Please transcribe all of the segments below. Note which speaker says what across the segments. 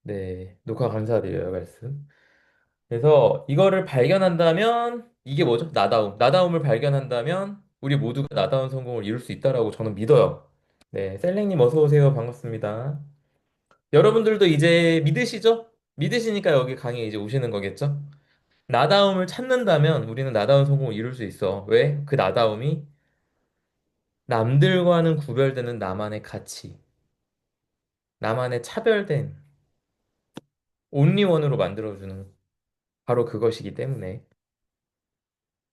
Speaker 1: 네, 녹화 감사드려요, 말씀. 그래서 이거를 발견한다면, 이게 뭐죠? 나다움. 나다움을 발견한다면, 우리 모두가 나다운 성공을 이룰 수 있다라고 저는 믿어요. 네, 셀링님 어서 오세요. 반갑습니다. 여러분들도 이제 믿으시죠? 믿으시니까 여기 강의에 이제 오시는 거겠죠? 나다움을 찾는다면 우리는 나다운 성공을 이룰 수 있어. 왜? 그 나다움이 남들과는 구별되는 나만의 가치, 나만의 차별된 온리원으로 만들어주는 바로 그것이기 때문에.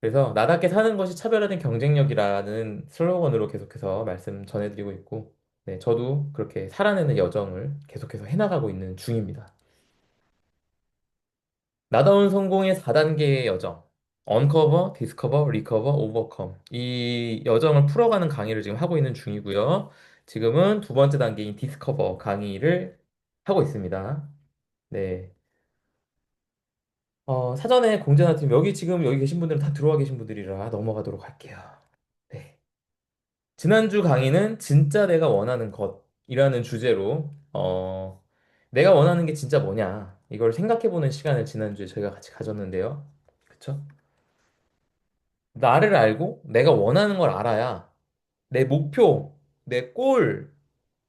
Speaker 1: 그래서 나답게 사는 것이 차별화된 경쟁력이라는 슬로건으로 계속해서 말씀 전해드리고 있고, 네, 저도 그렇게 살아내는 여정을 계속해서 해나가고 있는 중입니다. 나다운 성공의 4단계의 여정. 언커버, 디스커버, 리커버, 오버컴. 이 여정을 풀어가는 강의를 지금 하고 있는 중이고요. 지금은 두 번째 단계인 디스커버 강의를 하고 있습니다. 네. 사전에 공지나 드리면 여기 지금 여기 계신 분들은 다 들어와 계신 분들이라 넘어가도록 할게요. 네. 지난주 강의는 진짜 내가 원하는 것이라는 주제로, 내가 원하는 게 진짜 뭐냐, 이걸 생각해보는 시간을 지난주에 저희가 같이 가졌는데요. 그쵸? 나를 알고 내가 원하는 걸 알아야 내 목표, 내 골,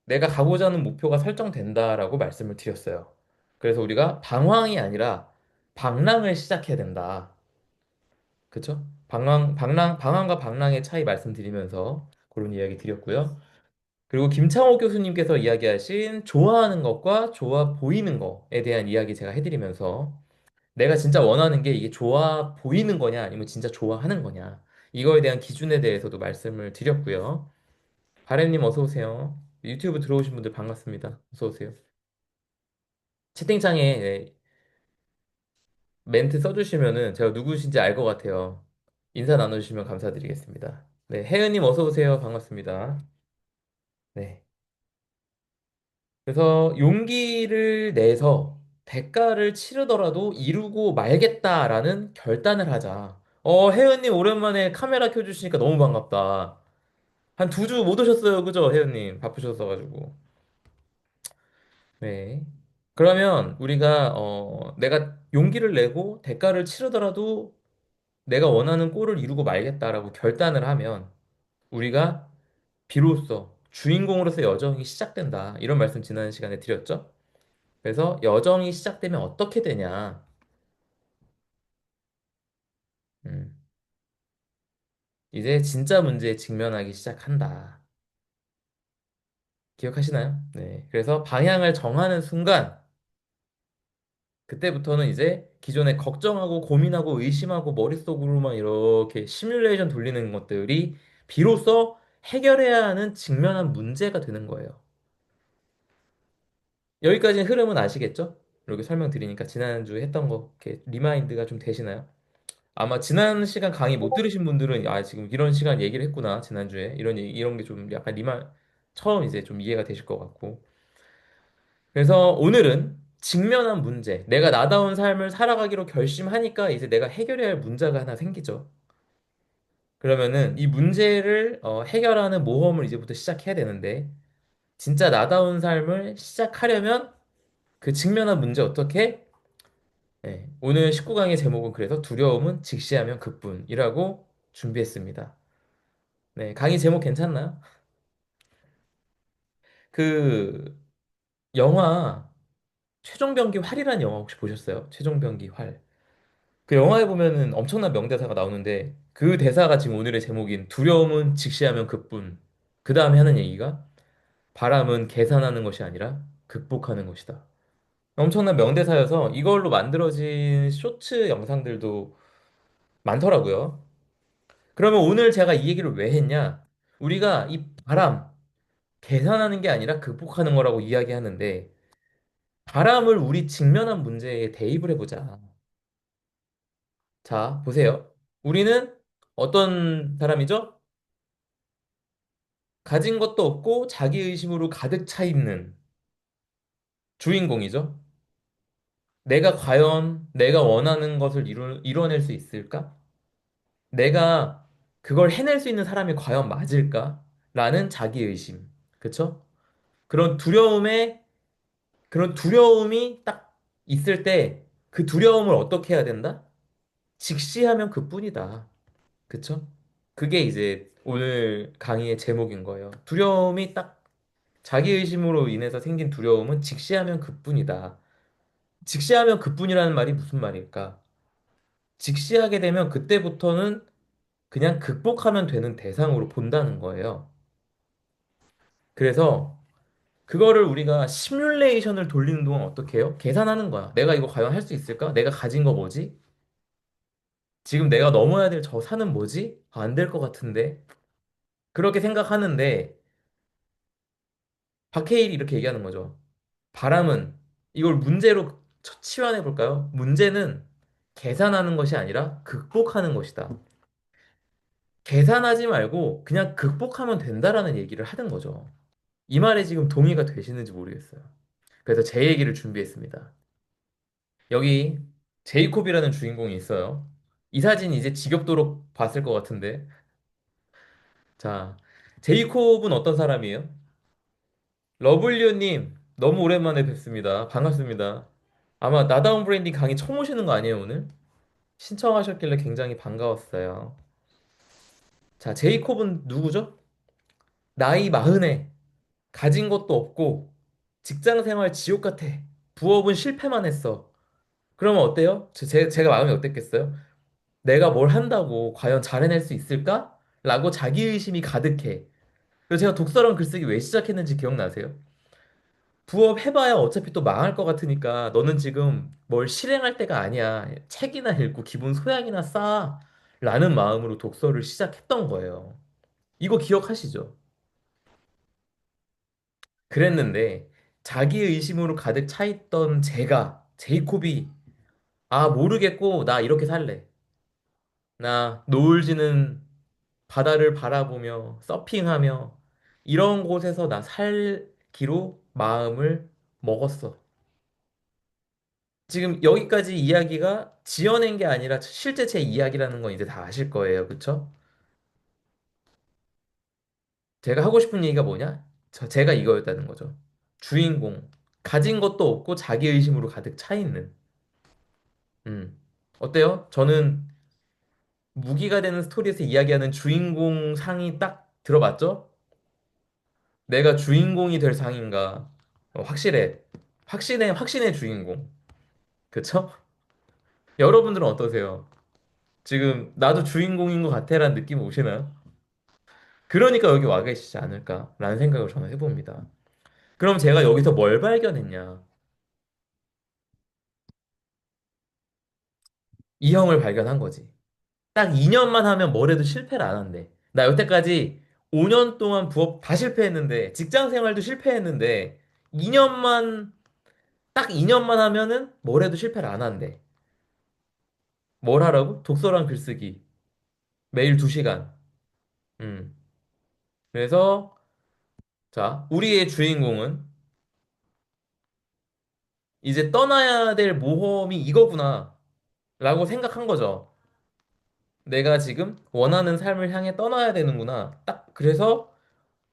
Speaker 1: 내가 가고자 하는 목표가 설정된다라고 말씀을 드렸어요. 그래서 우리가 방황이 아니라 방랑을 시작해야 된다. 그쵸? 방황과 방랑의 차이 말씀드리면서 그런 이야기 드렸고요. 그리고 김창호 교수님께서 이야기하신 좋아하는 것과 좋아 보이는 것에 대한 이야기 제가 해드리면서 내가 진짜 원하는 게 이게 좋아 보이는 거냐 아니면 진짜 좋아하는 거냐 이거에 대한 기준에 대해서도 말씀을 드렸고요. 바렌님 어서 오세요. 유튜브 들어오신 분들 반갑습니다. 어서 오세요. 채팅창에 멘트 써주시면은 제가 누구신지 알 것 같아요. 인사 나눠주시면 감사드리겠습니다. 네, 혜은님 어서 오세요. 반갑습니다. 네. 그래서 용기를 내서 대가를 치르더라도 이루고 말겠다라는 결단을 하자. 혜은님 오랜만에 카메라 켜주시니까 너무 반갑다. 한 두 주 못 오셨어요, 그죠, 혜은님? 바쁘셨어가지고. 네. 그러면 우리가, 내가 용기를 내고 대가를 치르더라도 내가 원하는 꼴을 이루고 말겠다라고 결단을 하면 우리가 비로소 주인공으로서 여정이 시작된다. 이런 말씀 지난 시간에 드렸죠? 그래서 여정이 시작되면 어떻게 되냐? 음, 이제 진짜 문제에 직면하기 시작한다. 기억하시나요? 네. 그래서 방향을 정하는 순간, 그때부터는 이제 기존에 걱정하고 고민하고 의심하고 머릿속으로만 이렇게 시뮬레이션 돌리는 것들이 비로소 해결해야 하는 직면한 문제가 되는 거예요. 여기까지는 흐름은 아시겠죠? 이렇게 설명드리니까 지난주에 했던 거 이렇게 리마인드가 좀 되시나요? 아마 지난 시간 강의 못 들으신 분들은 지금 이런 시간 얘기를 했구나 지난주에 이런 게 좀 약간 리마 처음 이제 좀 이해가 되실 것 같고 그래서 오늘은 직면한 문제 내가 나다운 삶을 살아가기로 결심하니까 이제 내가 해결해야 할 문제가 하나 생기죠. 그러면은 이 문제를 해결하는 모험을 이제부터 시작해야 되는데 진짜 나다운 삶을 시작하려면 그 직면한 문제 어떻게 오늘 19강의 제목은 그래서 두려움은 직시하면 그뿐이라고 준비했습니다. 네, 강의 제목 괜찮나요? 그 영화 최종병기 활이라는 영화 혹시 보셨어요? 최종병기 활. 그 영화에 보면은 엄청난 명대사가 나오는데 그 대사가 지금 오늘의 제목인 두려움은 직시하면 그뿐. 그 다음에 하는 얘기가 바람은 계산하는 것이 아니라 극복하는 것이다. 엄청난 명대사여서 이걸로 만들어진 쇼츠 영상들도 많더라고요. 그러면 오늘 제가 이 얘기를 왜 했냐? 우리가 이 바람, 계산하는 게 아니라 극복하는 거라고 이야기하는데 바람을 우리 직면한 문제에 대입을 해보자. 자, 보세요. 우리는 어떤 사람이죠? 가진 것도 없고 자기의심으로 가득 차 있는 주인공이죠. 내가 과연 내가 원하는 것을 이뤄낼 수 있을까? 내가 그걸 해낼 수 있는 사람이 과연 맞을까? 라는 자기의심. 그쵸? 그런 두려움에 그런 두려움이 딱 있을 때 그 두려움을 어떻게 해야 된다? 직시하면 그뿐이다. 그쵸? 그게 이제 오늘 강의의 제목인 거예요. 두려움이 딱 자기의심으로 인해서 생긴 두려움은 직시하면 그뿐이다. 직시하면 그뿐이라는 말이 무슨 말일까? 직시하게 되면 그때부터는 그냥 극복하면 되는 대상으로 본다는 거예요. 그래서 그거를 우리가 시뮬레이션을 돌리는 동안 어떻게 해요? 계산하는 거야. 내가 이거 과연 할 수 있을까? 내가 가진 거 뭐지? 지금 내가 넘어야 될 저 산은 뭐지? 안 될 것 같은데. 그렇게 생각하는데 박해일이 이렇게 얘기하는 거죠. 바람은 이걸 문제로 치환해 볼까요? 문제는 계산하는 것이 아니라 극복하는 것이다. 계산하지 말고 그냥 극복하면 된다라는 얘기를 하는 거죠. 이 말에 지금 동의가 되시는지 모르겠어요. 그래서 제 얘기를 준비했습니다. 여기 제이콥이라는 주인공이 있어요. 이 사진 이제 지겹도록 봤을 것 같은데. 자, 제이콥은 어떤 사람이에요? 러블리오님, 너무 오랜만에 뵙습니다. 반갑습니다. 아마 나다운 브랜딩 강의 처음 오시는 거 아니에요, 오늘? 신청하셨길래 굉장히 반가웠어요. 자, 제이콥은 누구죠? 나이 마흔에 가진 것도 없고 직장 생활 지옥 같아. 부업은 실패만 했어. 그러면 어때요? 제가 마음이 어땠겠어요? 내가 뭘 한다고 과연 잘 해낼 수 있을까? 라고 자기의심이 가득해. 그래서 제가 독서랑 글쓰기 왜 시작했는지 기억나세요? 부업 해봐야 어차피 또 망할 것 같으니까 너는 지금 뭘 실행할 때가 아니야. 책이나 읽고 기분 소양이나 쌓아. 라는 마음으로 독서를 시작했던 거예요. 이거 기억하시죠? 그랬는데 자기의심으로 가득 차 있던 제이콥이 아, 모르겠고 나 이렇게 살래. 나 노을 지는 바다를 바라보며 서핑하며 이런 곳에서 나 살기로 마음을 먹었어. 지금 여기까지 이야기가 지어낸 게 아니라 실제 제 이야기라는 건 이제 다 아실 거예요. 그쵸? 제가 하고 싶은 얘기가 뭐냐? 제가 이거였다는 거죠. 주인공. 가진 것도 없고 자기의심으로 가득 차 있는. 어때요? 저는 무기가 되는 스토리에서 이야기하는 주인공 상이 딱 들어봤죠? 내가 주인공이 될 상인가? 확실해. 확신의 주인공. 그쵸? 여러분들은 어떠세요? 지금 나도 주인공인 것 같아라는 느낌 오시나요? 그러니까 여기 와 계시지 않을까라는 생각을 저는 해봅니다. 그럼 제가 여기서 뭘 발견했냐? 이 형을 발견한 거지. 딱 2년만 하면 뭘 해도 실패를 안 한대. 나 여태까지 5년 동안 부업 다 실패했는데, 직장 생활도 실패했는데, 2년만, 딱 2년만 하면은 뭘 해도 실패를 안 한대. 뭘 하라고? 독서랑 글쓰기. 매일 2시간. 음. 그래서, 자, 우리의 주인공은 이제 떠나야 될 모험이 이거구나. 라고 생각한 거죠. 내가 지금 원하는 삶을 향해 떠나야 되는구나. 딱 그래서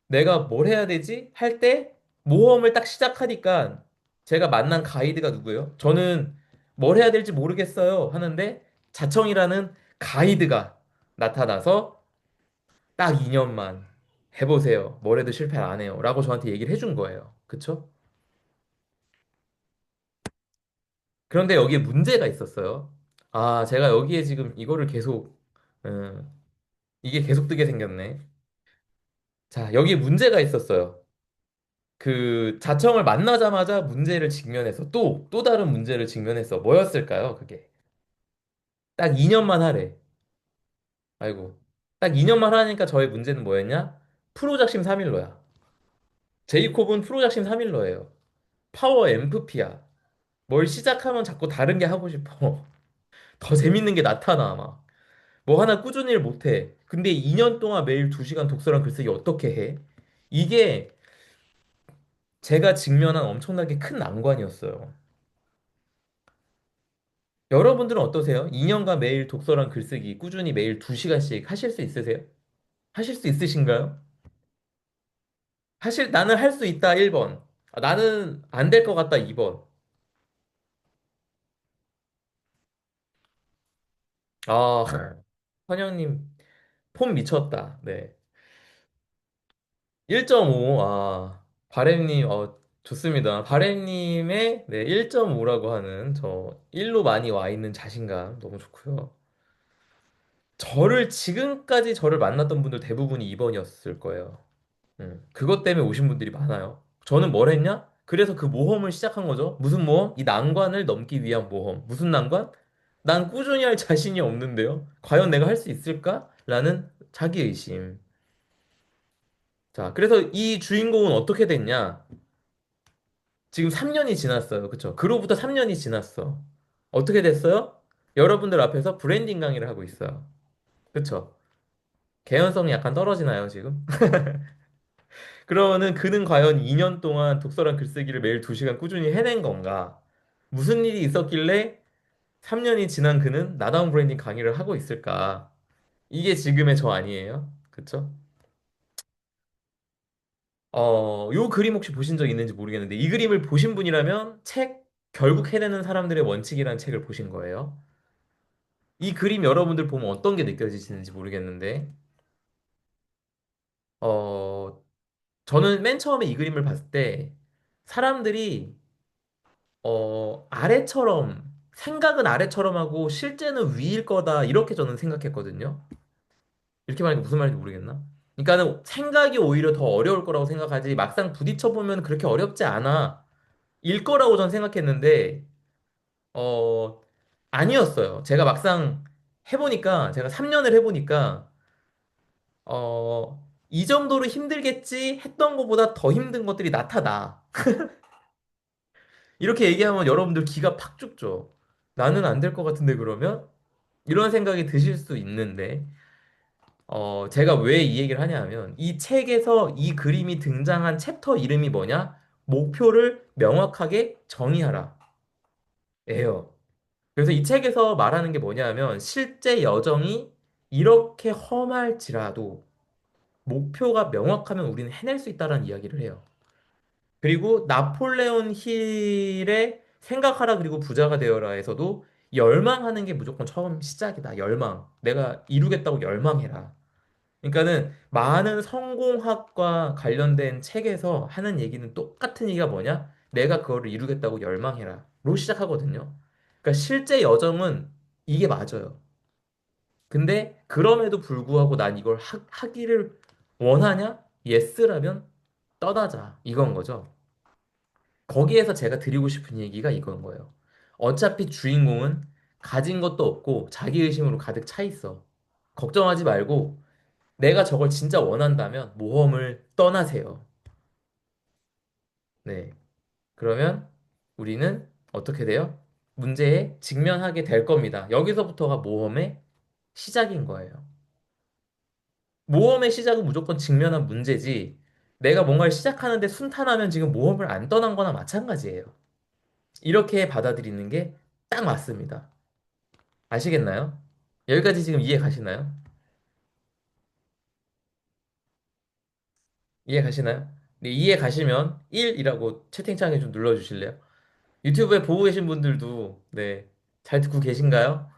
Speaker 1: 내가 뭘 해야 되지? 할 때 모험을 딱 시작하니까 제가 만난 가이드가 누구예요? 저는 뭘 해야 될지 모르겠어요. 하는데 자청이라는 가이드가 나타나서 딱 2년만 해보세요. 뭘 해도 실패 안 해요. 라고 저한테 얘기를 해준 거예요. 그쵸? 그런데 여기에 문제가 있었어요. 아, 제가 여기에 지금 이거를 계속, 이게 계속 뜨게 생겼네. 자, 여기에 문제가 있었어요. 그 자청을 만나자마자 문제를 직면해서 또 다른 문제를 직면해서 뭐였을까요? 그게 딱 2년만 하래. 아이고. 딱 2년만 하니까 저의 문제는 뭐였냐? 프로작심 3일로야. 제이콥은 프로작심 3일로예요. 파워 엠프피야. 뭘 시작하면 자꾸 다른 게 하고 싶어. 더 재밌는 게 나타나 막. 뭐 하나 꾸준히 일 못해. 근데 2년 동안 매일 2시간 독서랑 글쓰기 어떻게 해? 이게 제가 직면한 엄청나게 큰 난관이었어요. 여러분들은 어떠세요? 2년간 매일 독서랑 글쓰기 꾸준히 매일 2시간씩 하실 수 있으세요? 하실 수 있으신가요? 나는 할 수 있다 1번. 나는 안 될 것 같다 2번. 아, 선영님 폼 미쳤다. 네. 1.5. 바램님, 좋습니다. 바램님의 네, 1.5라고 하는 저 1로 많이 와 있는 자신감 너무 좋고요. 지금까지 저를 만났던 분들 대부분이 2번이었을 거예요. 그것 때문에 오신 분들이 많아요. 저는 뭘 했냐? 그래서 그 모험을 시작한 거죠. 무슨 모험? 이 난관을 넘기 위한 모험. 무슨 난관? 난 꾸준히 할 자신이 없는데요. 과연 내가 할 수 있을까? 라는 자기의심. 자, 그래서 이 주인공은 어떻게 됐냐? 지금 3년이 지났어요. 그쵸? 그로부터 3년이 지났어. 어떻게 됐어요? 여러분들 앞에서 브랜딩 강의를 하고 있어요. 그쵸? 개연성이 약간 떨어지나요, 지금? 그러면은 그는 과연 2년 동안 독서랑 글쓰기를 매일 2시간 꾸준히 해낸 건가? 무슨 일이 있었길래 3년이 지난 그는 나다운 브랜딩 강의를 하고 있을까? 이게 지금의 저 아니에요? 그쵸? 요 그림 혹시 보신 적 있는지 모르겠는데 이 그림을 보신 분이라면 결국 해내는 사람들의 원칙이라는 책을 보신 거예요. 이 그림 여러분들 보면 어떤 게 느껴지시는지 모르겠는데 어, 저는 맨 처음에 이 그림을 봤을 때 사람들이 아래처럼, 생각은 아래처럼 하고 실제는 위일 거다. 이렇게 저는 생각했거든요. 이렇게 말하니까 무슨 말인지 모르겠나? 그러니까는 생각이 오히려 더 어려울 거라고 생각하지, 막상 부딪혀보면 그렇게 어렵지 않아. 일 거라고 전 생각했는데, 어, 아니었어요. 제가 막상 제가 3년을 해보니까, 이 정도로 힘들겠지 했던 것보다 더 힘든 것들이 나타나. 이렇게 얘기하면 여러분들 기가 팍 죽죠. 나는 안 될 것 같은데 그러면? 이런 생각이 드실 수 있는데, 제가 왜 이 얘기를 하냐 하면, 이 책에서 이 그림이 등장한 챕터 이름이 뭐냐? 목표를 명확하게 정의하라. 예요. 그래서 이 책에서 말하는 게 뭐냐 하면, 실제 여정이 이렇게 험할지라도 목표가 명확하면 우리는 해낼 수 있다는 이야기를 해요. 그리고 나폴레온 힐의 생각하라 그리고 부자가 되어라에서도 열망하는 게 무조건 처음 시작이다. 열망. 내가 이루겠다고 열망해라. 그러니까는 많은 성공학과 관련된 책에서 하는 얘기는 똑같은 얘기가 뭐냐? 내가 그거를 이루겠다고 열망해라. 로 시작하거든요. 그러니까 실제 여정은 이게 맞아요. 근데 그럼에도 불구하고 난 이걸 하기를 원하냐? 예스라면 떠나자. 이건 거죠. 거기에서 제가 드리고 싶은 얘기가 이건 거예요. 어차피 주인공은 가진 것도 없고 자기의심으로 가득 차 있어. 걱정하지 말고 내가 저걸 진짜 원한다면 모험을 떠나세요. 네. 그러면 우리는 어떻게 돼요? 문제에 직면하게 될 겁니다. 여기서부터가 모험의 시작인 거예요. 모험의 시작은 무조건 직면한 문제지. 내가 뭔가를 시작하는데 순탄하면 지금 모험을 안 떠난 거나 마찬가지예요. 이렇게 받아들이는 게 딱 맞습니다. 아시겠나요? 여기까지 지금 이해 가시나요? 이해 가시나요? 네, 이해 가시면 1이라고 채팅창에 좀 눌러주실래요? 유튜브에 보고 계신 분들도 네, 잘 듣고 계신가요?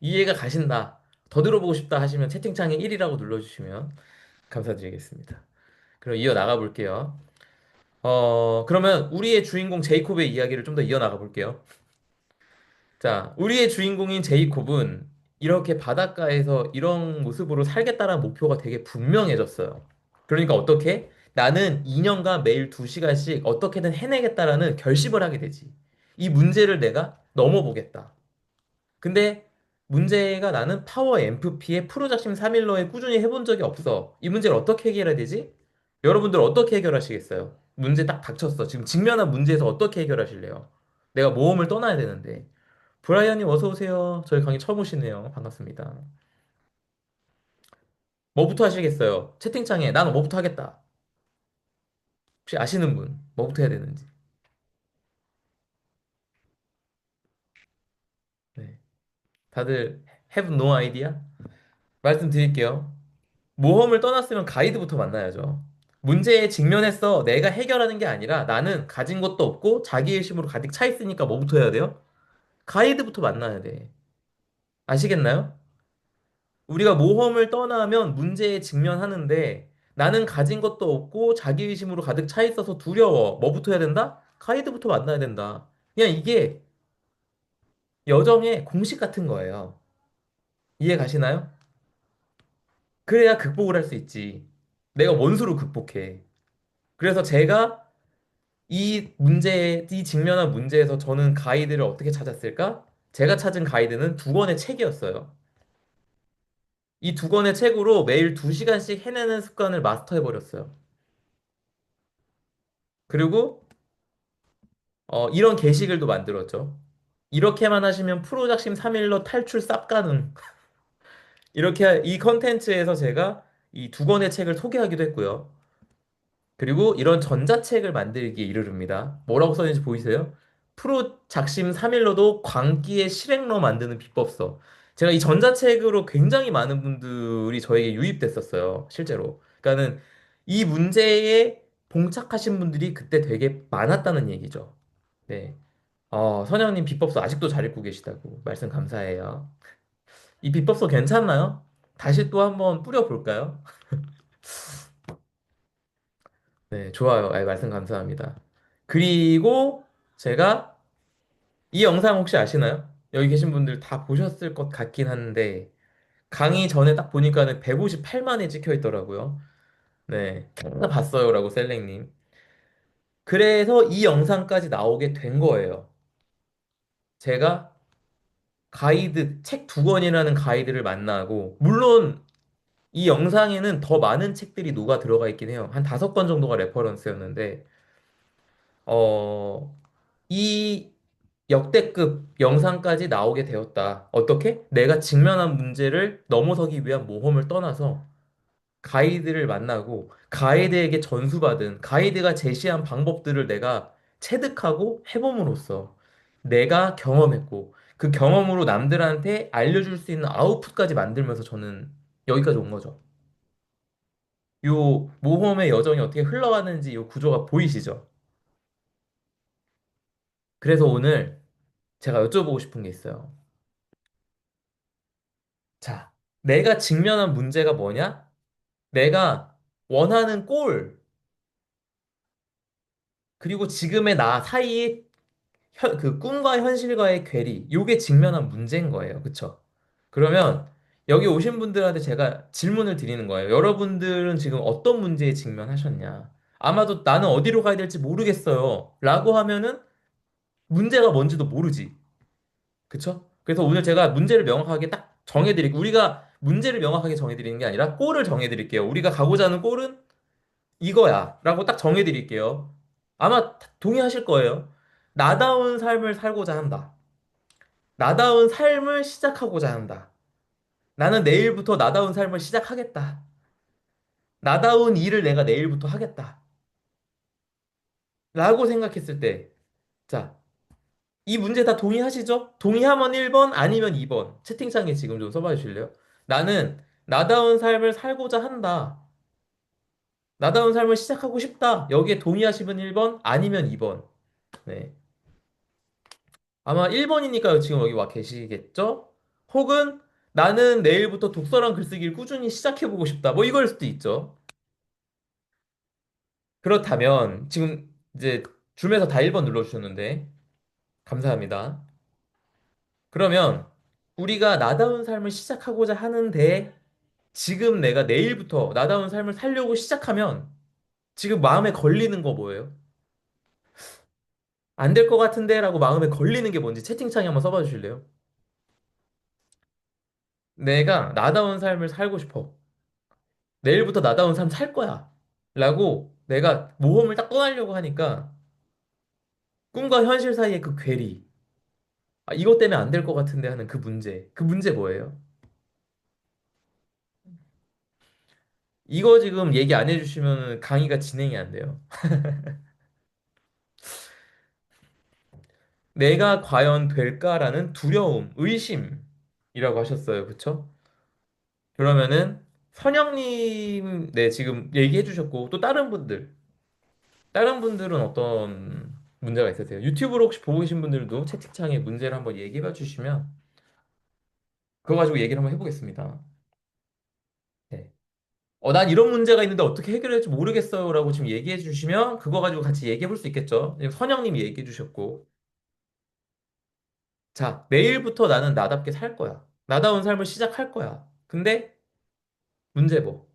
Speaker 1: 이해가 가신다. 더 들어보고 싶다 하시면 채팅창에 1이라고 눌러주시면 감사드리겠습니다. 그럼 이어나가 볼게요. 그러면 우리의 주인공 제이콥의 이야기를 좀 더 이어나가 볼게요. 자, 우리의 주인공인 제이콥은 이렇게 바닷가에서 이런 모습으로 살겠다는 목표가 되게 분명해졌어요. 그러니까 어떻게? 나는 2년간 매일 2시간씩 어떻게든 해내겠다라는 결심을 하게 되지. 이 문제를 내가 넘어보겠다. 근데 문제가 나는 파워 MFP의 프로작심 3일러에 꾸준히 해본 적이 없어. 이 문제를 어떻게 해결해야 되지? 여러분들 어떻게 해결하시겠어요? 문제 딱 닥쳤어. 지금 직면한 문제에서 어떻게 해결하실래요? 내가 모험을 떠나야 되는데. 브라이언님 어서 오세요. 저희 강의 처음 오시네요. 반갑습니다. 뭐부터 하시겠어요? 채팅창에 나는 뭐부터 하겠다. 혹시 아시는 분 뭐부터 해야 되는지. 네. 다들 have no idea? 말씀드릴게요. 모험을 떠났으면 가이드부터 만나야죠. 문제에 직면했어. 내가 해결하는 게 아니라 나는 가진 것도 없고 자기애심으로 가득 차 있으니까 뭐부터 해야 돼요? 가이드부터 만나야 돼. 아시겠나요? 우리가 모험을 떠나면 문제에 직면하는데 나는 가진 것도 없고 자기의심으로 가득 차 있어서 두려워. 뭐부터 해야 된다? 가이드부터 만나야 된다. 그냥 이게 여정의 공식 같은 거예요. 이해 가시나요? 그래야 극복을 할 수 있지. 내가 원수로 극복해. 그래서 제가 이 직면한 문제에서 저는 가이드를 어떻게 찾았을까? 제가 찾은 가이드는 두 권의 책이었어요. 이 두 권의 책으로 매일 두 시간씩 해내는 습관을 마스터해버렸어요. 그리고 이런 게시글도 만들었죠. 이렇게만 하시면 프로작심 3일로 탈출 쌉 가능. 이렇게 이 컨텐츠에서 제가 이 두 권의 책을 소개하기도 했고요. 그리고 이런 전자책을 만들기에 이르릅니다. 뭐라고 써있는지 보이세요? 프로 작심 3일로도 광기의 실행로 만드는 비법서. 제가 이 전자책으로 굉장히 많은 분들이 저에게 유입됐었어요. 실제로. 그러니까는 이 문제에 봉착하신 분들이 그때 되게 많았다는 얘기죠. 네. 선영님 비법서 아직도 잘 읽고 계시다고 말씀 감사해요. 이 비법서 괜찮나요? 다시 또 한번 뿌려볼까요? 네, 좋아요. 말씀 감사합니다. 그리고 제가 이 영상 혹시 아시나요? 여기 계신 분들 다 보셨을 것 같긴 한데 강의 전에 딱 보니까는 158만에 찍혀 있더라고요. 네, 다 봤어요라고 셀랭님. 그래서 이 영상까지 나오게 된 거예요. 제가 가이드 책 두 권이라는 가이드를 만나고 물론 이 영상에는 더 많은 책들이 녹아 들어가 있긴 해요. 한 다섯 권 정도가 레퍼런스였는데 어, 이 역대급 영상까지 나오게 되었다. 어떻게? 내가 직면한 문제를 넘어서기 위한 모험을 떠나서 가이드를 만나고 가이드에게 전수받은 가이드가 제시한 방법들을 내가 체득하고 해봄으로써 내가 경험했고 그 경험으로 남들한테 알려줄 수 있는 아웃풋까지 만들면서 저는 여기까지 온 거죠. 요 모험의 여정이 어떻게 흘러가는지 요 구조가 보이시죠? 그래서 오늘 제가 여쭤보고 싶은 게 있어요. 자, 내가 직면한 문제가 뭐냐? 내가 원하는 골, 그리고 지금의 나 사이의 그 꿈과 현실과의 괴리, 요게 직면한 문제인 거예요. 그쵸? 그러면 여기 오신 분들한테 제가 질문을 드리는 거예요. 여러분들은 지금 어떤 문제에 직면하셨냐? 아마도 나는 어디로 가야 될지 모르겠어요. 라고 하면은 문제가 뭔지도 모르지. 그쵸? 그래서 오늘 제가 문제를 명확하게 딱 정해드릴게요. 우리가 문제를 명확하게 정해드리는 게 아니라 골을 정해드릴게요. 우리가 가고자 하는 골은 이거야. 라고 딱 정해드릴게요. 아마 동의하실 거예요. 나다운 삶을 살고자 한다. 나다운 삶을 시작하고자 한다. 나는 내일부터 나다운 삶을 시작하겠다. 나다운 일을 내가 내일부터 하겠다. 라고 생각했을 때, 자, 이 문제 다 동의하시죠? 동의하면 1번, 아니면 2번. 채팅창에 지금 좀 써봐 주실래요? 나는 나다운 삶을 살고자 한다. 나다운 삶을 시작하고 싶다. 여기에 동의하시면 1번, 아니면 2번. 네. 아마 1번이니까 지금 여기 와 계시겠죠? 혹은 나는 내일부터 독서랑 글쓰기를 꾸준히 시작해보고 싶다. 뭐 이걸 수도 있죠. 그렇다면 지금 이제 줌에서 다 1번 눌러주셨는데 감사합니다. 그러면 우리가 나다운 삶을 시작하고자 하는데 지금 내가 내일부터 나다운 삶을 살려고 시작하면 지금 마음에 걸리는 거 뭐예요? 안 될 것 같은데 라고 마음에 걸리는 게 뭔지 채팅창에 한번 써봐 주실래요? 내가 나다운 삶을 살고 싶어. 내일부터 나다운 삶 살 거야. 라고 내가 모험을 딱 떠나려고 하니까 꿈과 현실 사이의 그 괴리. 이것 때문에 안 될 것 같은데 하는 그 문제. 그 문제 뭐예요? 이거 지금 얘기 안 해주시면 강의가 진행이 안 돼요. 내가 과연 될까라는 두려움, 의심이라고 하셨어요. 그쵸? 그러면은 선영님, 네, 지금 얘기해 주셨고, 또 다른 분들은 어떤 문제가 있으세요? 유튜브로 혹시 보고 계신 분들도 채팅창에 문제를 한번 얘기해 봐 주시면, 그거 가지고 얘기를 한번 해보겠습니다. 네. 난 이런 문제가 있는데 어떻게 해결할지 모르겠어요. 라고 지금 얘기해 주시면, 그거 가지고 같이 얘기해 볼 수 있겠죠? 선영님이 얘기해 주셨고, 자, 내일부터 나는 나답게 살 거야. 나다운 삶을 시작할 거야. 근데, 문제 뭐?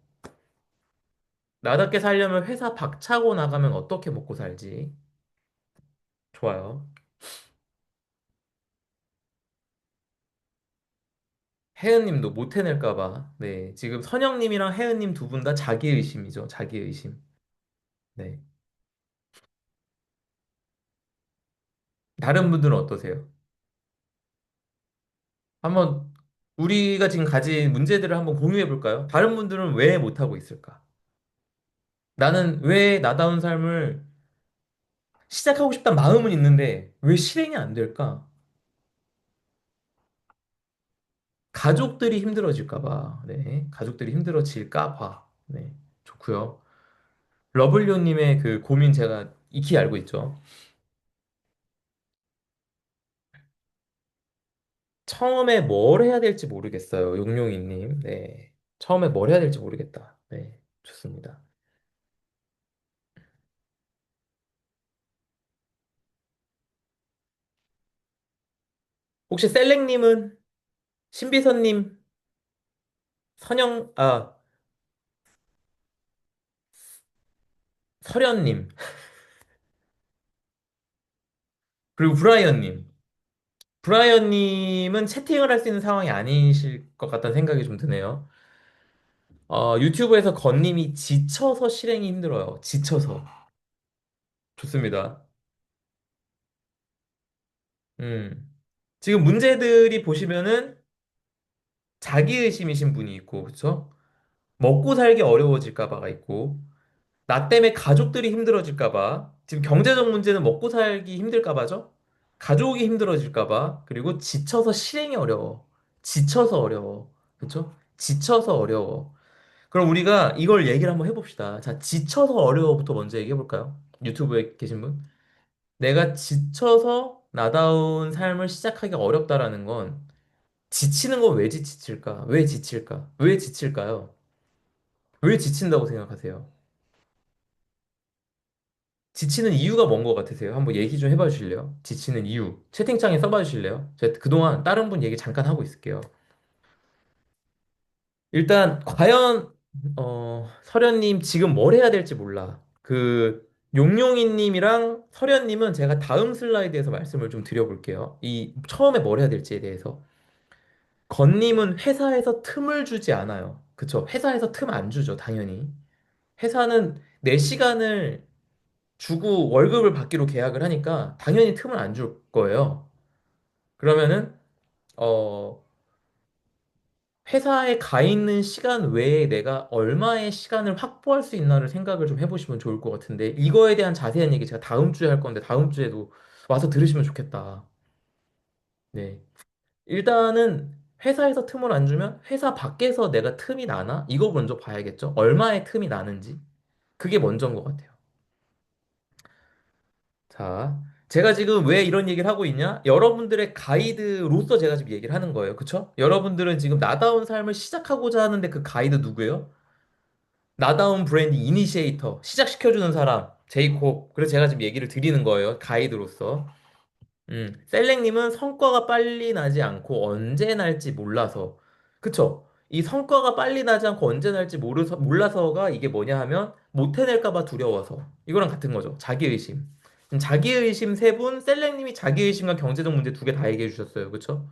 Speaker 1: 나답게 살려면 회사 박차고 나가면 어떻게 먹고 살지? 좋아요. 혜은님도 못 해낼까 봐. 네. 지금 선영님이랑 혜은님 두 분 다 자기의심이죠. 자기의심. 네. 다른 분들은 어떠세요? 한번 우리가 지금 가진 문제들을 한번 공유해 볼까요? 다른 분들은 왜 못하고 있을까? 나는 왜 나다운 삶을 시작하고 싶다는 마음은 있는데 왜 실행이 안 될까? 가족들이 힘들어질까 봐. 네. 가족들이 힘들어질까 봐. 네. 좋고요. 러블리오님의 그 고민 제가 익히 알고 있죠. 처음에 뭘 해야 될지 모르겠어요. 용용이님. 네. 처음에 뭘 해야 될지 모르겠다. 네. 좋습니다. 혹시 셀렉님은 신비선님, 선영, 설현님, 그리고 브라이언님. 브라이언님은 채팅을 할 수 있는 상황이 아니실 것 같다는 생각이 좀 드네요. 유튜브에서 건님이 지쳐서 실행이 힘들어요. 지쳐서. 좋습니다. 음. 지금 문제들이 보시면은 자기의심이신 분이 있고, 그쵸? 먹고 살기 어려워질까 봐가 있고, 나 때문에 가족들이 힘들어질까 봐, 지금 경제적 문제는 먹고 살기 힘들까 봐죠? 가족이 힘들어질까 봐, 그리고 지쳐서 실행이 어려워. 지쳐서 어려워. 그쵸? 지쳐서 어려워. 그럼 우리가 이걸 얘기를 한번 해봅시다. 자, 지쳐서 어려워부터 먼저 얘기해 볼까요? 유튜브에 계신 분. 내가 지쳐서 나다운 삶을 시작하기가 어렵다라는 건 지치는 건 왜 지칠까? 왜 지칠까? 왜 지칠까요? 왜 지친다고 생각하세요? 지치는 이유가 뭔 것 같으세요? 한번 얘기 좀 해봐 주실래요? 지치는 이유. 채팅창에 써봐 주실래요? 제가 그동안 다른 분 얘기 잠깐 하고 있을게요. 일단, 과연, 설현님 지금 뭘 해야 될지 몰라. 용용이님이랑 설현님은 제가 다음 슬라이드에서 말씀을 좀 드려볼게요. 처음에 뭘 해야 될지에 대해서. 건님은 회사에서 틈을 주지 않아요. 그쵸? 회사에서 틈 안 주죠, 당연히. 회사는 내 시간을 주고 월급을 받기로 계약을 하니까 당연히 틈을 안 줄 거예요. 그러면은 어 회사에 가 있는 시간 외에 내가 얼마의 시간을 확보할 수 있나를 생각을 좀 해보시면 좋을 것 같은데 이거에 대한 자세한 얘기 제가 다음 주에 할 건데 다음 주에도 와서 들으시면 좋겠다. 네. 일단은 회사에서 틈을 안 주면 회사 밖에서 내가 틈이 나나? 이거 먼저 봐야겠죠? 얼마의 틈이 나는지. 그게 먼저인 것 같아요. 자, 제가 지금 왜 이런 얘기를 하고 있냐? 여러분들의 가이드로서 제가 지금 얘기를 하는 거예요. 그쵸? 여러분들은 지금 나다운 삶을 시작하고자 하는데 그 가이드 누구예요? 나다운 브랜드 이니시에이터, 시작시켜주는 사람, 제이콥. 그래서 제가 지금 얘기를 드리는 거예요. 가이드로서. 셀렉님은 성과가 빨리 나지 않고 언제 날지 몰라서. 그쵸? 이 성과가 빨리 나지 않고 언제 날지 몰라서가 이게 뭐냐 하면 못 해낼까 봐 두려워서. 이거랑 같은 거죠. 자기의심. 자기의심 세 분, 셀렉님이 자기의심과 경제적 문제 두 개 다 얘기해 주셨어요. 그쵸?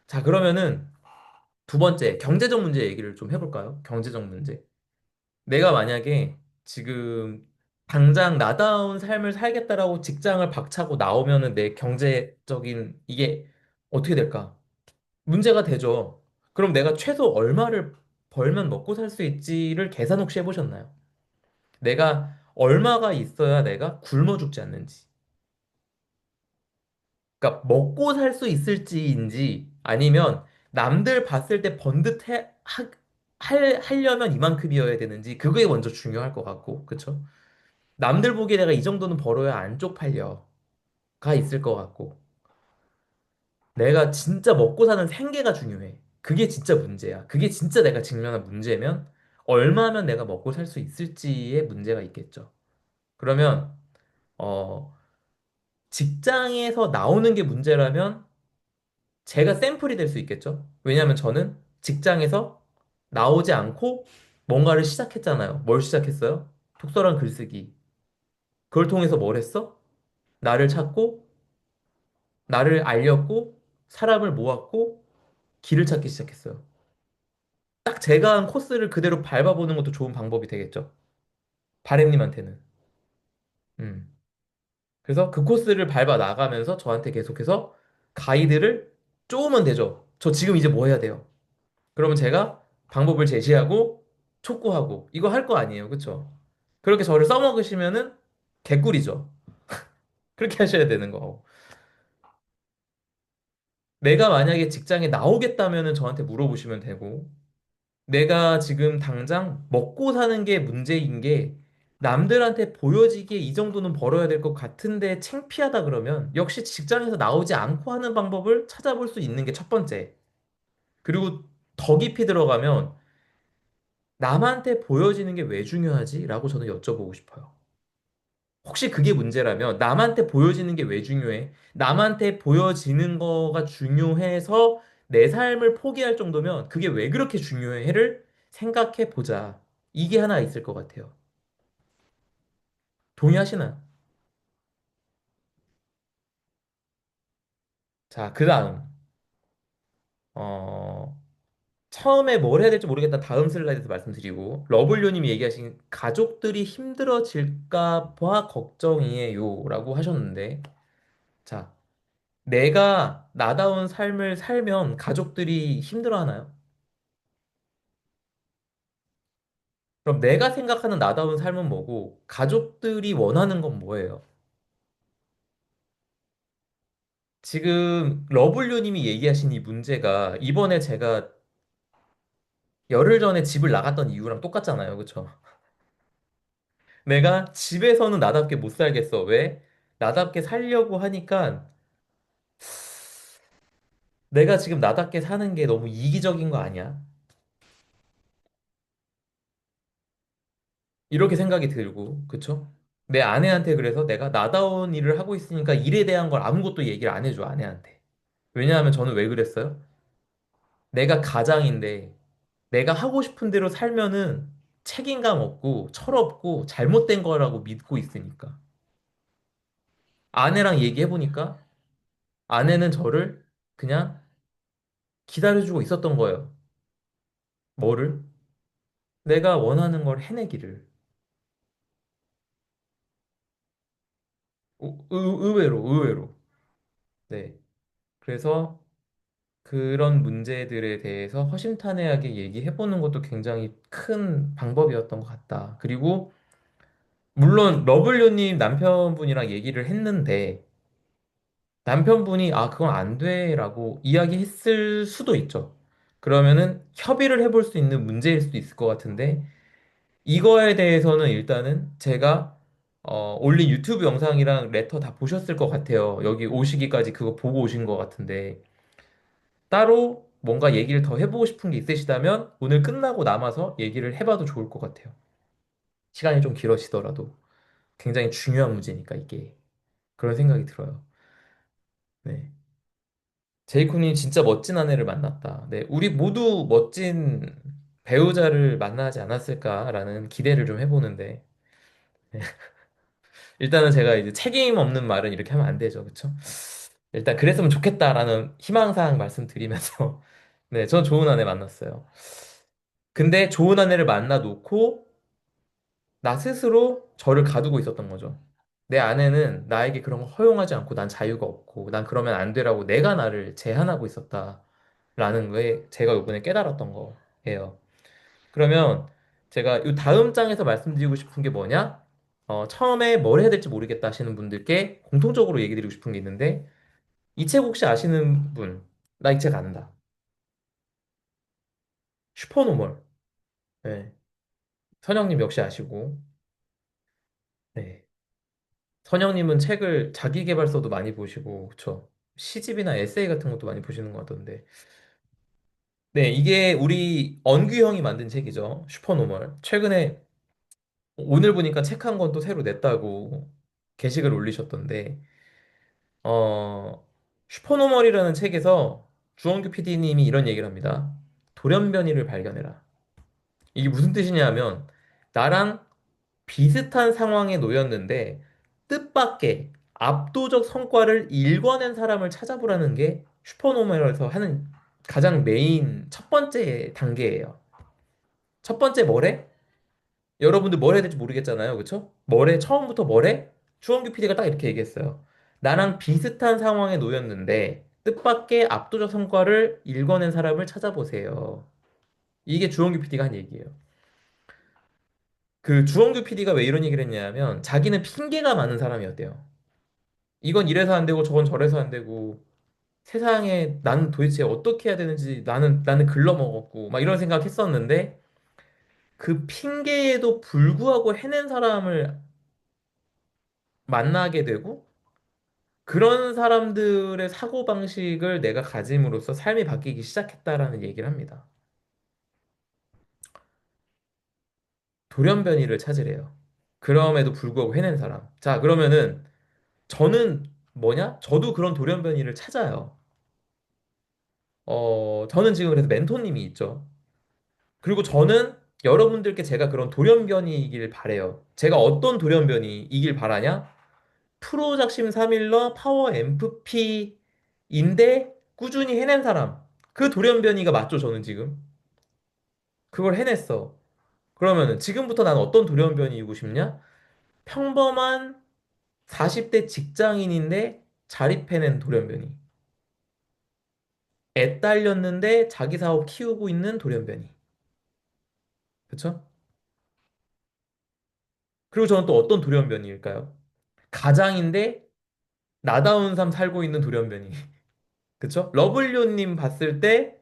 Speaker 1: 자, 그러면은 두 번째, 경제적 문제 얘기를 좀 해볼까요? 경제적 문제. 내가 만약에 지금 당장 나다운 삶을 살겠다라고 직장을 박차고 나오면은 내 경제적인 이게 어떻게 될까? 문제가 되죠. 그럼 내가 최소 얼마를 벌면 먹고 살 수 있지를 계산 혹시 해보셨나요? 내가 얼마가 있어야 내가 굶어 죽지 않는지. 그러니까 먹고 살 수 있을지인지 아니면 남들 봤을 때 번듯해 하려면 이만큼이어야 되는지 그게 먼저 중요할 것 같고, 그쵸? 남들 보기에 내가 이 정도는 벌어야 안 쪽팔려가 있을 것 같고, 내가 진짜 먹고 사는 생계가 중요해. 그게 진짜 문제야. 그게 진짜 내가 직면한 문제면 얼마면 내가 먹고 살 수 있을지의 문제가 있겠죠. 그러면 어, 직장에서 나오는 게 문제라면 제가 샘플이 될 수 있겠죠. 왜냐하면 저는 직장에서 나오지 않고 뭔가를 시작했잖아요. 뭘 시작했어요? 독서랑 글쓰기. 그걸 통해서 뭘 했어? 나를 찾고, 나를 알렸고, 사람을 모았고, 길을 찾기 시작했어요. 딱 제가 한 코스를 그대로 밟아보는 것도 좋은 방법이 되겠죠. 바램님한테는. 음. 그래서 그 코스를 밟아 나가면서 저한테 계속해서 가이드를 쪼으면 되죠. 저 지금 이제 뭐 해야 돼요? 그러면 제가 방법을 제시하고 촉구하고 이거 할 거 아니에요. 그쵸? 그렇게 저를 써먹으시면은 개꿀이죠. 그렇게 하셔야 되는 거고. 내가 만약에 직장에 나오겠다면은 저한테 물어보시면 되고, 내가 지금 당장 먹고 사는 게 문제인 게 남들한테 보여지기에 이 정도는 벌어야 될 것 같은데 창피하다 그러면 역시 직장에서 나오지 않고 하는 방법을 찾아볼 수 있는 게 첫 번째. 그리고 더 깊이 들어가면 남한테 보여지는 게 왜 중요하지? 라고 저는 여쭤보고 싶어요. 혹시 그게 문제라면 남한테 보여지는 게 왜 중요해? 남한테 보여지는 거가 중요해서 내 삶을 포기할 정도면 그게 왜 그렇게 중요해?를 생각해 보자. 이게 하나 있을 것 같아요. 동의하시나요? 자, 그 다음. 어, 처음에 뭘 해야 될지 모르겠다. 다음 슬라이드에서 말씀드리고, 러블리오님이 얘기하신 가족들이 힘들어질까 봐 걱정이에요. 라고 하셨는데, 자, 내가 나다운 삶을 살면 가족들이 힘들어하나요? 그럼 내가 생각하는 나다운 삶은 뭐고, 가족들이 원하는 건 뭐예요? 지금 러블리오님이 얘기하신 이 문제가 이번에 제가 열흘 전에 집을 나갔던 이유랑 똑같잖아요. 그쵸? 내가 집에서는 나답게 못 살겠어. 왜? 나답게 살려고 하니까 내가 지금 나답게 사는 게 너무 이기적인 거 아니야? 이렇게 생각이 들고, 그쵸? 내 아내한테 그래서 내가 나다운 일을 하고 있으니까 일에 대한 걸 아무것도 얘기를 안 해줘, 아내한테. 왜냐하면 저는 왜 그랬어요? 내가 가장인데 내가 하고 싶은 대로 살면은 책임감 없고 철없고 잘못된 거라고 믿고 있으니까. 아내랑 얘기해보니까 아내는 저를 그냥 기다려주고 있었던 거예요. 뭐를? 내가 원하는 걸 해내기를. 의외로. 네. 그래서 그런 문제들에 대해서 허심탄회하게 얘기해보는 것도 굉장히 큰 방법이었던 것 같다. 그리고 물론 러블리오님 남편분이랑 얘기를 했는데 남편분이 아 그건 안 돼라고 이야기했을 수도 있죠. 그러면은 협의를 해볼 수 있는 문제일 수도 있을 것 같은데 이거에 대해서는 일단은 제가 올린 유튜브 영상이랑 레터 다 보셨을 것 같아요. 여기 오시기까지 그거 보고 오신 것 같은데 따로 뭔가 얘기를 더 해보고 싶은 게 있으시다면 오늘 끝나고 남아서 얘기를 해봐도 좋을 것 같아요. 시간이 좀 길어지더라도 굉장히 중요한 문제니까 이게 그런 생각이 들어요. 네. 제이코님 진짜 멋진 아내를 만났다. 네, 우리 모두 멋진 배우자를 만나지 않았을까라는 기대를 좀 해보는데 일단은 제가 이제 책임 없는 말은 이렇게 하면 안 되죠, 그렇죠? 일단 그랬으면 좋겠다라는 희망사항 말씀드리면서 네, 전 좋은 아내 만났어요. 근데 좋은 아내를 만나 놓고 나 스스로 저를 가두고 있었던 거죠. 내 아내는 나에게 그런 거 허용하지 않고 난 자유가 없고 난 그러면 안 되라고 내가 나를 제한하고 있었다라는 거에 제가 이번에 깨달았던 거예요. 그러면 제가 이 다음 장에서 말씀드리고 싶은 게 뭐냐? 처음에 뭘 해야 될지 모르겠다 하시는 분들께 공통적으로 얘기 드리고 싶은 게 있는데 이 책 혹시 아시는 분? 나 이 책 안다. 슈퍼노멀. 네. 선영님 역시 아시고. 네. 선영님은 책을 자기계발서도 많이 보시고, 그쵸? 시집이나 에세이 같은 것도 많이 보시는 것 같던데. 네, 이게 우리 언규 형이 만든 책이죠. 슈퍼노멀. 최근에 오늘 보니까 책 한 권 또 새로 냈다고 게시글 올리셨던데, 어, 슈퍼노멀이라는 책에서 주원규 PD님이 이런 얘기를 합니다. 돌연변이를 발견해라. 이게 무슨 뜻이냐면, 나랑 비슷한 상황에 놓였는데 뜻밖의 압도적 성과를 일궈낸 사람을 찾아보라는 게 슈퍼노멀에서 하는 가장 메인 첫 번째 단계예요. 첫 번째 뭐래? 여러분들 뭘 해야 될지 모르겠잖아요. 그쵸? 뭐래? 처음부터 뭐래? 추원규 PD가 딱 이렇게 얘기했어요. 나랑 비슷한 상황에 놓였는데 뜻밖의 압도적 성과를 일궈낸 사람을 찾아보세요. 이게 주원규 PD가 한 얘기예요. 그 주원규 PD가 왜 이런 얘기를 했냐면 자기는 핑계가 많은 사람이었대요. 이건 이래서 안 되고 저건 저래서 안 되고 세상에 나는 도대체 어떻게 해야 되는지 나는 글러먹었고 막 이런 생각했었는데 그 핑계에도 불구하고 해낸 사람을 만나게 되고 그런 사람들의 사고방식을 내가 가짐으로써 삶이 바뀌기 시작했다라는 얘기를 합니다. 돌연변이를 찾으래요. 그럼에도 불구하고 해낸 사람. 자, 그러면은 저는 뭐냐? 저도 그런 돌연변이를 찾아요. 저는 지금 그래서 멘토님이 있죠. 그리고 저는 여러분들께 제가 그런 돌연변이이길 바래요. 제가 어떤 돌연변이이길 바라냐? 프로작심 3일러 파워 MFP인데 꾸준히 해낸 사람. 그 돌연변이가 맞죠, 저는 지금. 그걸 해냈어. 그러면은 지금부터 난 어떤 돌연변이이고 싶냐? 평범한 40대 직장인인데 자립해낸 돌연변이. 애 딸렸는데 자기 사업 키우고 있는 돌연변이. 그쵸? 그리고 저는 또 어떤 돌연변이일까요? 가장인데 나다운 삶 살고 있는 돌연변이. 그쵸? 러블리오님 봤을 때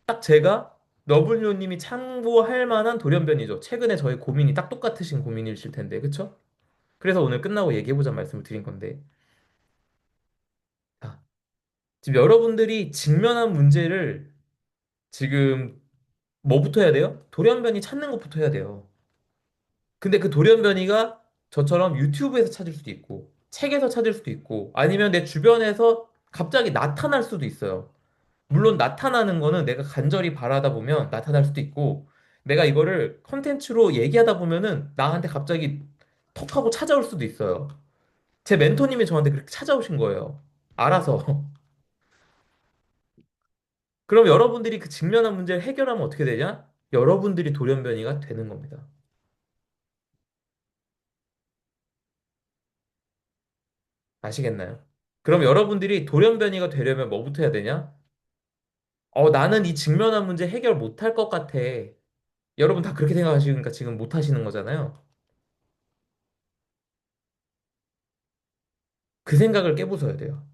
Speaker 1: 딱 제가 러블리오님이 참고할 만한 돌연변이죠. 최근에 저의 고민이 딱 똑같으신 고민이실 텐데. 그쵸? 그래서 오늘 끝나고 얘기해보자 말씀을 드린 건데. 아, 지금 여러분들이 직면한 문제를 지금 뭐부터 해야 돼요? 돌연변이 찾는 것부터 해야 돼요. 근데 그 돌연변이가 저처럼 유튜브에서 찾을 수도 있고, 책에서 찾을 수도 있고, 아니면 내 주변에서 갑자기 나타날 수도 있어요. 물론 나타나는 거는 내가 간절히 바라다 보면 나타날 수도 있고, 내가 이거를 컨텐츠로 얘기하다 보면은 나한테 갑자기 톡 하고 찾아올 수도 있어요. 제 멘토님이 저한테 그렇게 찾아오신 거예요. 알아서. 그럼 여러분들이 그 직면한 문제를 해결하면 어떻게 되냐? 여러분들이 돌연변이가 되는 겁니다. 아시겠나요? 그럼 여러분들이 돌연변이가 되려면 뭐부터 해야 되냐? 나는 이 직면한 문제 해결 못할 것 같아. 여러분 다 그렇게 생각하시니까 지금 못 하시는 거잖아요. 그 생각을 깨부숴야 돼요.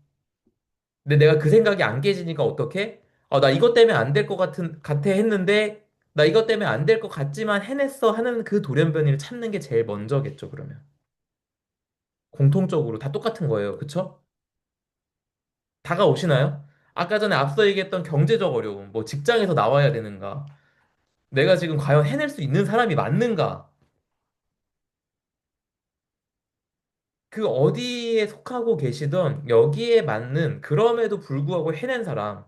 Speaker 1: 근데 내가 그 생각이 안 깨지니까 어떻게? 나 이것 때문에 안 될 것 같아 했는데, 나 이것 때문에 안 될 것 같지만 해냈어 하는 그 돌연변이를 찾는 게 제일 먼저겠죠, 그러면. 공통적으로 다 똑같은 거예요. 그쵸? 다가오시나요? 아까 전에 앞서 얘기했던 경제적 어려움, 뭐 직장에서 나와야 되는가? 내가 지금 과연 해낼 수 있는 사람이 맞는가? 그 어디에 속하고 계시던 여기에 맞는 그럼에도 불구하고 해낸 사람.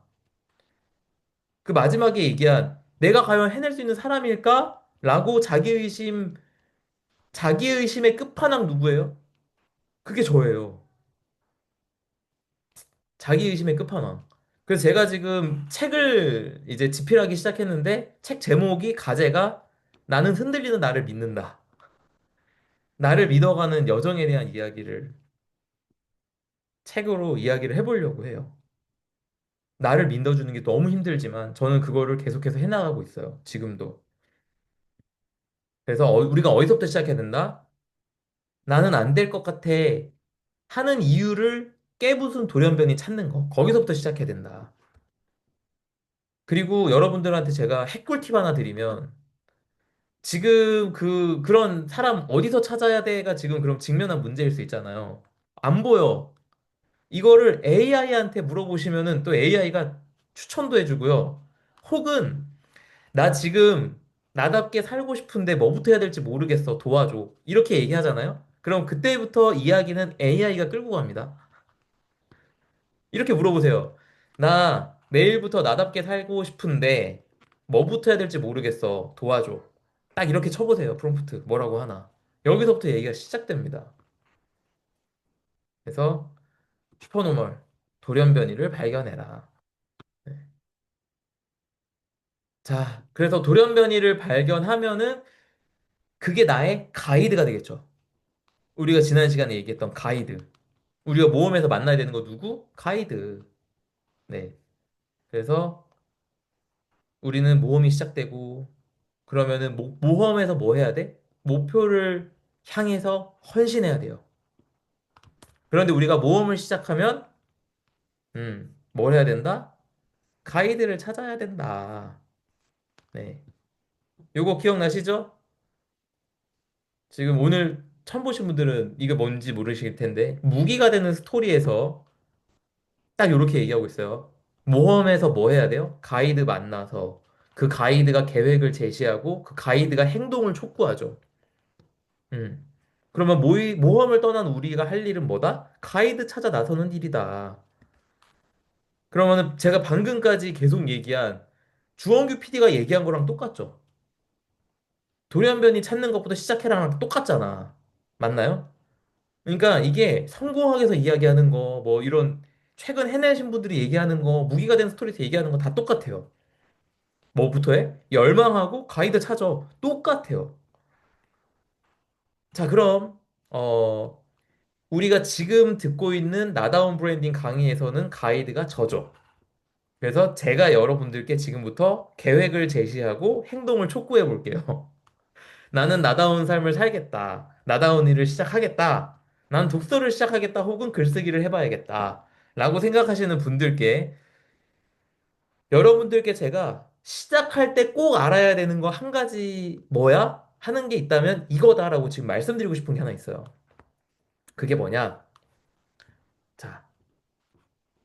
Speaker 1: 그 마지막에 얘기한 내가 과연 해낼 수 있는 사람일까? 라고 자기의심의 끝판왕 누구예요? 그게 저예요. 자기의심의 끝판왕. 그래서 제가 지금 책을 이제 집필하기 시작했는데 책 제목이 가제가 나는 흔들리는 나를 믿는다. 나를 믿어가는 여정에 대한 이야기를 책으로 이야기를 해보려고 해요. 나를 믿어주는 게 너무 힘들지만 저는 그거를 계속해서 해나가고 있어요. 지금도. 그래서 우리가 어디서부터 시작해야 된다? 나는 안 될 것 같아 하는 이유를 깨부순 돌연변이 찾는 거. 거기서부터 시작해야 된다. 그리고 여러분들한테 제가 핵꿀팁 하나 드리면 지금 그런 사람 어디서 찾아야 돼가 지금 그럼 직면한 문제일 수 있잖아요. 안 보여. 이거를 AI한테 물어보시면은 또 AI가 추천도 해주고요. 혹은 나 지금 나답게 살고 싶은데 뭐부터 해야 될지 모르겠어. 도와줘. 이렇게 얘기하잖아요. 그럼 그때부터 이야기는 AI가 끌고 갑니다. 이렇게 물어보세요. 나 내일부터 나답게 살고 싶은데 뭐부터 해야 될지 모르겠어. 도와줘. 딱 이렇게 쳐보세요. 프롬프트. 뭐라고 하나. 여기서부터 얘기가 시작됩니다. 그래서 슈퍼노멀 돌연변이를 발견해라. 네. 자, 그래서 돌연변이를 발견하면은 그게 나의 가이드가 되겠죠. 우리가 지난 시간에 얘기했던 가이드. 우리가 모험에서 만나야 되는 거 누구? 가이드. 네. 그래서 우리는 모험이 시작되고 그러면은 모험에서 뭐 해야 돼? 목표를 향해서 헌신해야 돼요. 그런데 우리가 모험을 시작하면 뭘 해야 된다? 가이드를 찾아야 된다. 네. 요거 기억나시죠? 지금 오늘 처음 보신 분들은 이게 뭔지 모르실 텐데 무기가 되는 스토리에서 딱 이렇게 얘기하고 있어요. 모험에서 뭐 해야 돼요? 가이드 만나서 그 가이드가 계획을 제시하고 그 가이드가 행동을 촉구하죠. 음. 그러면 모험을 떠난 우리가 할 일은 뭐다? 가이드 찾아 나서는 일이다. 그러면은 제가 방금까지 계속 얘기한 주원규 PD가 얘기한 거랑 똑같죠? 돌연변이 찾는 것부터 시작해라랑 똑같잖아. 맞나요? 그러니까 이게 성공학에서 이야기하는 거, 뭐 이런 최근 해내신 분들이 얘기하는 거, 무기가 된 스토리에서 얘기하는 거 다 똑같아요. 뭐부터 해? 열망하고 가이드 찾아. 똑같아요. 자, 그럼 우리가 지금 듣고 있는 나다운 브랜딩 강의에서는 가이드가 저죠. 그래서 제가 여러분들께 지금부터 계획을 제시하고 행동을 촉구해 볼게요. 나는 나다운 삶을 살겠다. 나다운 일을 시작하겠다. 난 독서를 시작하겠다. 혹은 글쓰기를 해봐야겠다. 라고 생각하시는 분들께 여러분들께 제가 시작할 때 꼭 알아야 되는 거 한 가지 뭐야? 하는 게 있다면 이거다라고 지금 말씀드리고 싶은 게 하나 있어요. 그게 뭐냐? 자,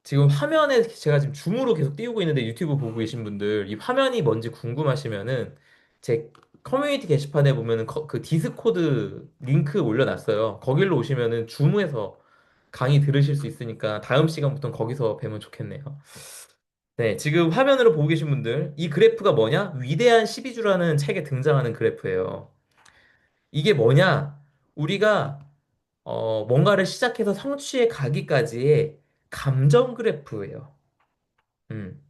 Speaker 1: 지금 화면에 제가 지금 줌으로 계속 띄우고 있는데 유튜브 보고 계신 분들 이 화면이 뭔지 궁금하시면은 제 커뮤니티 게시판에 보면은 그 디스코드 링크 올려놨어요. 거길로 오시면은 줌에서 강의 들으실 수 있으니까 다음 시간부터는 거기서 뵈면 좋겠네요. 네, 지금 화면으로 보고 계신 분들 이 그래프가 뭐냐? 위대한 12주라는 책에 등장하는 그래프예요. 이게 뭐냐? 우리가 뭔가를 시작해서 성취에 가기까지의 감정 그래프예요. 음.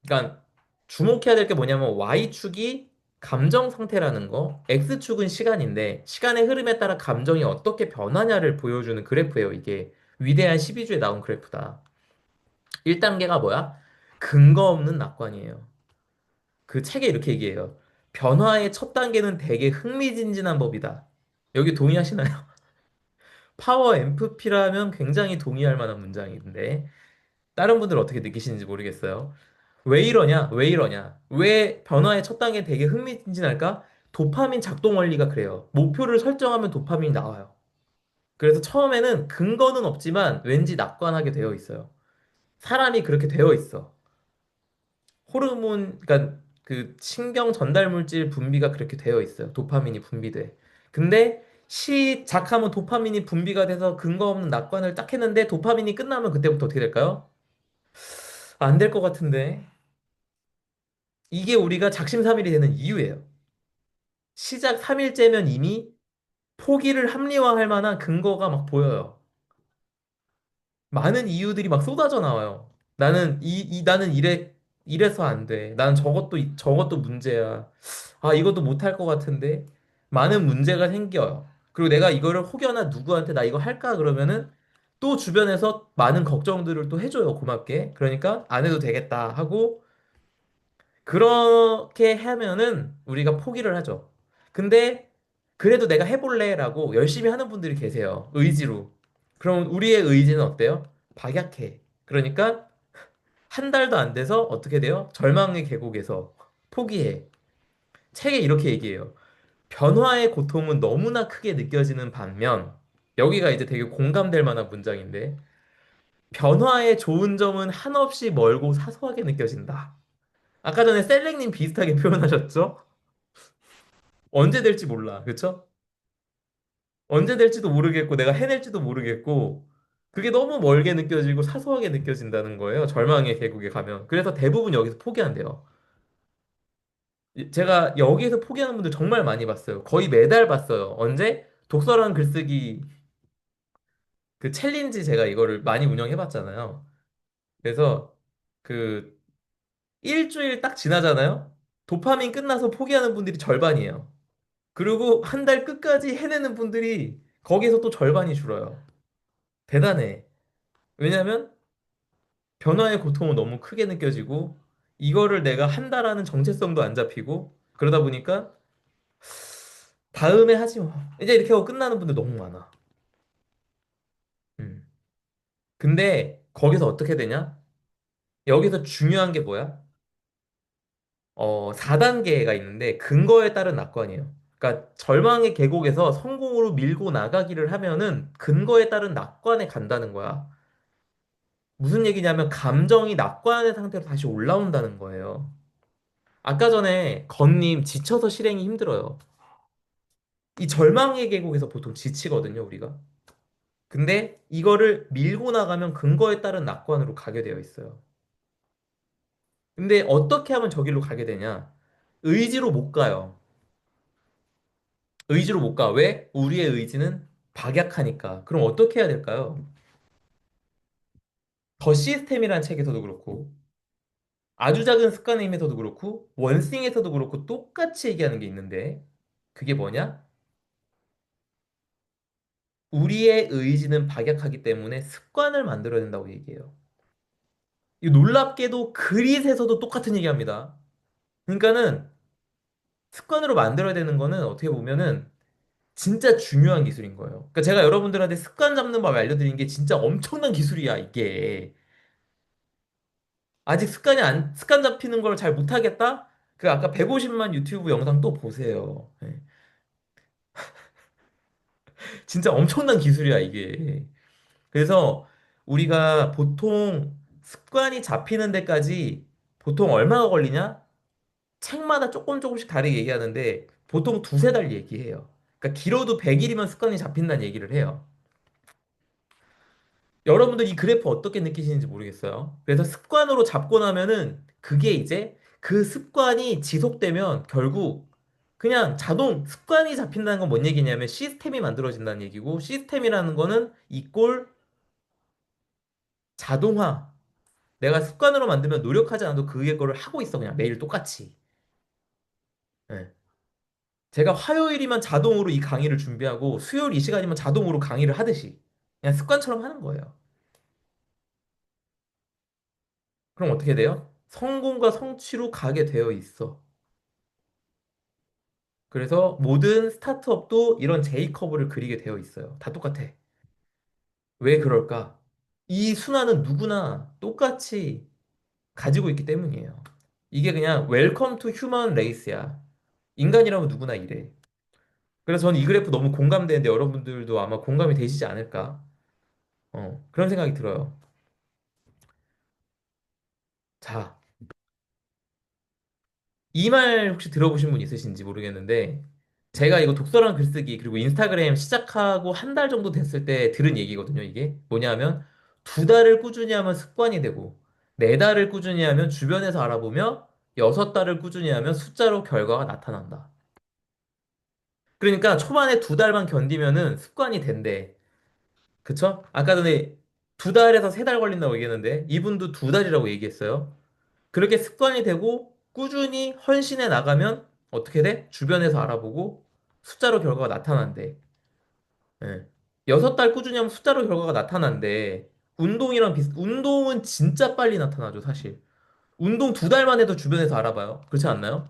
Speaker 1: 그러니까 주목해야 될 게 뭐냐면 Y축이 감정 상태라는 거, X축은 시간인데 시간의 흐름에 따라 감정이 어떻게 변하냐를 보여주는 그래프예요. 이게 위대한 12주에 나온 그래프다. 1단계가 뭐야? 근거 없는 낙관이에요. 그 책에 이렇게 얘기해요. 변화의 첫 단계는 되게 흥미진진한 법이다. 여기 동의하시나요? 파워 MFP라면 굉장히 동의할 만한 문장인데 다른 분들 어떻게 느끼시는지 모르겠어요. 왜 이러냐? 왜 이러냐? 왜 변화의 첫 단계 되게 흥미진진할까? 도파민 작동 원리가 그래요. 목표를 설정하면 도파민이 나와요. 그래서 처음에는 근거는 없지만 왠지 낙관하게 되어 있어요. 사람이 그렇게 되어 있어. 호르몬, 그러니까 그 신경 전달 물질 분비가 그렇게 되어 있어요. 도파민이 분비돼. 근데 시작하면 도파민이 분비가 돼서 근거 없는 낙관을 딱 했는데 도파민이 끝나면 그때부터 어떻게 될까요? 안 될 것 같은데. 이게 우리가 작심삼일이 되는 이유예요. 시작 3일째면 이미 포기를 합리화할 만한 근거가 막 보여요. 많은 이유들이 막 쏟아져 나와요. 나는 이래서 안 돼. 난 저것도 문제야. 아, 이것도 못할 것 같은데. 많은 문제가 생겨요. 그리고 내가 이거를 혹여나 누구한테 나 이거 할까 그러면은 또 주변에서 많은 걱정들을 또 해줘요. 고맙게. 그러니까 안 해도 되겠다 하고 그렇게 하면은 우리가 포기를 하죠. 근데 그래도 내가 해볼래라고 열심히 하는 분들이 계세요. 의지로. 그럼 우리의 의지는 어때요? 박약해. 그러니까 한 달도 안 돼서 어떻게 돼요? 절망의 계곡에서 포기해. 책에 이렇게 얘기해요. 변화의 고통은 너무나 크게 느껴지는 반면, 여기가 이제 되게 공감될 만한 문장인데, 변화의 좋은 점은 한없이 멀고 사소하게 느껴진다. 아까 전에 셀렉님 비슷하게 표현하셨죠? 언제 될지 몰라. 그쵸? 언제 될지도 모르겠고, 내가 해낼지도 모르겠고, 그게 너무 멀게 느껴지고 사소하게 느껴진다는 거예요. 절망의 계곡에 가면. 그래서 대부분 여기서 포기한대요. 제가 여기에서 포기하는 분들 정말 많이 봤어요. 거의 매달 봤어요. 언제? 독서랑 글쓰기 그 챌린지 제가 이거를 많이 운영해 봤잖아요. 그래서 그 일주일 딱 지나잖아요. 도파민 끝나서 포기하는 분들이 절반이에요. 그리고 한 달 끝까지 해내는 분들이 거기서 또 절반이 줄어요. 대단해. 왜냐면 변화의 고통은 너무 크게 느껴지고 이거를 내가 한다라는 정체성도 안 잡히고 그러다 보니까 다음에 하지 뭐. 이제 이렇게 하고 끝나는 분들 너무 많아. 음. 근데 거기서 어떻게 되냐? 여기서 중요한 게 뭐야? 4단계가 있는데 근거에 따른 낙관이에요. 그러니까 절망의 계곡에서 성공으로 밀고 나가기를 하면은 근거에 따른 낙관에 간다는 거야. 무슨 얘기냐면 감정이 낙관의 상태로 다시 올라온다는 거예요. 아까 전에 건님 지쳐서 실행이 힘들어요. 이 절망의 계곡에서 보통 지치거든요, 우리가. 근데 이거를 밀고 나가면 근거에 따른 낙관으로 가게 되어 있어요. 근데 어떻게 하면 저길로 가게 되냐? 의지로 못 가요. 의지로 못 가. 왜? 우리의 의지는 박약하니까. 그럼 어떻게 해야 될까요? 더 시스템이라는 책에서도 그렇고, 아주 작은 습관의 힘에서도 그렇고, 원싱에서도 그렇고, 똑같이 얘기하는 게 있는데, 그게 뭐냐? 우리의 의지는 박약하기 때문에 습관을 만들어야 된다고 얘기해요. 이 놀랍게도 그릿에서도 똑같은 얘기합니다. 그러니까는 습관으로 만들어야 되는 거는 어떻게 보면은 진짜 중요한 기술인 거예요. 그러니까 제가 여러분들한테 습관 잡는 법 알려드린 게 진짜 엄청난 기술이야, 이게. 아직 습관 잡히는 걸 잘 못하겠다? 그 아까 150만 유튜브 영상 또 보세요. 예. 진짜 엄청난 기술이야, 이게. 그래서 우리가 보통 습관이 잡히는 데까지 보통 얼마가 걸리냐? 책마다 조금 조금씩 다르게 얘기하는데 보통 두세 달 얘기해요. 그러니까 길어도 100일이면 습관이 잡힌다는 얘기를 해요. 여러분들 이 그래프 어떻게 느끼시는지 모르겠어요. 그래서 습관으로 잡고 나면은 그게 이제 그 습관이 지속되면 결국 그냥 자동 습관이 잡힌다는 건 뭔 얘기냐면 시스템이 만들어진다는 얘기고 시스템이라는 거는 이꼴 자동화. 내가 습관으로 만들면 노력하지 않아도 그게 거를 하고 있어 그냥 매일 똑같이. 예. 제가 화요일이면 자동으로 이 강의를 준비하고 수요일 이 시간이면 자동으로 강의를 하듯이 그냥 습관처럼 하는 거예요. 그럼 어떻게 돼요? 성공과 성취로 가게 되어 있어. 그래서 모든 스타트업도 이런 J커브를 그리게 되어 있어요. 다 똑같아. 왜 그럴까? 이 순환은 누구나 똑같이 가지고 있기 때문이에요. 이게 그냥 웰컴 투 휴먼 레이스야. 인간이라면 누구나 이래. 그래서 저는 이 그래프 너무 공감되는데 여러분들도 아마 공감이 되시지 않을까? 그런 생각이 들어요. 자, 이 말 혹시 들어보신 분 있으신지 모르겠는데, 제가 이거 독서랑 글쓰기, 그리고 인스타그램 시작하고 한 달 정도 됐을 때 들은 얘기거든요, 이게. 뭐냐면, 2달을 꾸준히 하면 습관이 되고, 4달을 꾸준히 하면 주변에서 알아보며, 6달을 꾸준히 하면 숫자로 결과가 나타난다. 그러니까 초반에 2달만 견디면은 습관이 된대. 그쵸? 아까 전에 2달에서 3달 걸린다고 얘기했는데, 이분도 2달이라고 얘기했어요. 그렇게 습관이 되고 꾸준히 헌신해 나가면 어떻게 돼? 주변에서 알아보고 숫자로 결과가 나타난대. 예. 6달 꾸준히 하면 숫자로 결과가 나타난대. 운동은 진짜 빨리 나타나죠, 사실. 운동 2달만 해도 주변에서 알아봐요. 그렇지 않나요?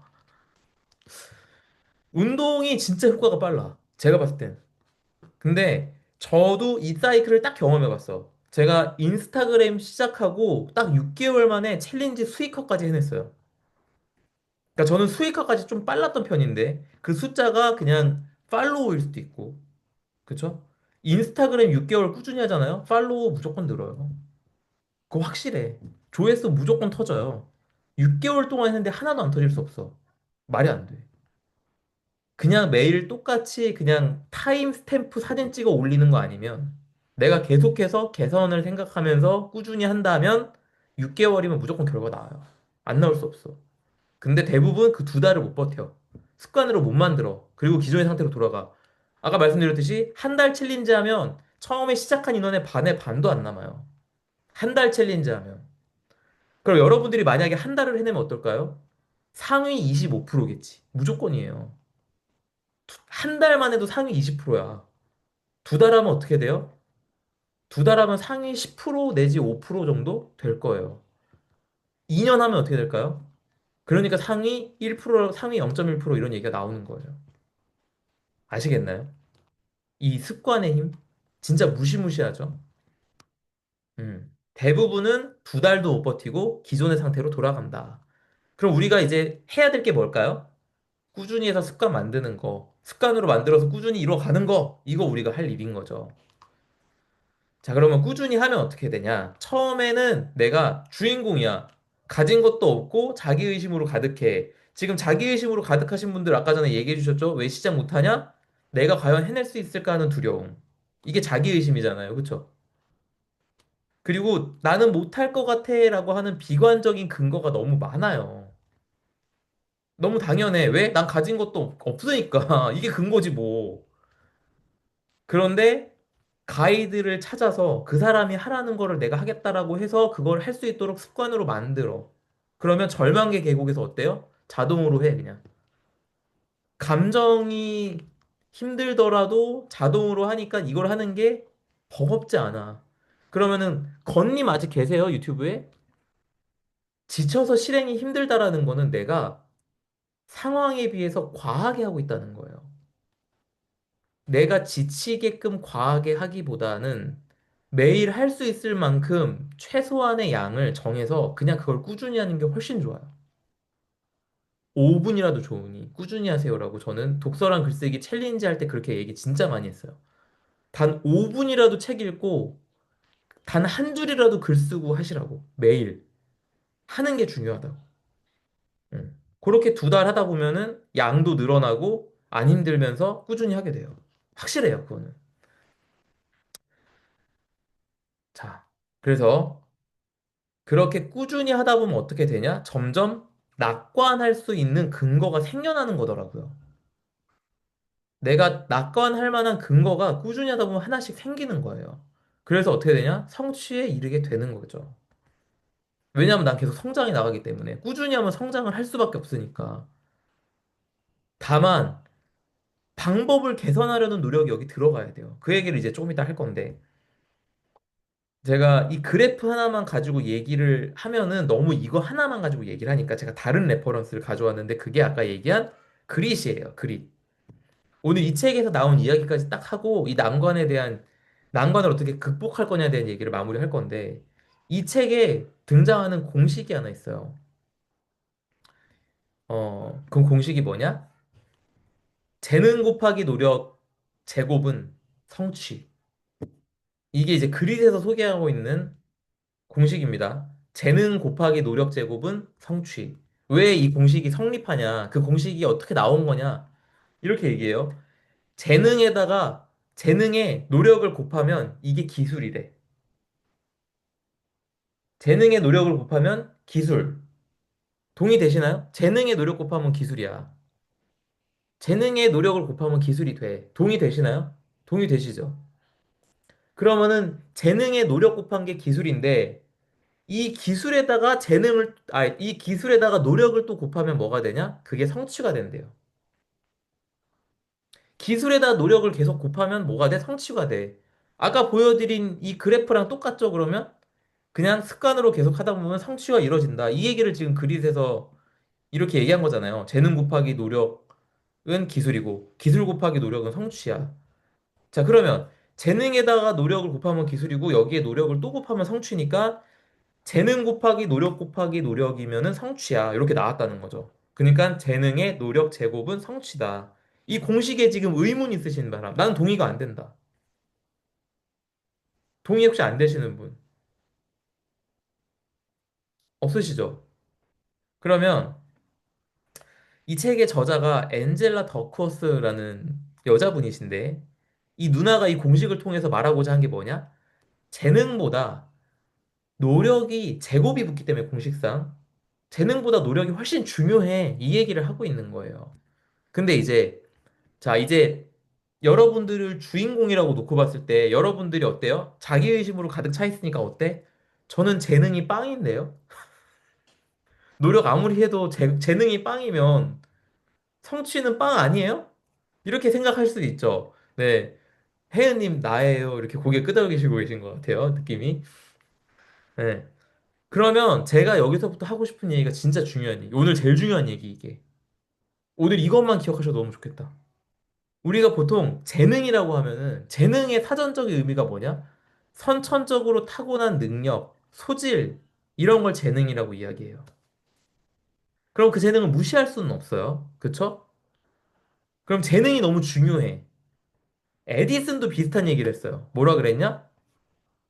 Speaker 1: 운동이 진짜 효과가 빨라. 제가 봤을 땐. 근데 저도 이 사이클을 딱 경험해 봤어. 제가 인스타그램 시작하고 딱 6개월 만에 챌린지 수익화까지 해냈어요. 그러니까 저는 수익화까지 좀 빨랐던 편인데 그 숫자가 그냥 팔로우일 수도 있고, 그쵸? 인스타그램 6개월 꾸준히 하잖아요. 팔로우 무조건 늘어요. 그거 확실해. 조회수 무조건 터져요. 6개월 동안 했는데 하나도 안 터질 수 없어. 말이 안 돼. 그냥 매일 똑같이 그냥 타임 스탬프 사진 찍어 올리는 거 아니면 내가 계속해서 개선을 생각하면서 꾸준히 한다면 6개월이면 무조건 결과 나와요. 안 나올 수 없어. 근데 대부분 그 2달을 못 버텨. 습관으로 못 만들어. 그리고 기존의 상태로 돌아가. 아까 말씀드렸듯이 한 달 챌린지 하면 처음에 시작한 인원의 반의 반도 안 남아요. 한 달 챌린지 하면. 그럼 여러분들이 만약에 한 달을 해내면 어떨까요? 상위 25%겠지. 무조건이에요. 한 달만 해도 상위 20%야. 2달 하면 어떻게 돼요? 2달 하면 상위 10% 내지 5% 정도 될 거예요. 2년 하면 어떻게 될까요? 그러니까 상위 1%, 상위 0.1% 이런 얘기가 나오는 거예요. 아시겠나요? 이 습관의 힘? 진짜 무시무시하죠? 대부분은 2달도 못 버티고 기존의 상태로 돌아간다. 그럼 우리가 이제 해야 될 게 뭘까요? 꾸준히 해서 습관 만드는 거, 습관으로 만들어서 꾸준히 이뤄가는 거, 이거 우리가 할 일인 거죠. 자, 그러면 꾸준히 하면 어떻게 되냐? 처음에는 내가 주인공이야. 가진 것도 없고 자기의심으로 가득해. 지금 자기의심으로 가득하신 분들 아까 전에 얘기해 주셨죠? 왜 시작 못하냐? 내가 과연 해낼 수 있을까 하는 두려움. 이게 자기의심이잖아요. 그쵸? 그리고 나는 못할 것 같아 라고 하는 비관적인 근거가 너무 많아요. 너무 당연해. 왜? 난 가진 것도 없으니까. 이게 근거지 뭐. 그런데 가이드를 찾아서 그 사람이 하라는 거를 내가 하겠다라고 해서 그걸 할 수 있도록 습관으로 만들어. 그러면 절망의 계곡에서 어때요? 자동으로 해, 그냥. 감정이 힘들더라도 자동으로 하니까 이걸 하는 게 버겁지 않아. 그러면은, 건님 아직 계세요, 유튜브에? 지쳐서 실행이 힘들다라는 거는 내가 상황에 비해서 과하게 하고 있다는 거예요. 내가 지치게끔 과하게 하기보다는 매일 할 수 있을 만큼 최소한의 양을 정해서 그냥 그걸 꾸준히 하는 게 훨씬 좋아요. 5분이라도 좋으니 꾸준히 하세요라고 저는 독서랑 글쓰기 챌린지 할 때 그렇게 얘기 진짜 많이 했어요. 단 5분이라도 책 읽고 단 한 줄이라도 글 쓰고 하시라고. 매일 하는 게 중요하다고. 그렇게 2달 하다 보면은 양도 늘어나고 안 힘들면서 꾸준히 하게 돼요. 확실해요, 그거는. 자, 그래서 그렇게 꾸준히 하다 보면 어떻게 되냐? 점점 낙관할 수 있는 근거가 생겨나는 거더라고요. 내가 낙관할 만한 근거가 꾸준히 하다 보면 하나씩 생기는 거예요. 그래서 어떻게 되냐? 성취에 이르게 되는 거죠. 왜냐하면 난 계속 성장해 나가기 때문에 꾸준히 하면 성장을 할 수밖에 없으니까. 다만 방법을 개선하려는 노력이 여기 들어가야 돼요. 그 얘기를 이제 조금 이따 할 건데 제가 이 그래프 하나만 가지고 얘기를 하면은 너무 이거 하나만 가지고 얘기를 하니까 제가 다른 레퍼런스를 가져왔는데 그게 아까 얘기한 그릿이에요. 그릿. 오늘 이 책에서 나온 이야기까지 딱 하고 이 난관에 대한 난관을 어떻게 극복할 거냐에 대한 얘기를 마무리할 건데 이 책에 등장하는 공식이 하나 있어요. 그 공식이 뭐냐? 재능 곱하기 노력 제곱은 성취. 이게 이제 그릿에서 소개하고 있는 공식입니다. 재능 곱하기 노력 제곱은 성취. 왜 이 공식이 성립하냐? 그 공식이 어떻게 나온 거냐? 이렇게 얘기해요. 재능에다가 재능에 노력을 곱하면 이게 기술이래. 재능의 노력을 곱하면 기술. 동의되시나요? 재능의 노력 곱하면 기술이야. 재능의 노력을 곱하면 기술이 돼. 동의되시나요? 동의되시죠? 그러면은 재능의 노력 곱한 게 기술인데 이 기술에다가 노력을 또 곱하면 뭐가 되냐? 그게 성취가 된대요. 기술에다 노력을 계속 곱하면 뭐가 돼? 성취가 돼. 아까 보여드린 이 그래프랑 똑같죠, 그러면? 그냥 습관으로 계속 하다 보면 성취가 이루어진다. 이 얘기를 지금 그릿에서 이렇게 얘기한 거잖아요. 재능 곱하기 노력은 기술이고, 기술 곱하기 노력은 성취야. 자, 그러면 재능에다가 노력을 곱하면 기술이고 여기에 노력을 또 곱하면 성취니까 재능 곱하기 노력 곱하기 노력이면은 성취야. 이렇게 나왔다는 거죠. 그러니까 재능의 노력 제곱은 성취다. 이 공식에 지금 의문 있으신 사람. 나는 동의가 안 된다. 동의 혹시 안 되시는 분 없으시죠? 그러면 이 책의 저자가 엔젤라 더크워스라는 여자분이신데 이 누나가 이 공식을 통해서 말하고자 한 게 뭐냐? 재능보다 노력이 제곱이 붙기 때문에 공식상 재능보다 노력이 훨씬 중요해. 이 얘기를 하고 있는 거예요. 근데 이제 자, 이제 여러분들을 주인공이라고 놓고 봤을 때 여러분들이 어때요? 자기의심으로 가득 차 있으니까 어때? 저는 재능이 빵인데요. 노력 아무리 해도 재능이 빵이면 성취는 빵 아니에요? 이렇게 생각할 수도 있죠. 네. 혜은님 나예요. 이렇게 고개 끄덕이시고 계신 것 같아요. 느낌이. 네. 그러면 제가 여기서부터 하고 싶은 얘기가 진짜 중요한 얘기. 오늘 제일 중요한 얘기 이게. 오늘 이것만 기억하셔도 너무 좋겠다. 우리가 보통 재능이라고 하면은 재능의 사전적인 의미가 뭐냐? 선천적으로 타고난 능력, 소질 이런 걸 재능이라고 이야기해요. 그럼 그 재능을 무시할 수는 없어요. 그쵸? 그럼 재능이 너무 중요해. 에디슨도 비슷한 얘기를 했어요. 뭐라 그랬냐?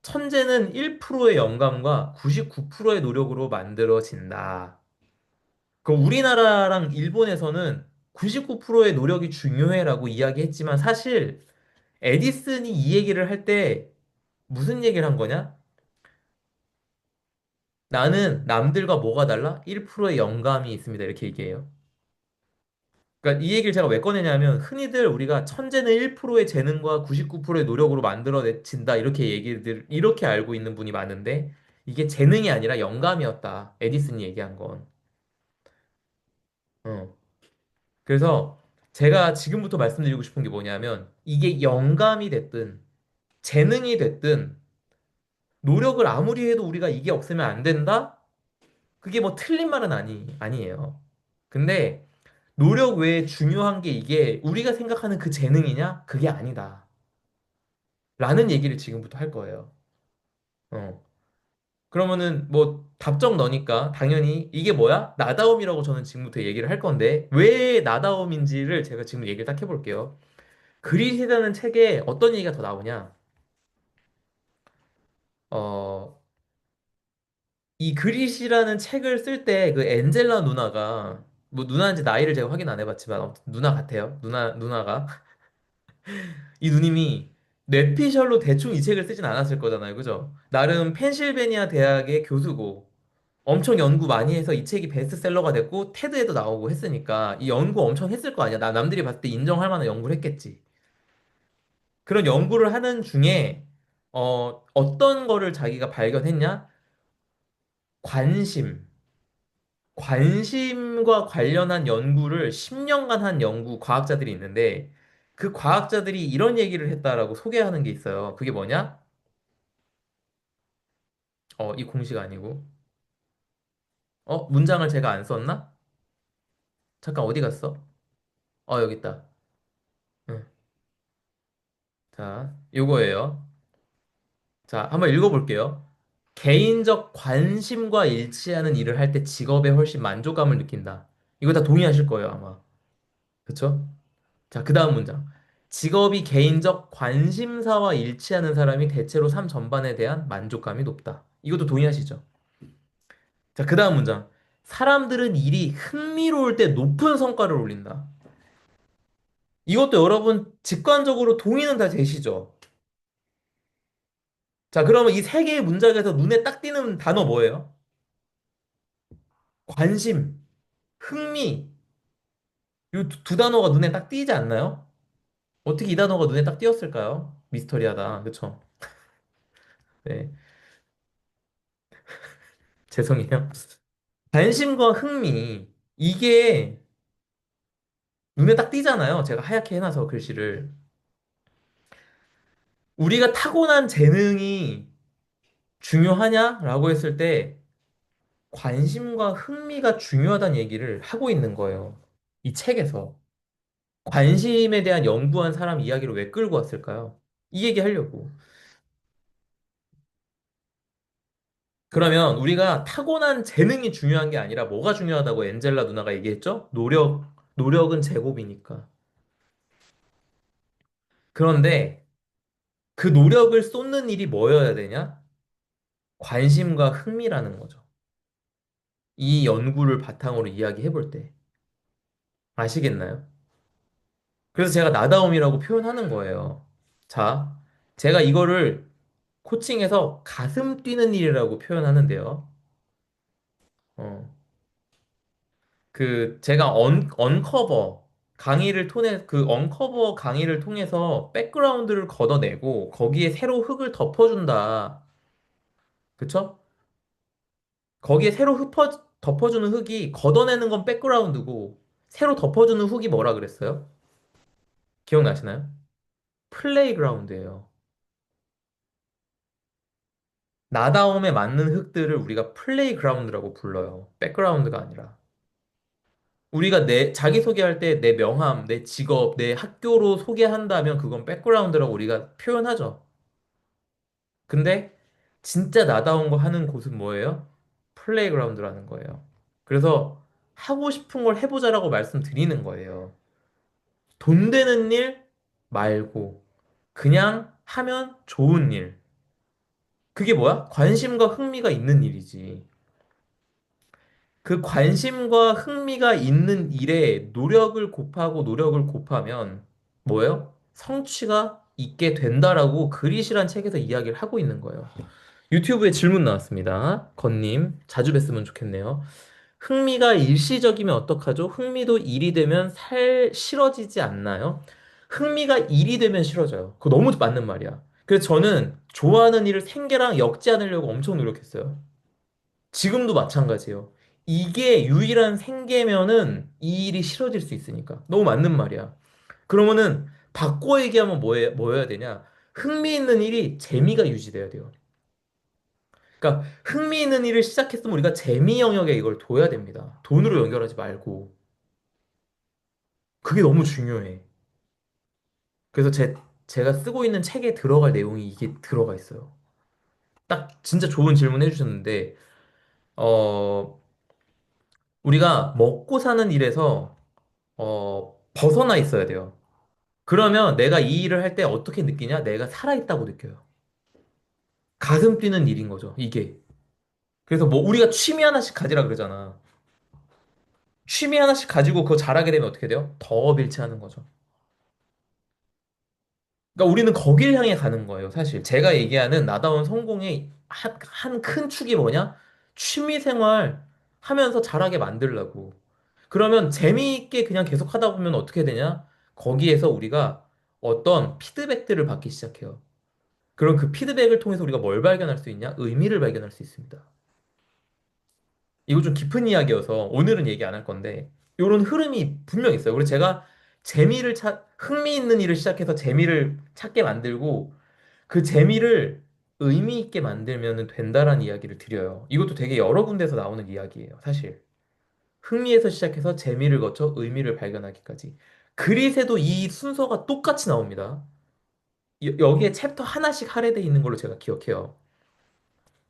Speaker 1: 천재는 1%의 영감과 99%의 노력으로 만들어진다. 그럼 우리나라랑 일본에서는 99%의 노력이 중요해라고 이야기했지만 사실 에디슨이 이 얘기를 할 때 무슨 얘기를 한 거냐? 나는 남들과 뭐가 달라? 1%의 영감이 있습니다. 이렇게 얘기해요. 그러니까 이 얘기를 제가 왜 꺼내냐면 흔히들 우리가 천재는 1%의 재능과 99%의 노력으로 만들어진다 이렇게 얘기들 이렇게 알고 있는 분이 많은데 이게 재능이 아니라 영감이었다. 에디슨이 얘기한 건. 어. 그래서 제가 지금부터 말씀드리고 싶은 게 뭐냐면 이게 영감이 됐든 재능이 됐든 노력을 아무리 해도 우리가 이게 없으면 안 된다? 그게 뭐 틀린 말은 아니에요. 근데 노력 외에 중요한 게 이게 우리가 생각하는 그 재능이냐? 그게 아니다. 라는 얘기를 지금부터 할 거예요. 어. 그러면은 뭐 답정 너니까 당연히 이게 뭐야? 나다움이라고 저는 지금부터 얘기를 할 건데 왜 나다움인지를 제가 지금 얘기를 딱 해볼게요. 그릿이라는 책에 어떤 얘기가 더 나오냐? 어, 이 그릿이라는 책을 쓸 때 그 엔젤라 누나가 뭐 누나인지 나이를 제가 확인 안 해봤지만 아무튼 누나 같아요. 누나가 이 누님이 뇌피셜로 대충 이 책을 쓰진 않았을 거잖아요. 그죠? 나름 펜실베니아 대학의 교수고 엄청 연구 많이 해서 이 책이 베스트셀러가 됐고 테드에도 나오고 했으니까 이 연구 엄청 했을 거 아니야. 남들이 봤을 때 인정할 만한 연구를 했겠지. 그런 연구를 하는 중에 어떤 거를 자기가 발견했냐? 관심. 관심과 관련한 연구를 10년간 한 연구 과학자들이 있는데 그 과학자들이 이런 얘기를 했다라고 소개하는 게 있어요. 그게 뭐냐? 이 공식 아니고. 문장을 제가 안 썼나? 잠깐 어디 갔어? 여기 있다. 응. 자, 요거예요. 자, 한번 읽어볼게요. 개인적 관심과 일치하는 일을 할 때 직업에 훨씬 만족감을 느낀다. 이거 다 동의하실 거예요, 아마. 그쵸? 자, 그 다음 문장. 직업이 개인적 관심사와 일치하는 사람이 대체로 삶 전반에 대한 만족감이 높다. 이것도 동의하시죠? 자, 그 다음 문장. 사람들은 일이 흥미로울 때 높은 성과를 올린다. 이것도 여러분 직관적으로 동의는 다 되시죠? 자, 그러면 이 세 개의 문장에서 눈에 딱 띄는 단어 뭐예요? 관심, 흥미. 이 두 단어가 눈에 딱 띄지 않나요? 어떻게 이 단어가 눈에 딱 띄었을까요? 미스터리하다. 그쵸? 네. 죄송해요. 관심과 흥미. 이게 눈에 딱 띄잖아요. 제가 하얗게 해놔서 글씨를. 우리가 타고난 재능이 중요하냐라고 했을 때 관심과 흥미가 중요하다는 얘기를 하고 있는 거예요. 이 책에서. 관심에 대한 연구한 사람 이야기를 왜 끌고 왔을까요? 이 얘기 하려고. 그러면 우리가 타고난 재능이 중요한 게 아니라 뭐가 중요하다고 엔젤라 누나가 얘기했죠? 노력은 제곱이니까. 그런데 그 노력을 쏟는 일이 뭐여야 되냐? 관심과 흥미라는 거죠. 이 연구를 바탕으로 이야기해 볼 때. 아시겠나요? 그래서 제가 나다움이라고 표현하는 거예요. 자, 제가 이거를 코칭에서 가슴 뛰는 일이라고 표현하는데요. 어, 제가 언커버 그 언커버 강의를 통해서 백그라운드를 걷어내고 거기에 새로 흙을 덮어준다. 그쵸? 거기에 새로 덮어주는 흙이 걷어내는 건 백그라운드고 새로 덮어주는 흙이 뭐라 그랬어요? 기억나시나요? 플레이그라운드예요. 나다움에 맞는 흙들을 우리가 플레이그라운드라고 불러요. 백그라운드가 아니라. 우리가 자기소개할 때 내 명함, 내 직업, 내 학교로 소개한다면 그건 백그라운드라고 우리가 표현하죠. 근데 진짜 나다운 거 하는 곳은 뭐예요? 플레이그라운드라는 거예요. 그래서 하고 싶은 걸 해보자라고 말씀드리는 거예요. 돈 되는 일 말고 그냥 하면 좋은 일. 그게 뭐야? 관심과 흥미가 있는 일이지. 그 관심과 흥미가 있는 일에 노력을 곱하고 노력을 곱하면 뭐예요? 성취가 있게 된다라고 그릿이란 책에서 이야기를 하고 있는 거예요. 유튜브에 질문 나왔습니다. 건님, 자주 뵀으면 좋겠네요. 흥미가 일시적이면 어떡하죠? 흥미도 일이 되면 싫어지지 않나요? 흥미가 일이 되면 싫어져요. 그거 너무 맞는 말이야. 그래서 저는 좋아하는 일을 생계랑 엮지 않으려고 엄청 노력했어요. 지금도 마찬가지예요. 이게 유일한 생계면은 이 일이 싫어질 수 있으니까. 너무 맞는 말이야. 그러면은 바꿔 얘기하면 뭐여야 되냐? 흥미 있는 일이 재미가 유지돼야 돼요. 그러니까 흥미 있는 일을 시작했으면 우리가 재미 영역에 이걸 둬야 됩니다. 돈으로 연결하지 말고. 그게 너무 중요해. 그래서 제가 쓰고 있는 책에 들어갈 내용이 이게 들어가 있어요. 딱 진짜 좋은 질문 해주셨는데, 어, 우리가 먹고 사는 일에서, 벗어나 있어야 돼요. 그러면 내가 이 일을 할 때 어떻게 느끼냐? 내가 살아있다고 느껴요. 가슴 뛰는 일인 거죠, 이게. 그래서 뭐 우리가 취미 하나씩 가지라 그러잖아. 취미 하나씩 가지고 그거 잘하게 되면 어떻게 돼요? 더 밀치하는 거죠. 그러니까 우리는 거길 향해 가는 거예요, 사실. 제가 얘기하는 나다운 성공의 한 큰 축이 뭐냐? 취미 생활 하면서 잘하게 만들려고. 그러면 재미있게 그냥 계속 하다 보면 어떻게 되냐? 거기에서 우리가 어떤 피드백들을 받기 시작해요. 그럼 그 피드백을 통해서 우리가 뭘 발견할 수 있냐? 의미를 발견할 수 있습니다. 이거 좀 깊은 이야기여서 오늘은 얘기 안 할 건데, 이런 흐름이 분명 있어요. 그래서 제가 흥미 있는 일을 시작해서 재미를 찾게 만들고, 그 재미를 의미 있게 만들면 된다라는 이야기를 드려요. 이것도 되게 여러 군데서 나오는 이야기예요, 사실. 흥미에서 시작해서 재미를 거쳐 의미를 발견하기까지. 그릿에도 이 순서가 똑같이 나옵니다. 여기에 챕터 하나씩 할애되어 있는 걸로 제가 기억해요.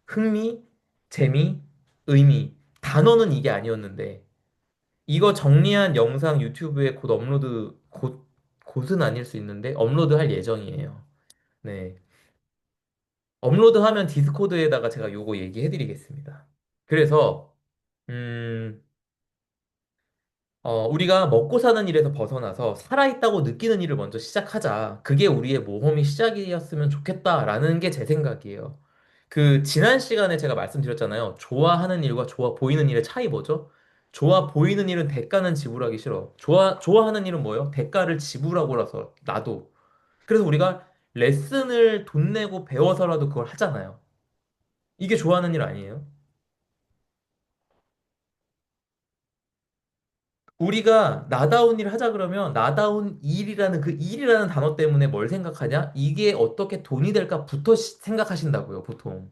Speaker 1: 흥미, 재미, 의미. 단어는 이게 아니었는데, 이거 정리한 영상 유튜브에 곧은 아닐 수 있는데, 업로드 할 예정이에요. 네. 업로드하면 디스코드에다가 제가 요거 얘기해 드리겠습니다. 그래서, 음, 우리가 먹고 사는 일에서 벗어나서 살아있다고 느끼는 일을 먼저 시작하자. 그게 우리의 모험이 시작이었으면 좋겠다라는 게 제 생각이에요. 지난 시간에 제가 말씀드렸잖아요. 좋아하는 일과 좋아 보이는 일의 차이 뭐죠? 좋아 보이는 일은 대가는 지불하기 싫어. 좋아하는 일은 뭐예요? 대가를 지불하고라서 나도. 그래서 우리가 레슨을 돈 내고 배워서라도 그걸 하잖아요. 이게 좋아하는 일 아니에요? 우리가 나다운 일을 하자 그러면 나다운 일이라는 그 일이라는 단어 때문에 뭘 생각하냐? 이게 어떻게 돈이 될까부터 생각하신다고요, 보통.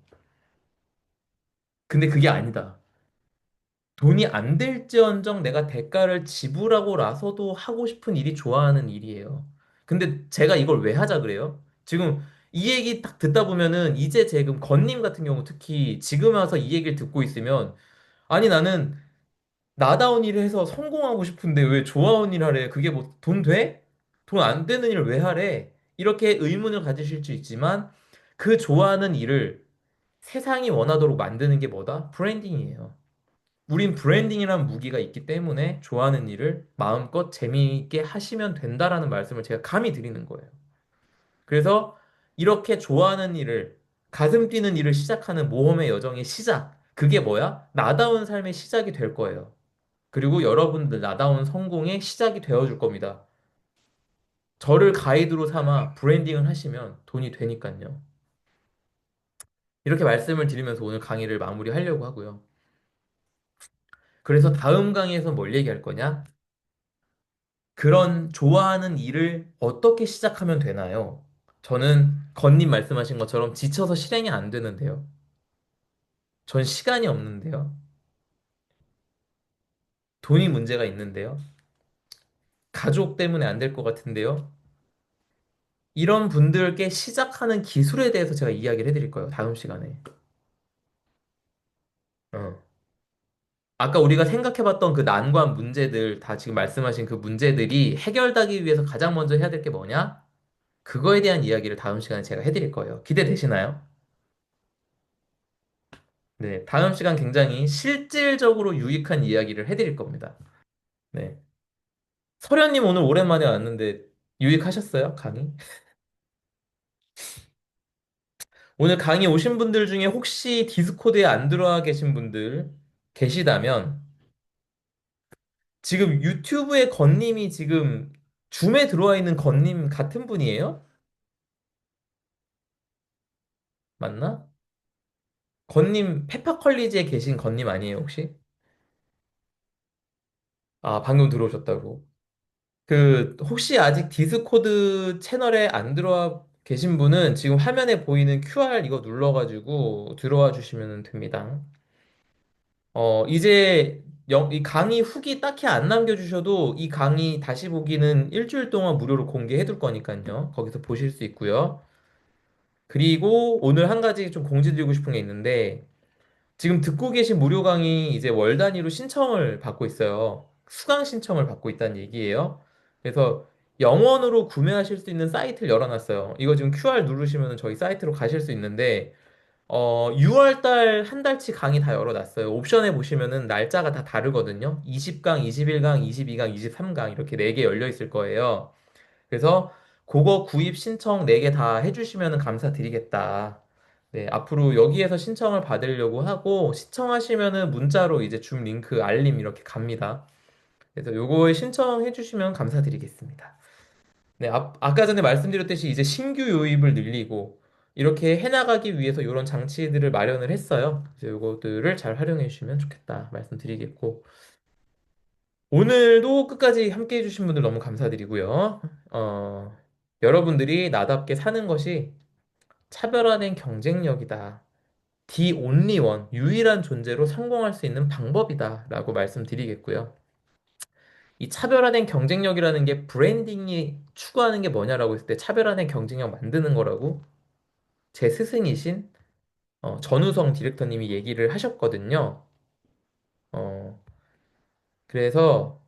Speaker 1: 근데 그게 아니다. 돈이 안 될지언정 내가 대가를 지불하고 나서도 하고 싶은 일이 좋아하는 일이에요. 근데 제가 이걸 왜 하자 그래요? 지금 이 얘기 딱 듣다 보면은 이제 지금 건님 같은 경우 특히 지금 와서 이 얘기를 듣고 있으면 아니 나는 나다운 일을 해서 성공하고 싶은데 왜 좋아하는 일 하래? 그게 뭐 돈 돼? 돈 안 되는 일을 왜 하래? 이렇게 의문을 가지실 수 있지만 그 좋아하는 일을 세상이 원하도록 만드는 게 뭐다? 브랜딩이에요. 우린 브랜딩이라는 무기가 있기 때문에 좋아하는 일을 마음껏 재미있게 하시면 된다라는 말씀을 제가 감히 드리는 거예요. 그래서 이렇게 좋아하는 일을, 가슴 뛰는 일을 시작하는 모험의 여정의 시작. 그게 뭐야? 나다운 삶의 시작이 될 거예요. 그리고 여러분들 나다운 성공의 시작이 되어줄 겁니다. 저를 가이드로 삼아 브랜딩을 하시면 돈이 되니까요. 이렇게 말씀을 드리면서 오늘 강의를 마무리하려고 하고요. 그래서 다음 강의에서 뭘 얘기할 거냐? 그런 좋아하는 일을 어떻게 시작하면 되나요? 저는 건님 말씀하신 것처럼 지쳐서 실행이 안 되는데요. 전 시간이 없는데요. 돈이 문제가 있는데요. 가족 때문에 안 될 것 같은데요. 이런 분들께 시작하는 기술에 대해서 제가 이야기를 해드릴 거예요. 다음 시간에. 어. 아까 우리가 생각해봤던 그 난관 문제들, 다 지금 말씀하신 그 문제들이 해결되기 위해서 가장 먼저 해야 될 게 뭐냐? 그거에 대한 이야기를 다음 시간에 제가 해드릴 거예요. 기대되시나요? 네, 다음 시간 굉장히 실질적으로 유익한 이야기를 해드릴 겁니다. 네. 설현님 오늘 오랜만에 왔는데 유익하셨어요? 강의? 오늘 강의 오신 분들 중에 혹시 디스코드에 안 들어와 계신 분들 계시다면 지금 유튜브에 건님이 지금 줌에 들어와 있는 건님 같은 분이에요? 맞나? 건님 페파컬리지에 계신 건님 아니에요, 혹시? 아, 방금 들어오셨다고. 그 혹시 아직 디스코드 채널에 안 들어와 계신 분은 지금 화면에 보이는 QR 이거 눌러가지고 들어와 주시면 됩니다. 이제 이 강의 후기 딱히 안 남겨주셔도 이 강의 다시 보기는 일주일 동안 무료로 공개해 둘 거니까요. 거기서 보실 수 있고요. 그리고 오늘 한 가지 좀 공지 드리고 싶은 게 있는데 지금 듣고 계신 무료 강의 이제 월 단위로 신청을 받고 있어요. 수강 신청을 받고 있다는 얘기예요. 그래서 영원으로 구매하실 수 있는 사이트를 열어놨어요. 이거 지금 QR 누르시면 저희 사이트로 가실 수 있는데 6월 달 한 달치 강의 다 열어놨어요. 옵션에 보시면은 날짜가 다 다르거든요. 20강, 21강, 22강, 23강 이렇게 4개 열려 있을 거예요. 그래서 그거 구입 신청 4개 다 해주시면 감사드리겠다. 네, 앞으로 여기에서 신청을 받으려고 하고 신청하시면은 문자로 이제 줌 링크 알림 이렇게 갑니다. 그래서 요거에 신청해 주시면 감사드리겠습니다. 네, 아까 전에 말씀드렸듯이 이제 신규 요입을 늘리고 이렇게 해나가기 위해서 이런 장치들을 마련을 했어요. 그래서 요것들을 잘 활용해 주시면 좋겠다 말씀드리겠고 오늘도 끝까지 함께 해주신 분들 너무 감사드리고요. 어, 여러분들이 나답게 사는 것이 차별화된 경쟁력이다. The only one, 유일한 존재로 성공할 수 있는 방법이다. 라고 말씀드리겠고요. 이 차별화된 경쟁력이라는 게 브랜딩이 추구하는 게 뭐냐라고 했을 때 차별화된 경쟁력 만드는 거라고 제 스승이신 전우성 디렉터님이 얘기를 하셨거든요. 어, 그래서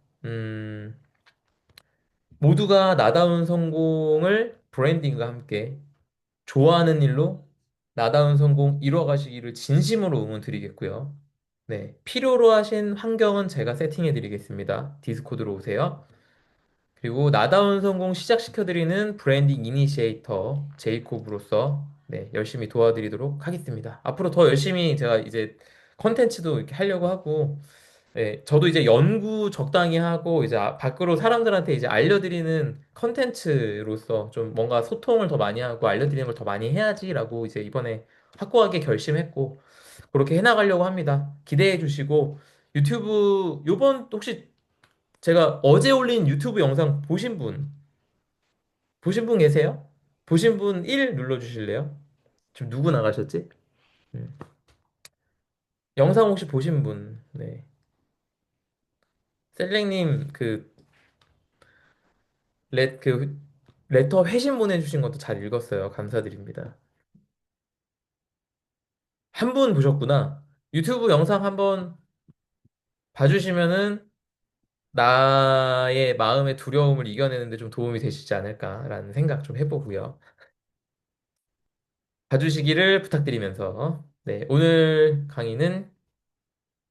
Speaker 1: 모두가 나다운 성공을 브랜딩과 함께 좋아하는 일로 나다운 성공 이뤄가시기를 진심으로 응원드리겠고요. 네, 필요로 하신 환경은 제가 세팅해 드리겠습니다. 디스코드로 오세요. 그리고 나다운 성공 시작시켜드리는 브랜딩 이니시에이터 제이콥으로서 네, 열심히 도와드리도록 하겠습니다. 앞으로 더 열심히 제가 이제 컨텐츠도 이렇게 하려고 하고 네, 저도 이제 연구 적당히 하고 이제 밖으로 사람들한테 이제 알려드리는 컨텐츠로서 좀 뭔가 소통을 더 많이 하고 알려드리는 걸 더 많이 해야지라고 이제 이번에 확고하게 결심했고 그렇게 해나가려고 합니다. 기대해 주시고 유튜브 요번 혹시 제가 어제 올린 유튜브 영상 보신 분 계세요? 보신 분 1 눌러주실래요? 지금 누구 나가셨지? 음. 영상 혹시 보신 분? 네. 셀렉님 그 레터 회신 보내주신 것도 잘 읽었어요. 감사드립니다. 한 분 보셨구나. 유튜브 영상 한번 봐주시면은 나의 마음의 두려움을 이겨내는데 좀 도움이 되시지 않을까라는 생각 좀 해보고요. 봐주시기를 부탁드리면서, 네, 오늘 강의는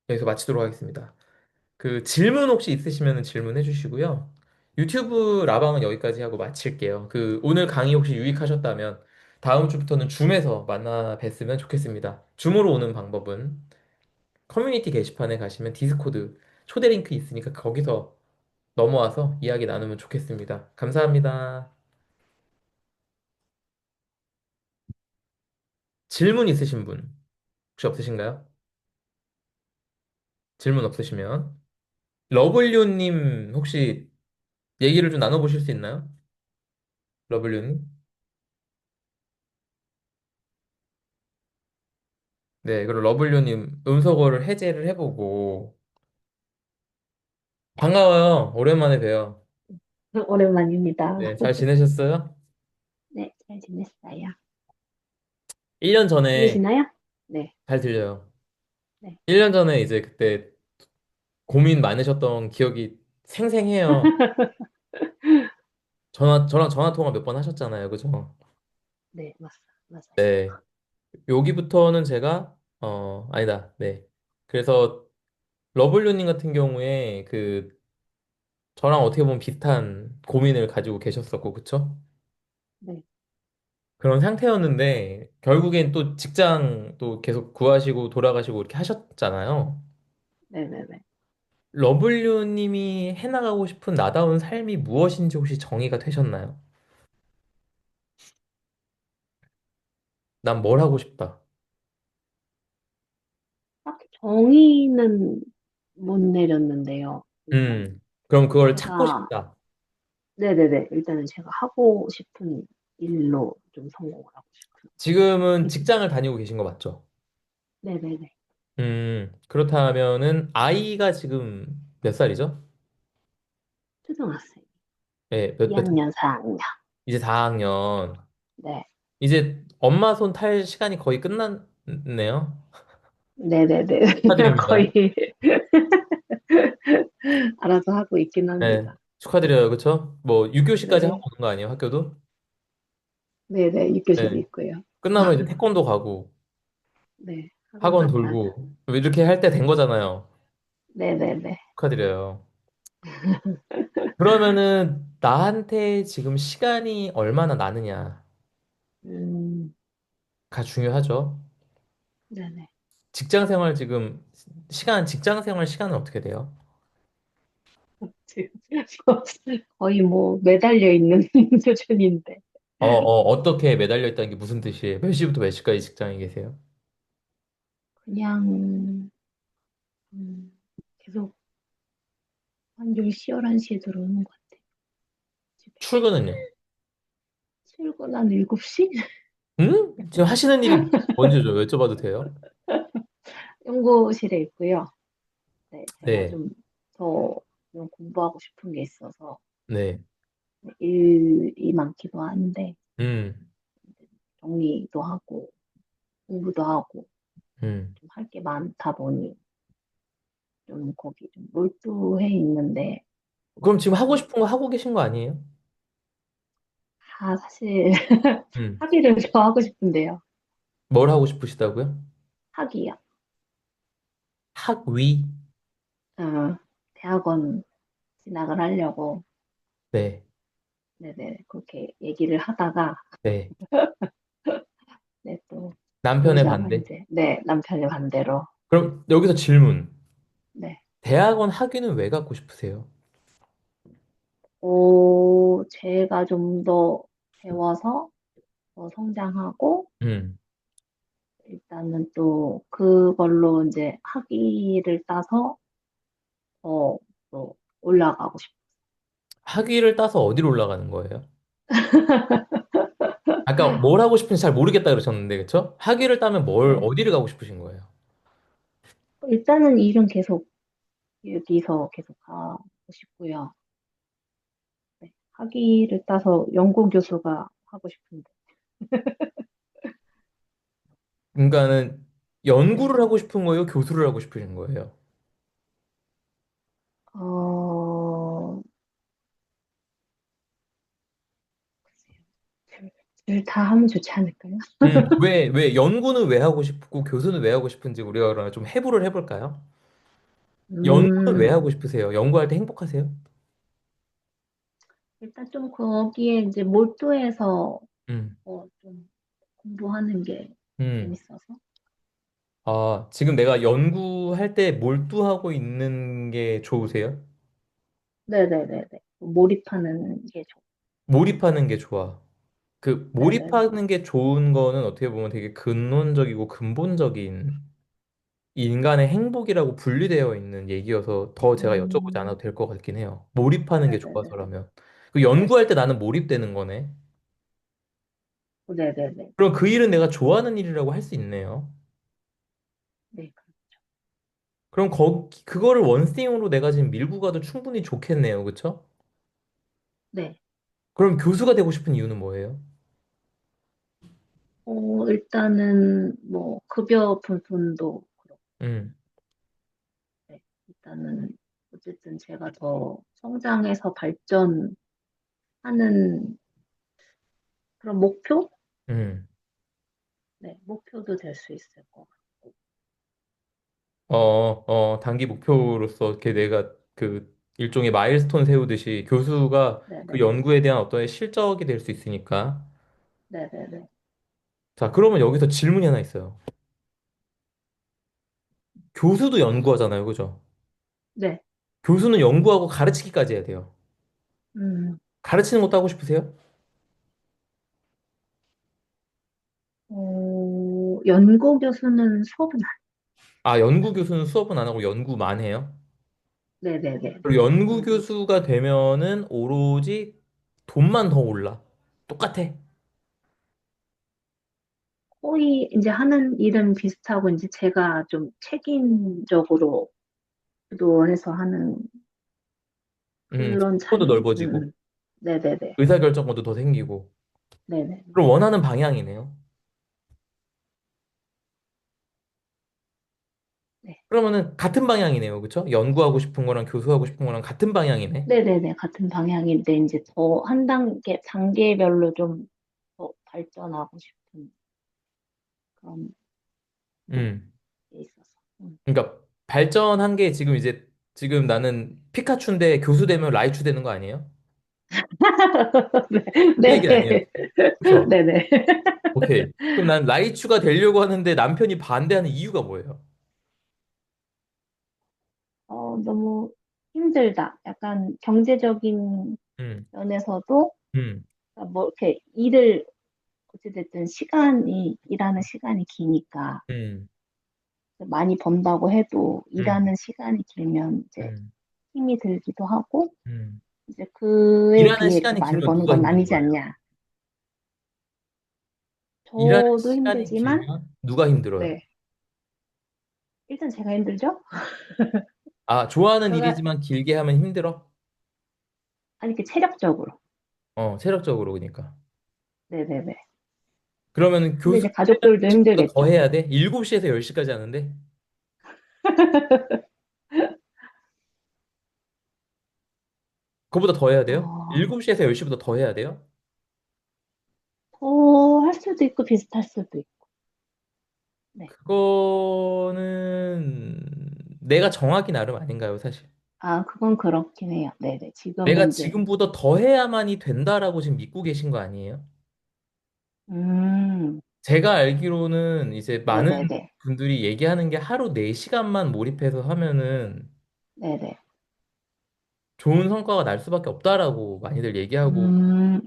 Speaker 1: 여기서 마치도록 하겠습니다. 그 질문 혹시 있으시면 질문해 주시고요. 유튜브 라방은 여기까지 하고 마칠게요. 그 오늘 강의 혹시 유익하셨다면 다음 주부터는 줌에서 만나 뵀으면 좋겠습니다. 줌으로 오는 방법은 커뮤니티 게시판에 가시면 디스코드 초대 링크 있으니까 거기서 넘어와서 이야기 나누면 좋겠습니다. 감사합니다. 질문 있으신 분 혹시 없으신가요? 질문 없으시면 러블유님 혹시 얘기를 좀 나눠보실 수 있나요? 러블유님? 네, 그리고 러블유님 음소거를 해제를 해보고 반가워요. 오랜만에 봬요.
Speaker 2: 오랜만입니다.
Speaker 1: 네, 잘 지내셨어요?
Speaker 2: 네, 잘 지냈어요.
Speaker 1: 1년 전에
Speaker 2: 들리시나요? 네,
Speaker 1: 잘 들려요.
Speaker 2: 네.
Speaker 1: 1년 전에 이제 그때 고민 많으셨던 기억이 생생해요. 저랑 전화 통화 몇 번 하셨잖아요. 그죠?
Speaker 2: 네, 맞아요.
Speaker 1: 네. 여기부터는 제가 아니다. 네. 그래서 러블유님 같은 경우에 그 저랑 어떻게 보면 비슷한 고민을 가지고 계셨었고, 그쵸?
Speaker 2: 네,
Speaker 1: 그런 상태였는데 결국엔 또 직장 또 계속 구하시고 돌아가시고 이렇게 하셨잖아요.
Speaker 2: 네네네.
Speaker 1: 러블유님이 해나가고 싶은 나다운 삶이 무엇인지 혹시 정의가 되셨나요? 난 뭘 하고 싶다.
Speaker 2: 딱히 정의는 못 내렸는데요. 일단
Speaker 1: 그럼 그걸 찾고
Speaker 2: 제가,
Speaker 1: 싶다.
Speaker 2: 네네네. 일단은 제가 하고 싶은 일로 좀 성공을 하고 싶은.
Speaker 1: 지금은 직장을 다니고 계신 거 맞죠?
Speaker 2: 네네네.
Speaker 1: 그렇다면은 아이가 지금 몇 살이죠?
Speaker 2: 초등학생.
Speaker 1: 네,
Speaker 2: 2학년, 4학년.
Speaker 1: 이제 4학년.
Speaker 2: 네.
Speaker 1: 이제 엄마 손 탈 시간이 거의 끝났네요.
Speaker 2: 네네네.
Speaker 1: 축하드립니다.
Speaker 2: 거의 알아서 하고 있긴
Speaker 1: 네,
Speaker 2: 합니다.
Speaker 1: 축하드려요. 그쵸? 뭐, 6교시까지 하고
Speaker 2: 네.
Speaker 1: 오는 거 아니에요, 학교도?
Speaker 2: 네네. 입교시도
Speaker 1: 네.
Speaker 2: 있고요.
Speaker 1: 끝나면 이제 태권도 가고,
Speaker 2: 네. 학원
Speaker 1: 학원
Speaker 2: 갔다가.
Speaker 1: 돌고, 이렇게 할 때 된 거잖아요.
Speaker 2: 네네네.
Speaker 1: 축하드려요. 그러면은, 나한테 지금 시간이 얼마나 나느냐가
Speaker 2: 음,
Speaker 1: 중요하죠.
Speaker 2: 네네.
Speaker 1: 직장 생활 지금, 직장 생활 시간은 어떻게 돼요?
Speaker 2: 지금 거의 뭐 매달려 있는 수준인데.
Speaker 1: 어떻게 매달려 있다는 게 무슨 뜻이에요? 몇 시부터 몇 시까지 직장에 계세요?
Speaker 2: 그냥, 계속 한 10시, 11시에 들어오는 것 같아요. 집에.
Speaker 1: 출근은요?
Speaker 2: 출근 한 7시?
Speaker 1: 응? 지금 하시는 일이 뭔지 좀 여쭤봐도 돼요?
Speaker 2: 연구실에 있고요. 네, 제가
Speaker 1: 네,
Speaker 2: 좀 더 공부하고 싶은 게 있어서
Speaker 1: 네,
Speaker 2: 일이 많기도 한데,
Speaker 1: 음,
Speaker 2: 정리도 하고, 공부도 하고,
Speaker 1: 음.
Speaker 2: 좀 할 게 많다 보니, 좀 거기 좀 몰두해 있는데,
Speaker 1: 그럼 지금 하고
Speaker 2: 네.
Speaker 1: 싶은 거 하고 계신 거 아니에요?
Speaker 2: 사실,
Speaker 1: 음.
Speaker 2: 학위를 더 하고 싶은데요.
Speaker 1: 뭘 하고 싶으시다고요?
Speaker 2: 학위요.
Speaker 1: 학위?
Speaker 2: 어, 대학원 진학을 하려고,
Speaker 1: 네,
Speaker 2: 네네, 그렇게 얘기를 하다가,
Speaker 1: 네.
Speaker 2: 네, 또,
Speaker 1: 남편의
Speaker 2: 그러자가
Speaker 1: 반대?
Speaker 2: 이제, 네, 남편의 반대로,
Speaker 1: 그럼 여기서 질문.
Speaker 2: 네.
Speaker 1: 대학원 학위는 왜 갖고 싶으세요?
Speaker 2: 제가 좀 더 배워서 더 성장하고,
Speaker 1: 음.
Speaker 2: 일단은 또 그걸로 이제 학위를 따서 더 또 올라가고 싶어요.
Speaker 1: 학위를 따서 어디로 올라가는 거예요? 아까 뭘 하고 싶은지 잘 모르겠다 그러셨는데, 그쵸? 학위를 따면
Speaker 2: 네.
Speaker 1: 어디를 가고 싶으신 거예요?
Speaker 2: 일단은 일은 계속 여기서 계속 하고 싶고요. 네. 학위를 따서 연구교수가 하고 싶은데.
Speaker 1: 그러니까는
Speaker 2: 네.
Speaker 1: 연구를 하고 싶은 거예요? 교수를 하고 싶으신 거예요?
Speaker 2: 어, 둘 다 하면 좋지 않을까요?
Speaker 1: 왜, 연구는 왜 하고 싶고 교수는 왜 하고 싶은지 우리가 그러면 좀 해부를 해볼까요? 연구는 왜
Speaker 2: 음,
Speaker 1: 하고 싶으세요? 연구할 때 행복하세요?
Speaker 2: 일단 좀 거기에 이제 몰두해서
Speaker 1: 음,
Speaker 2: 좀 공부하는 게
Speaker 1: 음.
Speaker 2: 재밌어서.
Speaker 1: 아, 지금 내가 연구할 때 몰두하고 있는 게 좋으세요?
Speaker 2: 네네네네. 몰입하는 게 좋.
Speaker 1: 몰입하는 게 좋아. 그
Speaker 2: 네네네.
Speaker 1: 몰입하는 게 좋은 거는 어떻게 보면 되게 근원적이고 근본적인 인간의 행복이라고 분리되어 있는 얘기여서 더 제가 여쭤보지 않아도
Speaker 2: 음,
Speaker 1: 될 것 같긴 해요. 몰입하는 게
Speaker 2: 네네네.
Speaker 1: 좋아서라면. 그 연구할 때 나는 몰입되는 거네.
Speaker 2: 네네네.
Speaker 1: 그럼 그 일은 내가 좋아하는 일이라고 할 수 있네요.
Speaker 2: 네.
Speaker 1: 그럼 그거를 원스테이로 내가 지금 밀고 가도 충분히 좋겠네요. 그쵸?
Speaker 2: 네.
Speaker 1: 그럼 교수가 되고 싶은 이유는 뭐예요?
Speaker 2: 일단은 뭐 급여 부분도 그렇고,
Speaker 1: 음,
Speaker 2: 네. 일단은 어쨌든 제가 더 성장해서 발전하는 그런 목표?
Speaker 1: 음.
Speaker 2: 네, 목표도 될 수 있을 것 같고.
Speaker 1: 단기 목표로서 이렇게 내가 그 일종의 마일스톤 세우듯이 교수가 그
Speaker 2: 네네.
Speaker 1: 연구에 대한 어떤 실적이 될 수 있으니까.
Speaker 2: 네네네.
Speaker 1: 자, 그러면 여기서 질문이 하나 있어요. 교수도 연구하잖아요. 그죠?
Speaker 2: 네.
Speaker 1: 교수는 연구하고 가르치기까지 해야 돼요.
Speaker 2: 음,
Speaker 1: 가르치는 것도 하고 싶으세요?
Speaker 2: 연구 교수는 수업은
Speaker 1: 아, 연구 교수는 수업은 안 하고 연구만 해요?
Speaker 2: 네네네.
Speaker 1: 그리고 연구 교수가 되면은 오로지 돈만 더 올라. 똑같아.
Speaker 2: 거의 이제 하는 일은 비슷하고 이제 제가 좀 책임적으로 주도해서 하는 그런
Speaker 1: 스코도
Speaker 2: 차이?
Speaker 1: 넓어지고
Speaker 2: 네네네.
Speaker 1: 의사결정권도 더 생기고.
Speaker 2: 네네.
Speaker 1: 그럼 원하는 방향이네요.
Speaker 2: 네.
Speaker 1: 그러면은 같은 방향이네요. 그쵸? 연구하고 싶은 거랑 교수하고 싶은 거랑 같은 방향이네.
Speaker 2: 네네네. 같은 방향인데 이제 더 한 단계별로 좀 더 발전하고 싶은 그런
Speaker 1: 음.
Speaker 2: 게 있어서.
Speaker 1: 그러니까 발전한 게 지금 이제 지금 나는 피카츄인데 교수 되면 라이츄 되는 거 아니에요? 그
Speaker 2: 네.
Speaker 1: 얘기 아니에요.
Speaker 2: 네.
Speaker 1: 그쵸?
Speaker 2: 네네.
Speaker 1: 오케이. 그럼 난 라이츄가 되려고 하는데 남편이 반대하는 이유가 뭐예요?
Speaker 2: 너무 힘들다. 약간 경제적인
Speaker 1: 음,
Speaker 2: 면에서도
Speaker 1: 음,
Speaker 2: 뭐 이렇게 어찌됐든 일하는 시간이 기니까
Speaker 1: 음,
Speaker 2: 많이 번다고 해도
Speaker 1: 음,
Speaker 2: 일하는 시간이 길면 이제
Speaker 1: 음,
Speaker 2: 힘이 들기도 하고
Speaker 1: 음.
Speaker 2: 이제 그에
Speaker 1: 일하는
Speaker 2: 비해 이렇게
Speaker 1: 시간이
Speaker 2: 많이
Speaker 1: 길면
Speaker 2: 버는
Speaker 1: 누가
Speaker 2: 건
Speaker 1: 힘든
Speaker 2: 아니지
Speaker 1: 거예요?
Speaker 2: 않냐.
Speaker 1: 일하는
Speaker 2: 저도
Speaker 1: 시간이
Speaker 2: 힘들지만,
Speaker 1: 길면 누가 힘들어요?
Speaker 2: 네. 일단 제가 힘들죠?
Speaker 1: 아, 좋아하는
Speaker 2: 제가,
Speaker 1: 일이지만 길게 하면 힘들어?
Speaker 2: 아니, 그 체력적으로.
Speaker 1: 체력적으로 그러니까.
Speaker 2: 네네네.
Speaker 1: 그러면은
Speaker 2: 근데
Speaker 1: 교수
Speaker 2: 이제 가족들도
Speaker 1: 보다 더
Speaker 2: 힘들겠죠.
Speaker 1: 해야 돼? 7시에서 10시까지 하는데? 그거보다 더 해야 돼요?
Speaker 2: 어,
Speaker 1: 7시에서 10시보다 더 해야 돼요?
Speaker 2: 더 할 수도 있고 비슷할 수도 있고. 네.
Speaker 1: 그거는 내가 정하기 나름 아닌가요, 사실?
Speaker 2: 아, 그건 그렇긴 해요. 네네.
Speaker 1: 내가
Speaker 2: 지금은 이제,
Speaker 1: 지금보다 더 해야만이 된다라고 지금 믿고 계신 거 아니에요?
Speaker 2: 음,
Speaker 1: 제가 알기로는 이제 많은
Speaker 2: 네네네.
Speaker 1: 분들이 얘기하는 게 하루 4시간만 몰입해서 하면은
Speaker 2: 네네.
Speaker 1: 좋은 성과가 날 수밖에 없다라고 많이들 얘기하고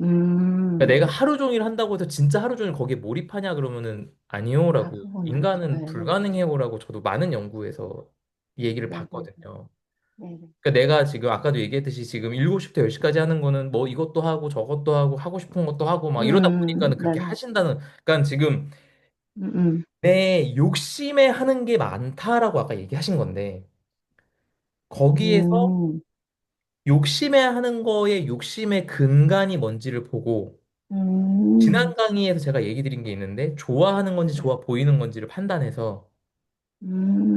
Speaker 2: 음,
Speaker 1: 그러니까 내가
Speaker 2: 음.
Speaker 1: 하루 종일 한다고 해서 진짜 하루 종일 거기에 몰입하냐 그러면은
Speaker 2: 아,
Speaker 1: 아니요라고
Speaker 2: 그건 아니죠.
Speaker 1: 인간은
Speaker 2: 네네.
Speaker 1: 불가능해요라고 저도 많은 연구에서 이 얘기를
Speaker 2: 네네네.
Speaker 1: 봤거든요.
Speaker 2: 네네.
Speaker 1: 그러니까 내가 지금 아까도 얘기했듯이 지금 7시부터 10시까지 하는 거는 뭐 이것도 하고 저것도 하고 하고 싶은 것도 하고 막 이러다 보니까는 그렇게
Speaker 2: 네네.
Speaker 1: 하신다는 그러니까 지금
Speaker 2: 음, 음,
Speaker 1: 내 욕심에 하는 게 많다라고 아까 얘기하신 건데 거기에서
Speaker 2: 음.
Speaker 1: 욕심에 하는 거에 욕심의 근간이 뭔지를 보고
Speaker 2: 음,
Speaker 1: 지난 강의에서 제가 얘기 드린 게 있는데 좋아하는 건지
Speaker 2: 네.
Speaker 1: 좋아 보이는 건지를 판단해서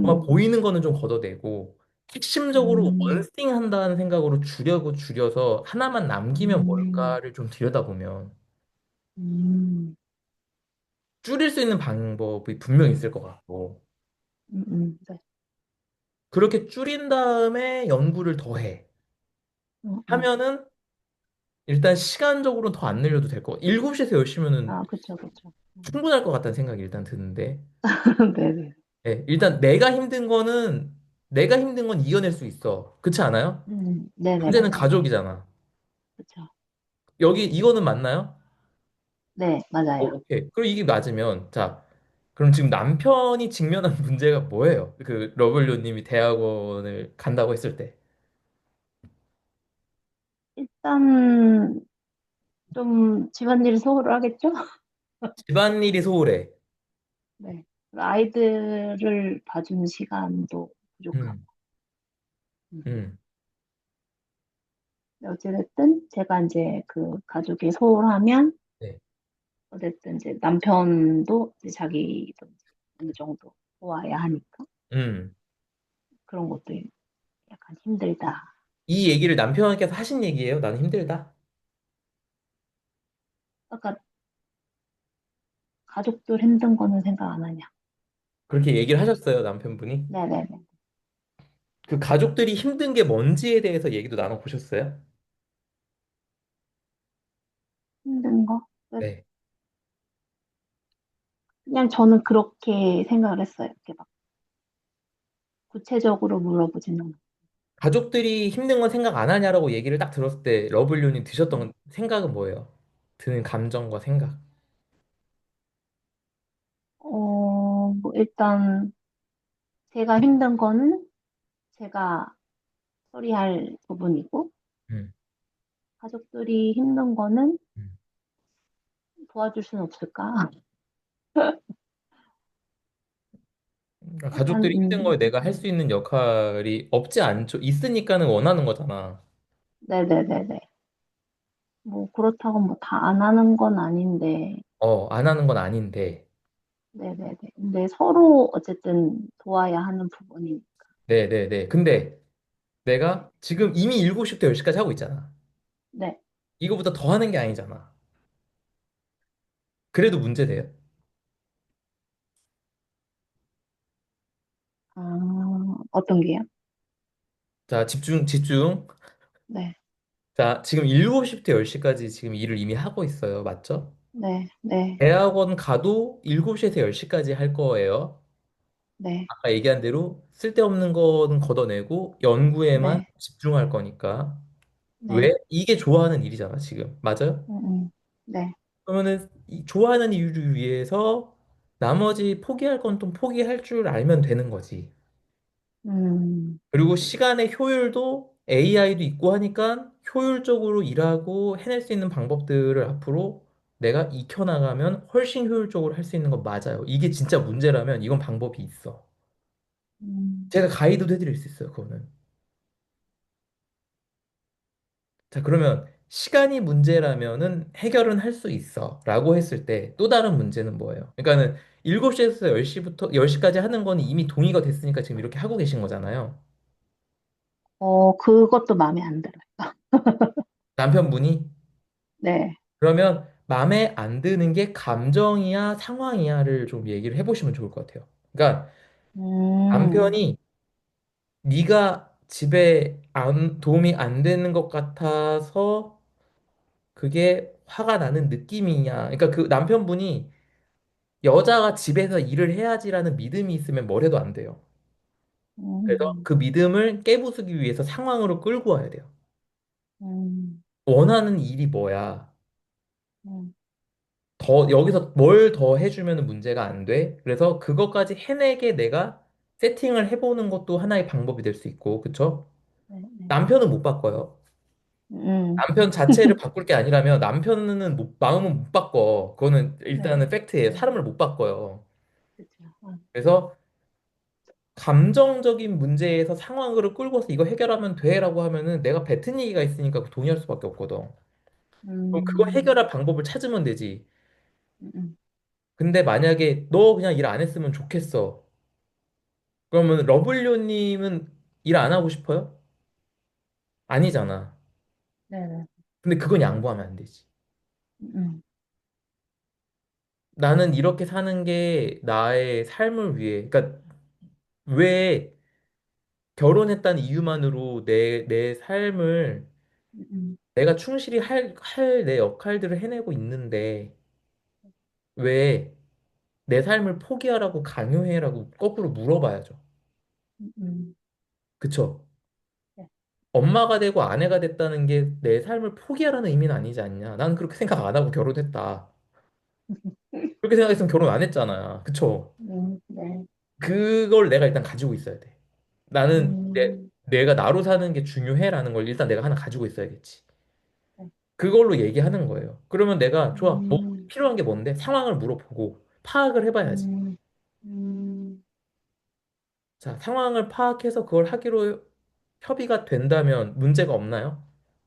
Speaker 1: 정말
Speaker 2: 음,
Speaker 1: 보이는 거는 좀 걷어내고 핵심적으로
Speaker 2: 음,
Speaker 1: 원스팅 한다는 생각으로 줄여서 하나만 남기면
Speaker 2: 음,
Speaker 1: 뭘까를 좀 들여다보면
Speaker 2: 음,
Speaker 1: 줄일 수 있는 방법이 분명히 있을 것 같고
Speaker 2: 네.
Speaker 1: 그렇게 줄인 다음에 연구를 더 해.
Speaker 2: 음, 음.
Speaker 1: 하면은 일단 시간적으로는 더 안 늘려도 될 것 같아. 7시에서 10시면은
Speaker 2: 아, 그쵸, 그쵸.
Speaker 1: 충분할 것 같다는 생각이 일단 드는데
Speaker 2: 네네.
Speaker 1: 네, 일단 내가 힘든 건 이겨낼 수 있어. 그렇지 않아요?
Speaker 2: 네네,
Speaker 1: 문제는
Speaker 2: 맞아요.
Speaker 1: 가족이잖아.
Speaker 2: 그쵸.
Speaker 1: 여기 이거는 맞나요?
Speaker 2: 네, 맞아요.
Speaker 1: 오케이. 그리고 이게 맞으면 자, 그럼 지금 남편이 직면한 문제가 뭐예요? 그 러블리오님이 대학원을 간다고 했을 때
Speaker 2: 일단, 좀 집안일 소홀을 하겠죠?
Speaker 1: 집안일이 소홀해.
Speaker 2: 네. 아이들을 봐주는 시간도 부족하고.
Speaker 1: 음,
Speaker 2: 음.
Speaker 1: 음,
Speaker 2: 어찌됐든, 제가 이제 그 가족이 소홀하면,
Speaker 1: 네,
Speaker 2: 어쨌든 이제 남편도 이제 자기도 이제 어느 정도 도와야 하니까.
Speaker 1: 음.
Speaker 2: 그런 것도 약간 힘들다.
Speaker 1: 이 얘기를 남편께서 하신 얘기예요. 나는 힘들다.
Speaker 2: 아까 가족들 힘든 거는 생각 안 하냐.
Speaker 1: 그렇게 얘기를 하셨어요, 남편분이.
Speaker 2: 네네네.
Speaker 1: 그 가족들이 힘든 게 뭔지에 대해서 얘기도 나눠보셨어요?
Speaker 2: 힘든 거?
Speaker 1: 네.
Speaker 2: 그냥 저는 그렇게 생각을 했어요. 이렇게 막 구체적으로 물어보지는 않았어요.
Speaker 1: 가족들이 힘든 건 생각 안 하냐라고 얘기를 딱 들었을 때 러블리오님
Speaker 2: 네.
Speaker 1: 드셨던 생각은 뭐예요? 드는 감정과 생각.
Speaker 2: 뭐 일단 제가 힘든 거는 제가 처리할 부분이고,
Speaker 1: 음,
Speaker 2: 가족들이 힘든 거는
Speaker 1: 음.
Speaker 2: 도와줄 수는 없을까?
Speaker 1: 그러니까
Speaker 2: 약간,
Speaker 1: 가족들이 힘든 거에 내가 할 수 있는 역할이 없지 않죠. 있으니까는 원하는 거잖아.
Speaker 2: 네네네네. 뭐 그렇다고 뭐 다 안 하는 건 아닌데,
Speaker 1: 안 하는 건 아닌데.
Speaker 2: 네네네. 근데 서로 어쨌든 도와야 하는 부분이,
Speaker 1: 네네네. 근데
Speaker 2: 네.
Speaker 1: 내가 지금 이미 7시부터 10시까지 하고 있잖아.
Speaker 2: 네.
Speaker 1: 이거보다 더 하는 게 아니잖아. 그래도 문제돼요.
Speaker 2: 아, 어떤 게요?
Speaker 1: 자, 집중, 집중.
Speaker 2: 네.
Speaker 1: 자, 지금 7시부터 10시까지 지금 일을 이미 하고 있어요. 맞죠?
Speaker 2: 네. 네.
Speaker 1: 대학원 가도 7시에서 10시까지 할 거예요.
Speaker 2: 네.
Speaker 1: 아까 얘기한 대로 쓸데없는 거는 걷어내고 연구에만
Speaker 2: 네.
Speaker 1: 집중할 거니까. 왜?
Speaker 2: 네.
Speaker 1: 이게 좋아하는 일이잖아, 지금. 맞아요?
Speaker 2: 네.
Speaker 1: 그러면은 이 좋아하는 이유를 위해서 나머지 포기할 건 또 포기할 줄 알면 되는 거지.
Speaker 2: 음,
Speaker 1: 그리고 시간의 효율도 AI도 있고 하니까 효율적으로 일하고 해낼 수 있는 방법들을 앞으로 내가 익혀나가면 훨씬 효율적으로 할 수 있는 건 맞아요. 이게 진짜 문제라면 이건 방법이 있어.
Speaker 2: 음,
Speaker 1: 제가 가이드도 해드릴 수 있어요, 그거는. 자, 그러면 시간이 문제라면은 해결은 할 수 있어. 라고 했을 때 또 다른 문제는 뭐예요? 그러니까는 7시에서 10시부터 10시까지 하는 거는 이미 동의가 됐으니까 지금 이렇게 하고 계신 거잖아요.
Speaker 2: 그것도 마음에 안 들어요.
Speaker 1: 남편분이.
Speaker 2: 네.
Speaker 1: 그러면 마음에 안 드는 게 감정이야, 상황이야를 좀 얘기를 해보시면 좋을 것 같아요. 그러니까
Speaker 2: 음,
Speaker 1: 남편이 네가 집에 도움이 안 되는 것 같아서 그게 화가 나는 느낌이냐. 그러니까 그 남편분이 여자가 집에서 일을 해야지라는 믿음이 있으면 뭘 해도 안 돼요. 그래서
Speaker 2: 음,
Speaker 1: 그 믿음을 깨부수기 위해서 상황으로 끌고 와야 돼요.
Speaker 2: 음,
Speaker 1: 원하는 일이 뭐야?
Speaker 2: 음,
Speaker 1: 여기서 뭘 더 해주면 문제가 안 돼? 그래서 그것까지 해내게 내가 세팅을 해보는 것도 하나의 방법이 될 수 있고, 그쵸?
Speaker 2: 네, 네.
Speaker 1: 남편은 못 바꿔요.
Speaker 2: 음,
Speaker 1: 남편 자체를 바꿀 게 아니라면 남편은 마음은 못 바꿔. 그거는
Speaker 2: 네,
Speaker 1: 일단은 팩트예요.
Speaker 2: 네,
Speaker 1: 사람을 못 바꿔요.
Speaker 2: 그쵸.
Speaker 1: 그래서 감정적인 문제에서 상황을 끌고서 이거 해결하면 돼라고 하면은 내가 뱉은 얘기가 있으니까 그 동의할 수밖에 없거든. 그럼 그거
Speaker 2: 음,
Speaker 1: 해결할 방법을 찾으면 되지.
Speaker 2: 음,
Speaker 1: 근데 만약에 너 그냥 일 안 했으면 좋겠어. 그러면 러블리오님은 일 안 하고 싶어요? 아니잖아.
Speaker 2: 네네.
Speaker 1: 근데 그건 양보하면 안 되지.
Speaker 2: 음,
Speaker 1: 나는 이렇게 사는 게 나의 삶을 위해. 그러니까 왜 결혼했다는 이유만으로 내 삶을
Speaker 2: 음,
Speaker 1: 내가 충실히 할 내 역할들을 해내고 있는데 왜 내 삶을 포기하라고 강요해라고 거꾸로 물어봐야죠.
Speaker 2: 음,
Speaker 1: 그쵸?
Speaker 2: 네.
Speaker 1: 엄마가 되고 아내가 됐다는 게 내 삶을 포기하라는 의미는 아니지 않냐. 나는 그렇게 생각 안 하고 결혼했다. 그렇게 생각했으면 결혼 안 했잖아. 그쵸?
Speaker 2: 네.
Speaker 1: 그걸 내가 일단 가지고 있어야 돼. 나는
Speaker 2: 음,
Speaker 1: 내가 나로 사는 게 중요해라는 걸 일단 내가 하나 가지고 있어야겠지.
Speaker 2: 네.
Speaker 1: 그걸로 얘기하는 거예요. 그러면 내가 좋아. 뭐
Speaker 2: 음,
Speaker 1: 필요한 게 뭔데? 상황을 물어보고 파악을 해봐야지.
Speaker 2: 음, 음.
Speaker 1: 자, 상황을 파악해서 그걸 하기로 협의가 된다면 문제가 없나요?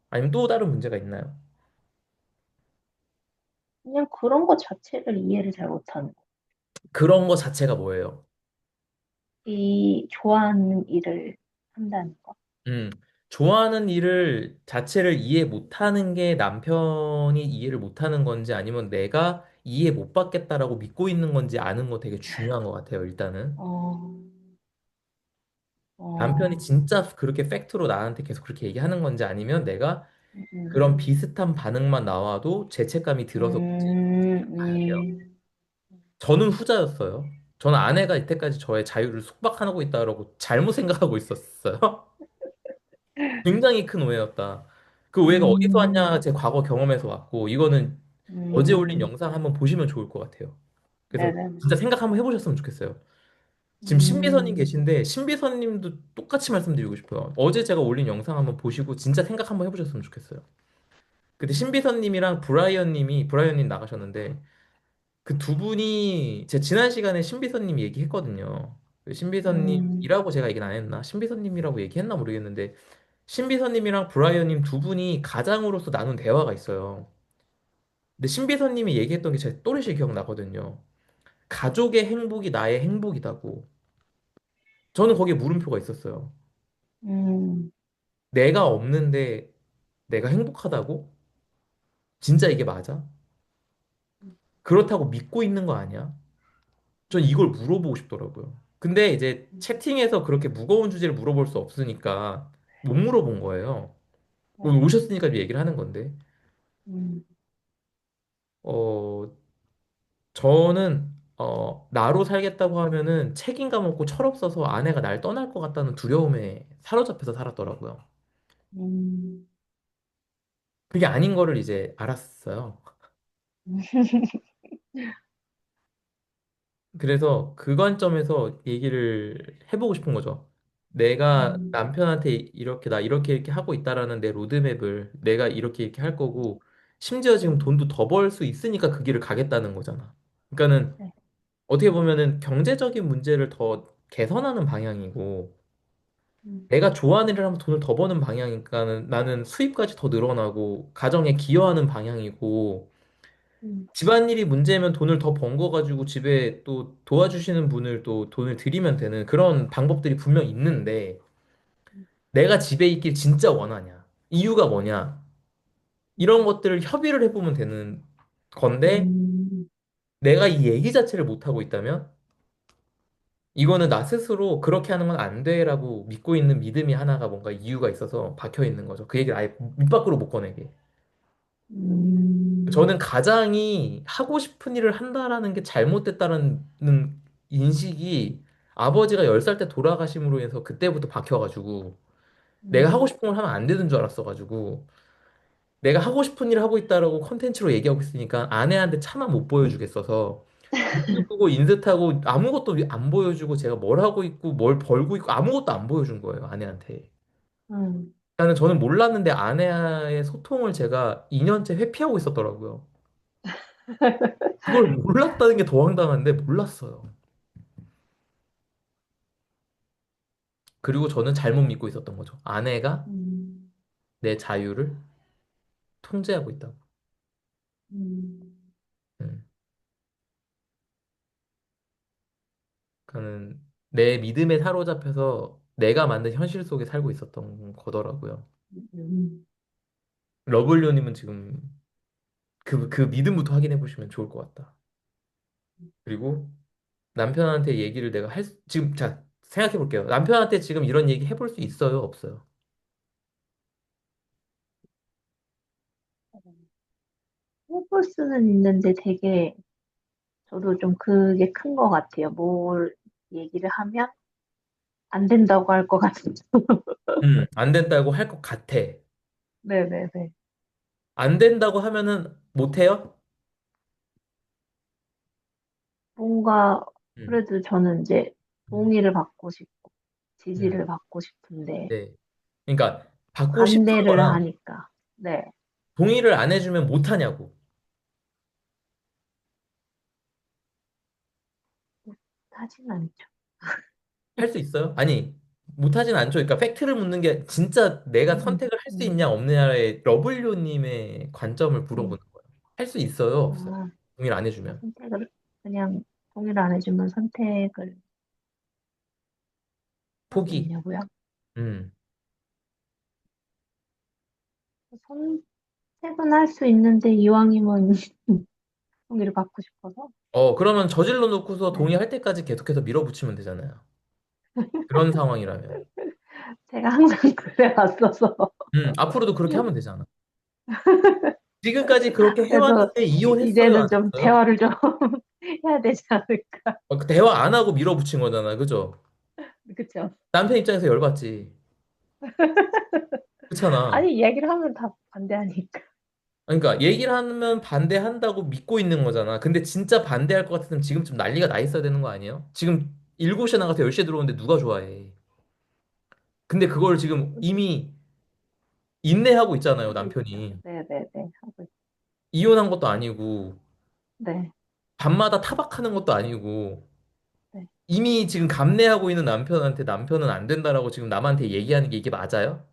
Speaker 1: 아니면 또 다른 문제가 있나요?
Speaker 2: 그냥 그런 거 자체를 이해를 잘 못하는 거.
Speaker 1: 그런 거 자체가 뭐예요?
Speaker 2: 이 좋아하는 일을 한다는 거.
Speaker 1: 음, 좋아하는 일을 자체를 이해 못하는 게 남편이 이해를 못하는 건지 아니면 내가 이해 못 받겠다라고 믿고 있는 건지 아는 거 되게 중요한 것 같아요, 일단은.
Speaker 2: 어,
Speaker 1: 남편이
Speaker 2: 어,
Speaker 1: 진짜 그렇게 팩트로 나한테 계속 그렇게 얘기하는 건지 아니면 내가
Speaker 2: 음,
Speaker 1: 그런 비슷한 반응만 나와도 죄책감이 들어서 문제인 건지
Speaker 2: 음,
Speaker 1: 봐야 돼요.
Speaker 2: 음,
Speaker 1: 저는 후자였어요. 저는 아내가 이때까지 저의 자유를 속박하고 있다고 잘못 생각하고 있었어요. 굉장히 큰 오해였다. 그 오해가 어디서 왔냐?
Speaker 2: 음,
Speaker 1: 제 과거 경험에서 왔고, 이거는 어제 올린
Speaker 2: 음,
Speaker 1: 영상 한번 보시면 좋을 것 같아요. 그래서
Speaker 2: 네네.
Speaker 1: 진짜 생각 한번 해보셨으면 좋겠어요. 지금 신비선님
Speaker 2: 음,
Speaker 1: 계신데, 신비선님도 똑같이 말씀드리고 싶어요. 어제 제가 올린 영상 한번 보시고, 진짜 생각 한번 해보셨으면 좋겠어요. 그때 신비선님이랑 브라이언님 나가셨는데, 그 두 분이 제 지난 시간에 신비선님 얘기했거든요. 그
Speaker 2: 음,
Speaker 1: 신비선님이라고 제가 얘기는 안 했나? 신비선님이라고 얘기했나 모르겠는데, 신비선님이랑 브라이언님 두 분이 가장으로서 나눈 대화가 있어요. 근데 신비선님이 얘기했던 게 제 또렷이 기억나거든요. 가족의 행복이 나의 행복이다고. 저는 거기에 물음표가 있었어요.
Speaker 2: 음,
Speaker 1: 내가 없는데 내가 행복하다고? 진짜 이게 맞아? 그렇다고 믿고 있는 거 아니야? 전 이걸 물어보고 싶더라고요. 근데 이제 채팅에서 그렇게 무거운 주제를 물어볼 수 없으니까 못 물어본 거예요.
Speaker 2: 네,
Speaker 1: 오늘 오셨으니까 얘기를 하는 건데.
Speaker 2: 음,
Speaker 1: 어, 저는 나로 살겠다고 하면은 책임감 없고 철없어서 아내가 날 떠날 것 같다는 두려움에 사로잡혀서 살았더라고요.
Speaker 2: 음,
Speaker 1: 그게 아닌 거를 이제 알았어요. 그래서 그 관점에서 얘기를 해보고 싶은 거죠. 내가
Speaker 2: 음,
Speaker 1: 남편한테 이렇게 나 이렇게 하고 있다라는 내 로드맵을 내가 이렇게 할 거고 심지어 지금 돈도 더 벌 수 있으니까 그 길을 가겠다는 거잖아. 그러니까는
Speaker 2: 네,
Speaker 1: 어떻게 보면은 경제적인 문제를 더 개선하는 방향이고
Speaker 2: 음,
Speaker 1: 내가 좋아하는 일을 하면 돈을 더 버는 방향이니까는 나는 수입까지 더 늘어나고 가정에 기여하는 방향이고
Speaker 2: 음,
Speaker 1: 집안일이 문제면 돈을 더 번 거 가지고 집에 또 도와주시는 분을 또 돈을 드리면 되는 그런 방법들이 분명 있는데 내가 집에 있길 진짜 원하냐? 이유가 뭐냐? 이런 것들을 협의를 해보면 되는 건데
Speaker 2: 음,
Speaker 1: 내가 이 얘기 자체를 못 하고 있다면 이거는 나 스스로 그렇게 하는 건 안 돼라고 믿고 있는 믿음이 하나가 뭔가 이유가 있어서 박혀 있는 거죠. 그 얘기를 아예 밑 밖으로 못 꺼내게. 저는
Speaker 2: 음,
Speaker 1: 가장이 하고 싶은 일을 한다라는 게 잘못됐다는 인식이 아버지가 10살 때 돌아가심으로 해서 그때부터 박혀가지고 내가 하고
Speaker 2: 음,
Speaker 1: 싶은 걸 하면 안 되는 줄 알았어가지고 내가 하고 싶은 일을 하고 있다라고 컨텐츠로 얘기하고 있으니까 아내한테 차마 못 보여주겠어서 유튜브 끄고 인스타고 아무것도 안 보여주고 제가 뭘 하고 있고 뭘 벌고 있고 아무것도 안 보여준 거예요, 아내한테.
Speaker 2: 음.
Speaker 1: 저는 몰랐는데 아내와의 소통을 제가 2년째 회피하고 있었더라고요. 그걸 몰랐다는 게 더 황당한데 몰랐어요. 그리고 저는 잘못 믿고 있었던 거죠. 아내가
Speaker 2: 음,
Speaker 1: 내 자유를 통제하고 있다고.
Speaker 2: 음,
Speaker 1: 음. 그는 내 믿음에 사로잡혀서 내가 만든 현실 속에 살고 있었던 거더라고요.
Speaker 2: 음.
Speaker 1: 러블리오님은 지금 그 믿음부터 확인해 보시면 좋을 것 같다. 그리고 남편한테 얘기를 내가 지금 자 생각해 볼게요. 남편한테 지금 이런 얘기 해볼 수 있어요, 없어요?
Speaker 2: 해볼 수는 있는데 되게 저도 좀 그게 큰 것 같아요. 뭘 얘기를 하면 안 된다고 할 것 같은.
Speaker 1: 안 된다고 할 것 같아.
Speaker 2: 네네네.
Speaker 1: 안 된다고 하면은 못 해요?
Speaker 2: 뭔가
Speaker 1: 음,
Speaker 2: 그래도 저는 이제
Speaker 1: 음,
Speaker 2: 동의를 받고 싶고
Speaker 1: 음.
Speaker 2: 지지를 받고 싶은데
Speaker 1: 네. 그러니까 받고
Speaker 2: 반대를
Speaker 1: 싶다거나
Speaker 2: 하니까 네
Speaker 1: 동의를 안 해주면 못 하냐고.
Speaker 2: 하진 않죠.
Speaker 1: 할 수 있어요? 아니, 못하진 않죠. 그러니까 팩트를 묻는 게 진짜 내가 선택을 할 수 있냐
Speaker 2: 음.
Speaker 1: 없느냐의 러블리오님의 관점을
Speaker 2: 음.
Speaker 1: 물어보는 거예요. 할 수 있어요? 없어요?
Speaker 2: 아,
Speaker 1: 동의를 안 해주면.
Speaker 2: 선택을 그냥 동의를 안 해주면 선택을
Speaker 1: 포기.
Speaker 2: 하겠냐고요?
Speaker 1: 음.
Speaker 2: 선택은 할 수 있는데 이왕이면 동의를 받고 싶어서
Speaker 1: 그러면 저질러 놓고서
Speaker 2: 네.
Speaker 1: 동의할 때까지 계속해서 밀어붙이면 되잖아요. 그런 상황이라면.
Speaker 2: 제가 항상 그래 왔어서
Speaker 1: 앞으로도 그렇게 하면 되잖아. 지금까지 그렇게
Speaker 2: 그래서
Speaker 1: 해왔는데 이혼했어요? 안
Speaker 2: 이제는 좀
Speaker 1: 했어요?
Speaker 2: 대화를 좀 해야 되지 않을까?
Speaker 1: 그 대화 안 하고 밀어붙인 거잖아. 그죠?
Speaker 2: 그쵸?
Speaker 1: 남편 입장에서 열받지. 그렇잖아.
Speaker 2: 아니 이야기를 하면 다 반대하니까.
Speaker 1: 그러니까 얘기를 하면 반대한다고 믿고 있는 거잖아. 근데 진짜 반대할 것 같으면 지금쯤 난리가 나 있어야 되는 거 아니에요? 지금 7시에 나가서 10시에 들어오는데 누가 좋아해? 근데 그걸 지금 이미 인내하고 있잖아요,
Speaker 2: 하고 있죠.
Speaker 1: 남편이.
Speaker 2: 네네네 하고 있죠.
Speaker 1: 이혼한 것도 아니고,
Speaker 2: 네,
Speaker 1: 밤마다 타박하는 것도 아니고,
Speaker 2: 네.
Speaker 1: 이미 지금 감내하고 있는 남편한테 남편은 안 된다라고 지금 남한테 얘기하는 게 이게 맞아요?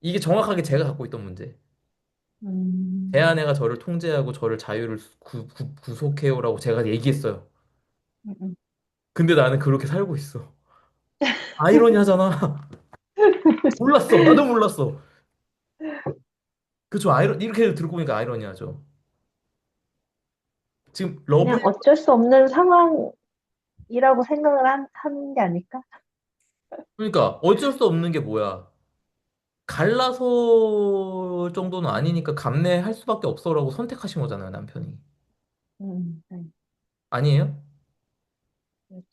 Speaker 1: 이게 정확하게 제가 갖고 있던 문제. 제
Speaker 2: 음,
Speaker 1: 아내가 저를 통제하고 저를 자유를 구속해요라고 제가 얘기했어요.
Speaker 2: 음, 음.
Speaker 1: 근데 나는 그렇게 살고 있어. 아이러니하잖아. 몰랐어. 나도 몰랐어. 그쵸. 이렇게 듣고 보니까 아이러니하죠. 지금
Speaker 2: 그냥 어쩔 수 없는 상황이라고 생각을 하는 게 아닐까?
Speaker 1: 그러니까 어쩔 수 없는 게 뭐야. 갈라서 정도는 아니니까 감내할 수밖에 없어라고 선택하신 거잖아요, 남편이.
Speaker 2: 네,
Speaker 1: 아니에요?
Speaker 2: 그렇죠.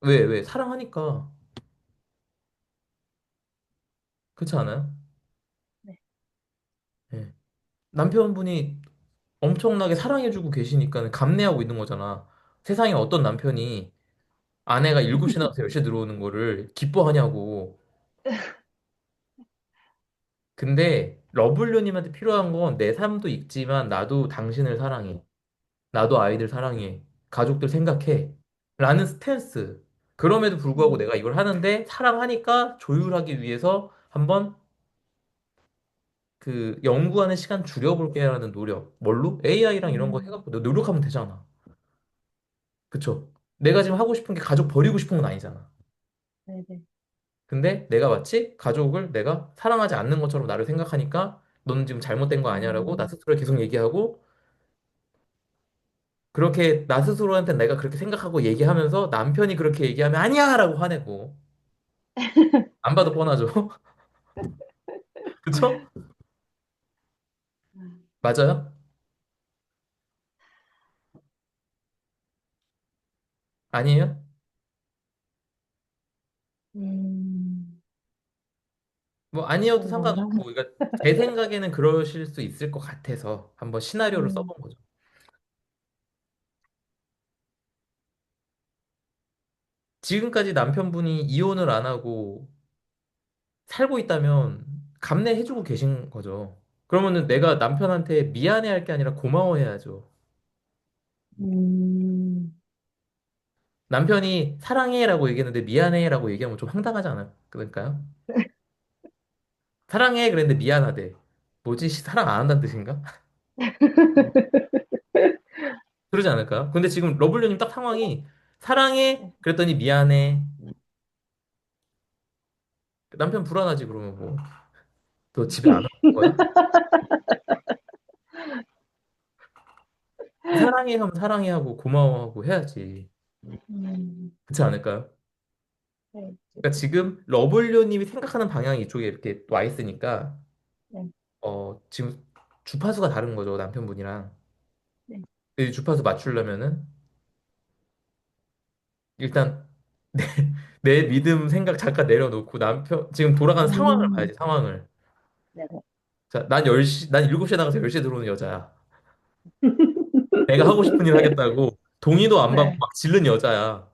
Speaker 1: 왜? 사랑하니까. 그렇지 않아요?
Speaker 2: 네.
Speaker 1: 예. 남편분이 엄청나게 사랑해주고 계시니까 감내하고 있는 거잖아. 세상에 어떤 남편이 아내가 7시 나가서 10시에 들어오는 거를 기뻐하냐고. 근데 러블리님한테 필요한 건 내 삶도 있지만 나도 당신을 사랑해. 나도 아이들 사랑해. 가족들 생각해. 라는 스탠스. 그럼에도 불구하고
Speaker 2: 음,
Speaker 1: 내가 이걸 하는데 사랑하니까 조율하기 위해서 한번 그 연구하는 시간 줄여볼게 라는 노력. 뭘로? AI랑 이런 거
Speaker 2: 음,
Speaker 1: 해갖고 노력하면 되잖아. 그쵸? 내가 지금 하고 싶은 게 가족 버리고 싶은 건 아니잖아.
Speaker 2: 네네.
Speaker 1: 근데 내가 마치 가족을 내가 사랑하지 않는 것처럼 나를 생각하니까 너는 지금 잘못된 거 아니야라고 나
Speaker 2: 음,
Speaker 1: 스스로 계속 얘기하고 그렇게 나 스스로한테 내가 그렇게 생각하고 얘기하면서 남편이 그렇게 얘기하면 아니야라고 화내고 안 봐도 뻔하죠. 그쵸? 맞아요? 아니에요?
Speaker 2: 음,
Speaker 1: 뭐 아니어도
Speaker 2: 그런 건가?
Speaker 1: 상관없고 그러니까 제 생각에는 그러실 수 있을 것 같아서 한번 시나리오를
Speaker 2: 음,
Speaker 1: 써본 거죠. 지금까지 남편분이 이혼을 안 하고 살고 있다면 감내해주고 계신 거죠. 그러면은 내가 남편한테 미안해할 게 아니라 고마워해야죠.
Speaker 2: 음,
Speaker 1: 남편이 사랑해라고 얘기했는데 미안해라고 얘기하면 좀 황당하지 않을까요? 사랑해 그랬는데 미안하대. 뭐지? 사랑 안 한다는 뜻인가? 그러지 않을까요? 근데 지금 러블리님 딱 상황이 사랑해 그랬더니 미안해. 남편 불안하지 그러면 뭐. 너 집에 안 올 거야? 사랑해 하면 사랑해 하고 고마워하고 해야지.
Speaker 2: 음,
Speaker 1: 그렇지 않을까요?
Speaker 2: 네,
Speaker 1: 그러니까 지금 러블리님이 생각하는 방향이 이쪽에 이렇게 와 있으니까
Speaker 2: 네,
Speaker 1: 지금 주파수가 다른 거죠 남편분이랑.
Speaker 2: 네.
Speaker 1: 이 주파수 맞추려면은 일단 내, 내 믿음 생각 잠깐 내려놓고 남편 지금 돌아가는 상황을
Speaker 2: 음,
Speaker 1: 봐야지 상황을.
Speaker 2: 네, 네.
Speaker 1: 자, 난 7시에 나가서 10시에 들어오는 여자야. 내가 하고 싶은 일 하겠다고 동의도 안 받고
Speaker 2: 네,
Speaker 1: 막 질른 여자야.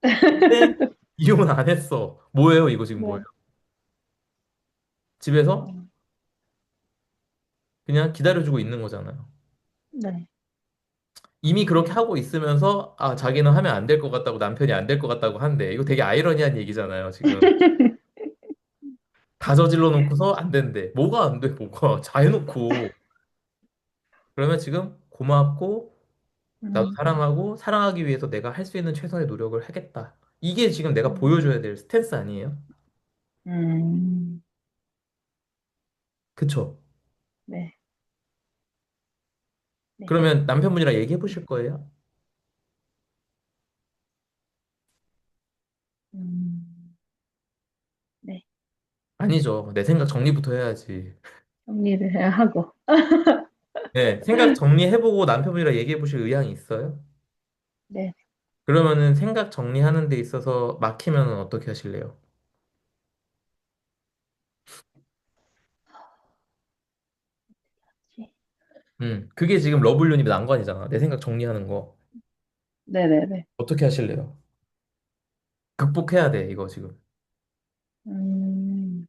Speaker 1: 근데 이혼은 안 했어. 뭐예요, 이거 지금 뭐예요?
Speaker 2: 네,
Speaker 1: 집에서
Speaker 2: 어,
Speaker 1: 그냥 기다려주고 있는 거잖아요.
Speaker 2: 네.
Speaker 1: 이미 그렇게 하고 있으면서 아, 자기는 하면 안 될 것 같다고 남편이 안 될 것 같다고 한대. 이거 되게 아이러니한 얘기잖아요, 지금. 다 저질러 놓고서 안 된대. 뭐가 안 돼, 뭐가. 다 해놓고. 그러면 지금 고맙고 나도
Speaker 2: 음,
Speaker 1: 사랑하고 사랑하기 위해서 내가 할 수 있는 최선의 노력을 하겠다. 이게 지금 내가
Speaker 2: 음,
Speaker 1: 보여줘야 될 스탠스 아니에요?
Speaker 2: 음,
Speaker 1: 그쵸?
Speaker 2: 네, 네.
Speaker 1: 그러면 남편분이랑 얘기해 보실 거예요?
Speaker 2: 음, 네.
Speaker 1: 아니죠. 내 생각 정리부터 해야지.
Speaker 2: 정리를 해야 하고.
Speaker 1: 네, 생각 정리해보고 남편분이랑 얘기해 보실 의향이 있어요?
Speaker 2: 네.
Speaker 1: 그러면은 생각 정리하는 데 있어서 막히면 어떻게 하실래요? 그게 지금 러블리님 난관이잖아. 내 생각 정리하는 거.
Speaker 2: 네네네.
Speaker 1: 어떻게 하실래요? 극복해야 돼, 이거 지금.
Speaker 2: 음,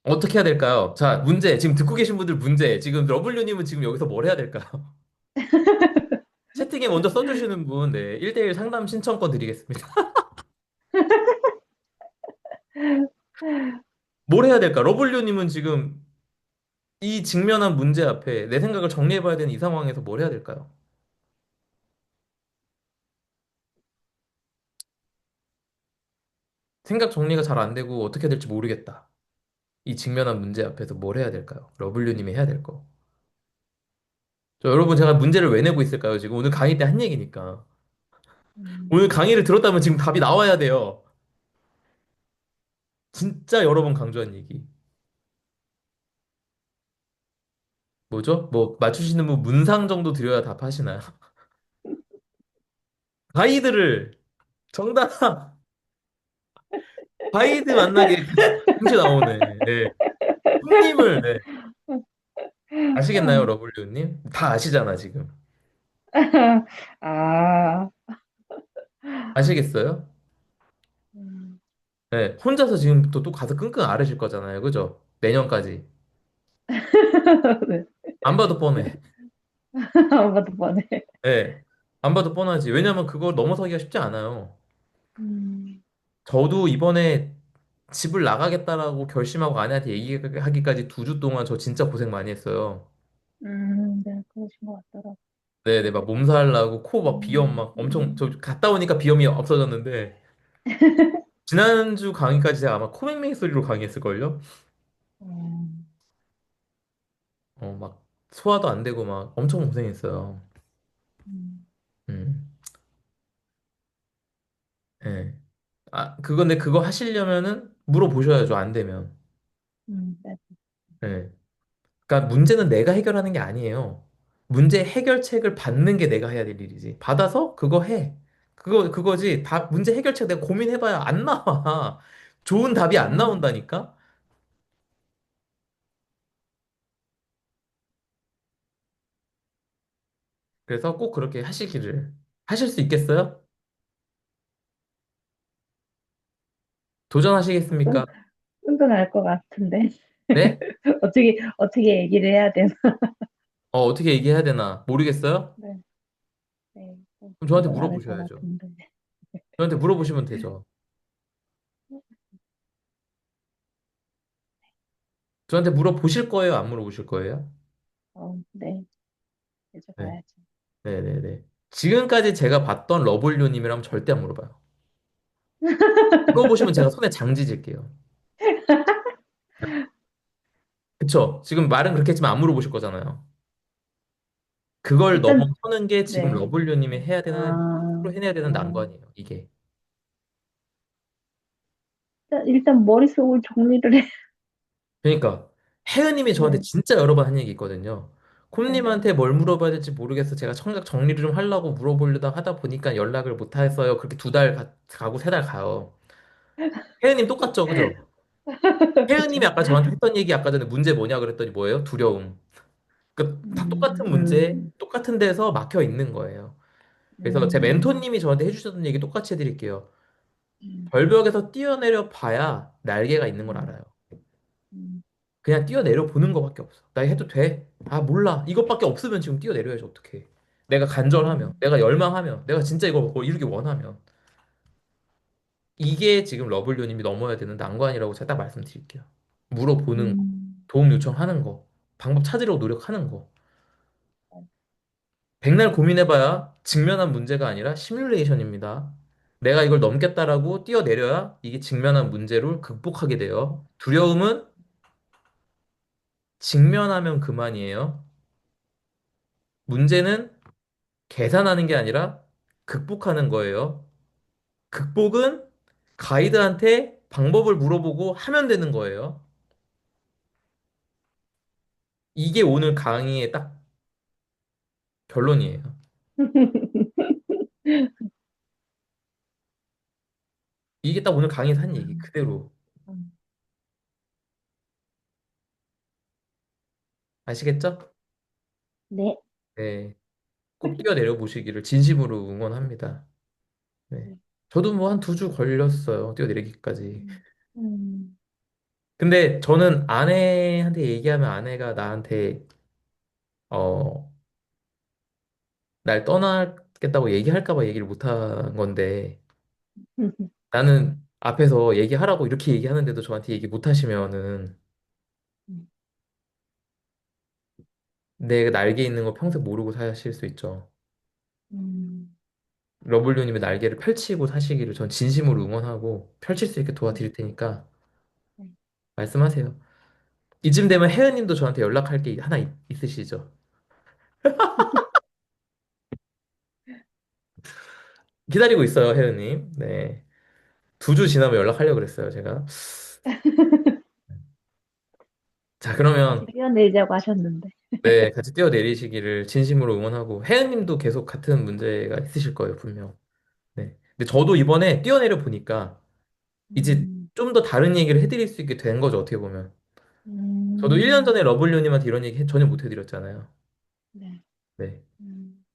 Speaker 1: 어떻게 해야 될까요? 자, 문제. 지금 듣고 계신 분들 문제. 지금 러블리님은 지금 여기서 뭘 해야 될까요? 채팅에 먼저 써주시는 분, 네. 1대1 상담 신청권 드리겠습니다. 뭘 해야 될까? 러블리님은 지금 이 직면한 문제 앞에 내 생각을 정리해봐야 되는 이 상황에서 뭘 해야 될까요? 생각 정리가 잘 안 되고 어떻게 해야 될지 모르겠다. 이 직면한 문제 앞에서 뭘 해야 될까요? 러블리님이 해야 될 거. 여러분, 제가 문제를 왜 내고 있을까요? 지금 오늘 강의 때 한 얘기니까. 오늘
Speaker 2: 음,
Speaker 1: 강의를 들었다면 지금 답이 나와야 돼요. 진짜 여러 번 강조한 얘기. 뭐죠? 뭐 맞추시는 분 문상 정도 드려야 답하시나요? 가이드를 정답 가이드 만나게 동시에 나오네. 네. 손님을 네. 아시겠나요, 러블리님? 다 아시잖아 지금.
Speaker 2: 아,
Speaker 1: 아시겠어요?
Speaker 2: 음,
Speaker 1: 네. 혼자서 지금부터 또 가서 끙끙 앓으실 거잖아요, 그죠? 내년까지.
Speaker 2: 네.
Speaker 1: 안 봐도 뻔해.
Speaker 2: 아무것도 뻔해.
Speaker 1: 네. 안 봐도 뻔하지. 왜냐면 그거 넘어서기가 쉽지 않아요.
Speaker 2: 음,
Speaker 1: 저도 이번에 집을 나가겠다라고 결심하고 아내한테 얘기하기까지 2주 동안 저 진짜 고생 많이 했어요.
Speaker 2: 네, 그러신 것 같더라고.
Speaker 1: 네네, 막 몸살 나고 코 막 비염 막 엄청, 저 갔다 오니까 비염이 없어졌는데, 지난주 강의까지 제가 아마 코맹맹이 소리로 강의했을걸요?
Speaker 2: 음,
Speaker 1: 막 소화도 안 되고 막 엄청 고생했어요.
Speaker 2: 음,
Speaker 1: 음, 예. 아, 그건데 그거 하시려면은 물어보셔야죠, 안 되면.
Speaker 2: 네.
Speaker 1: 예. 그러니까 문제는 내가 해결하는 게 아니에요. 문제 해결책을 받는 게 내가 해야 될 일이지. 받아서 그거 해. 그거지. 다 문제 해결책 내가 고민해봐야 안 나와. 좋은 답이 안
Speaker 2: 음,
Speaker 1: 나온다니까? 그래서 꼭 그렇게 하시기를. 하실 수 있겠어요?
Speaker 2: 끙,
Speaker 1: 도전하시겠습니까?
Speaker 2: 끙끙 것 같은데.
Speaker 1: 네?
Speaker 2: 어떻게 얘기를 해야 되나.
Speaker 1: 어떻게 얘기해야 되나 모르겠어요?
Speaker 2: 네, 네.
Speaker 1: 그럼 저한테
Speaker 2: 끙끙 앓을 것
Speaker 1: 물어보셔야죠.
Speaker 2: 같은데.
Speaker 1: 저한테 물어보시면 되죠. 저한테 물어보실 거예요? 안 물어보실 거예요?
Speaker 2: 네.
Speaker 1: 네.
Speaker 2: 여쭤봐야죠.
Speaker 1: 네네네. 지금까지 제가 봤던 러블리오님이라면 절대 안 물어봐요. 물어보시면 제가 손에 장지 질게요. 그쵸? 지금 말은 그렇게 했지만 안 물어보실 거잖아요. 그걸
Speaker 2: 일단,
Speaker 1: 넘어서는 게 지금
Speaker 2: 네.
Speaker 1: 러블리오님이 해야 되는,
Speaker 2: 아,
Speaker 1: 앞으로 해내야 되는
Speaker 2: 어,
Speaker 1: 난관이에요, 이게.
Speaker 2: 일단 머릿속을 정리를 해.
Speaker 1: 그러니까, 혜은님이 저한테
Speaker 2: 네,
Speaker 1: 진짜 여러 번 한 얘기 있거든요.
Speaker 2: 네.
Speaker 1: 콤님한테 뭘 물어봐야 될지 모르겠어. 제가 청각 정리를 좀 하려고 물어보려다 하다 보니까 연락을 못 했어요. 그렇게 2달 가고 3달 가요. 혜은님 똑같죠, 그죠? 혜은님이
Speaker 2: 그쵸.
Speaker 1: 아까 저한테 했던 얘기 아까 전에 문제 뭐냐 그랬더니 뭐예요? 두려움. 다
Speaker 2: 음,
Speaker 1: 똑같은 문제,
Speaker 2: 음,
Speaker 1: 똑같은 데서 막혀 있는 거예요. 그래서 제
Speaker 2: 음,
Speaker 1: 멘토님이 저한테 해주셨던 얘기 똑같이 해드릴게요.
Speaker 2: 음,
Speaker 1: 절벽에서 뛰어내려 봐야 날개가 있는 걸
Speaker 2: 음,
Speaker 1: 알아요.
Speaker 2: 음,
Speaker 1: 그냥 뛰어내려 보는 것밖에 없어. 나 해도 돼? 아, 몰라. 이것밖에 없으면 지금 뛰어내려야지, 어떡해. 내가 간절하면,
Speaker 2: 음,
Speaker 1: 내가 열망하면, 내가 진짜 이걸 뭐 이루기 원하면. 이게 지금 러블리오님이 넘어야 되는 난관이라고 제가 딱 말씀드릴게요. 물어보는 거,
Speaker 2: 음.
Speaker 1: 도움 요청하는 거, 방법 찾으려고 노력하는 거. 백날 고민해봐야 직면한 문제가 아니라 시뮬레이션입니다. 내가 이걸 넘겠다라고 뛰어내려야 이게 직면한 문제를 극복하게 돼요. 두려움은 직면하면 그만이에요. 문제는 계산하는 게 아니라 극복하는 거예요. 극복은 가이드한테 방법을 물어보고 하면 되는 거예요. 이게 오늘 강의의 딱 결론이에요. 이게 딱 오늘 강의에서 한 얘기 그대로.
Speaker 2: 음.
Speaker 1: 아시겠죠?
Speaker 2: 네.
Speaker 1: 네. 꼭 뛰어내려 보시기를 진심으로 응원합니다. 네.
Speaker 2: 네.
Speaker 1: 저도 뭐 한 2주 걸렸어요. 뛰어내리기까지.
Speaker 2: 음, 음,
Speaker 1: 근데 저는 아내한테 얘기하면 아내가 나한테 어, 날 떠나겠다고 얘기할까 봐 얘기를 못 한 건데 나는 앞에서 얘기하라고 이렇게 얘기하는데도 저한테 얘기 못 하시면은
Speaker 2: 음,
Speaker 1: 내 날개 있는 거 평생 모르고 사실 수 있죠.
Speaker 2: 음,
Speaker 1: 러블리님의 날개를 펼치고 사시기를 전 진심으로 응원하고 펼칠 수 있게
Speaker 2: 네.
Speaker 1: 도와드릴 테니까
Speaker 2: 네.
Speaker 1: 말씀하세요. 이쯤 되면 혜은님도 저한테 연락할 게 하나 있으시죠? 기다리고 있어요, 혜은님. 네. 2주 지나면 연락하려고 그랬어요, 제가. 자,
Speaker 2: 같이
Speaker 1: 그러면
Speaker 2: 뛰어내자고 하셨는데.
Speaker 1: 네, 같이 뛰어내리시기를 진심으로 응원하고 혜은님도 계속 같은 문제가 있으실 거예요, 분명. 네. 근데 저도 이번에 뛰어내려 보니까 이제
Speaker 2: 음,
Speaker 1: 좀 더 다른 얘기를 해드릴 수 있게 된 거죠, 어떻게 보면. 저도 1년
Speaker 2: 음,
Speaker 1: 전에 러블리오님한테 이런 얘기 전혀 못 해드렸잖아요.
Speaker 2: 네.
Speaker 1: 네.
Speaker 2: 음,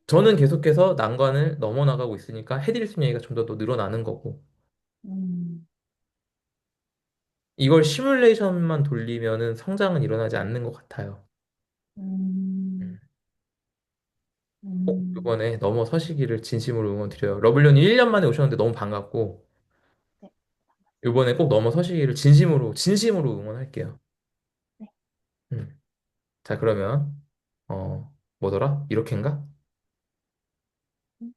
Speaker 1: 저는 계속해서 난관을 넘어나가고 있으니까 해드릴 수 있는 얘기가 좀 더 늘어나는 거고.
Speaker 2: 음,
Speaker 1: 이걸 시뮬레이션만 돌리면은 성장은 일어나지 않는 것 같아요.
Speaker 2: 음,
Speaker 1: 음. 꼭
Speaker 2: 음,
Speaker 1: 이번에 넘어서시기를 진심으로 응원드려요. 러블리오님 1년 만에 오셨는데 너무 반갑고,
Speaker 2: 네.
Speaker 1: 이번에 꼭 넘어서시기를 진심으로 응원할게요.
Speaker 2: 네.
Speaker 1: 음. 자, 그러면, 뭐더라? 이렇게인가?
Speaker 2: 음,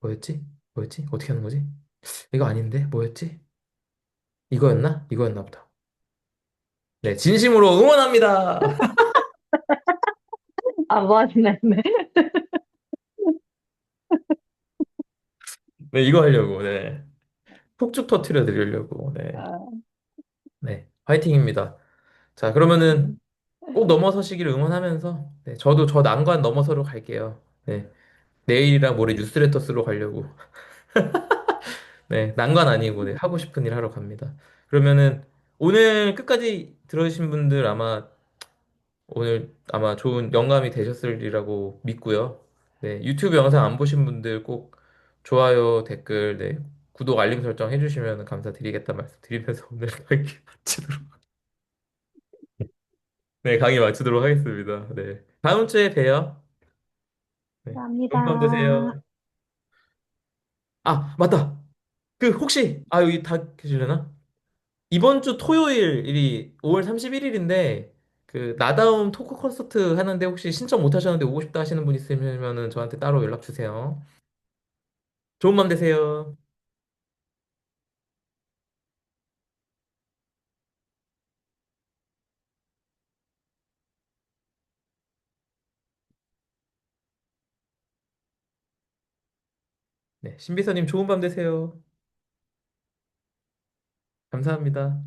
Speaker 1: 뭐였지? 뭐였지? 어떻게 하는 거지? 이거 아닌데? 뭐였지? 이거였나? 이거였나 보다. 네, 진심으로 응원합니다!
Speaker 2: 아, 맞네. 네.
Speaker 1: 네, 이거 하려고, 네. 폭죽 터트려 드리려고, 네.
Speaker 2: 아,
Speaker 1: 네, 화이팅입니다. 자, 그러면은
Speaker 2: 음,
Speaker 1: 꼭 넘어서시기를 응원하면서, 네, 저도 저 난관 넘어서러 갈게요. 네, 내일이랑 모레 뉴스레터 쓰러 가려고. 네, 난관 아니고, 네, 하고 싶은 일 하러 갑니다. 그러면은 오늘 끝까지 들어주신 분들 아마 오늘 아마 좋은 영감이 되셨으리라고 믿고요. 네, 유튜브 영상 안 보신 분들 꼭 좋아요, 댓글, 네, 구독, 알림 설정 해주시면 감사드리겠다 말씀드리면서 오늘 강의 마치도록, 네, 강의 마치도록 하겠습니다. 네, 다음 주에 봬요. 네, 좋은 밤
Speaker 2: 감사합니다.
Speaker 1: 되세요. 아, 맞다. 그 혹시 여기 다 계시려나? 이번 주 토요일이 5월 31일인데 그 나다움 토크 콘서트 하는데 혹시 신청 못 하셨는데 오고 싶다 하시는 분 있으면은 저한테 따로 연락 주세요. 좋은 밤 되세요. 네, 신비서님 좋은 밤 되세요. 감사합니다.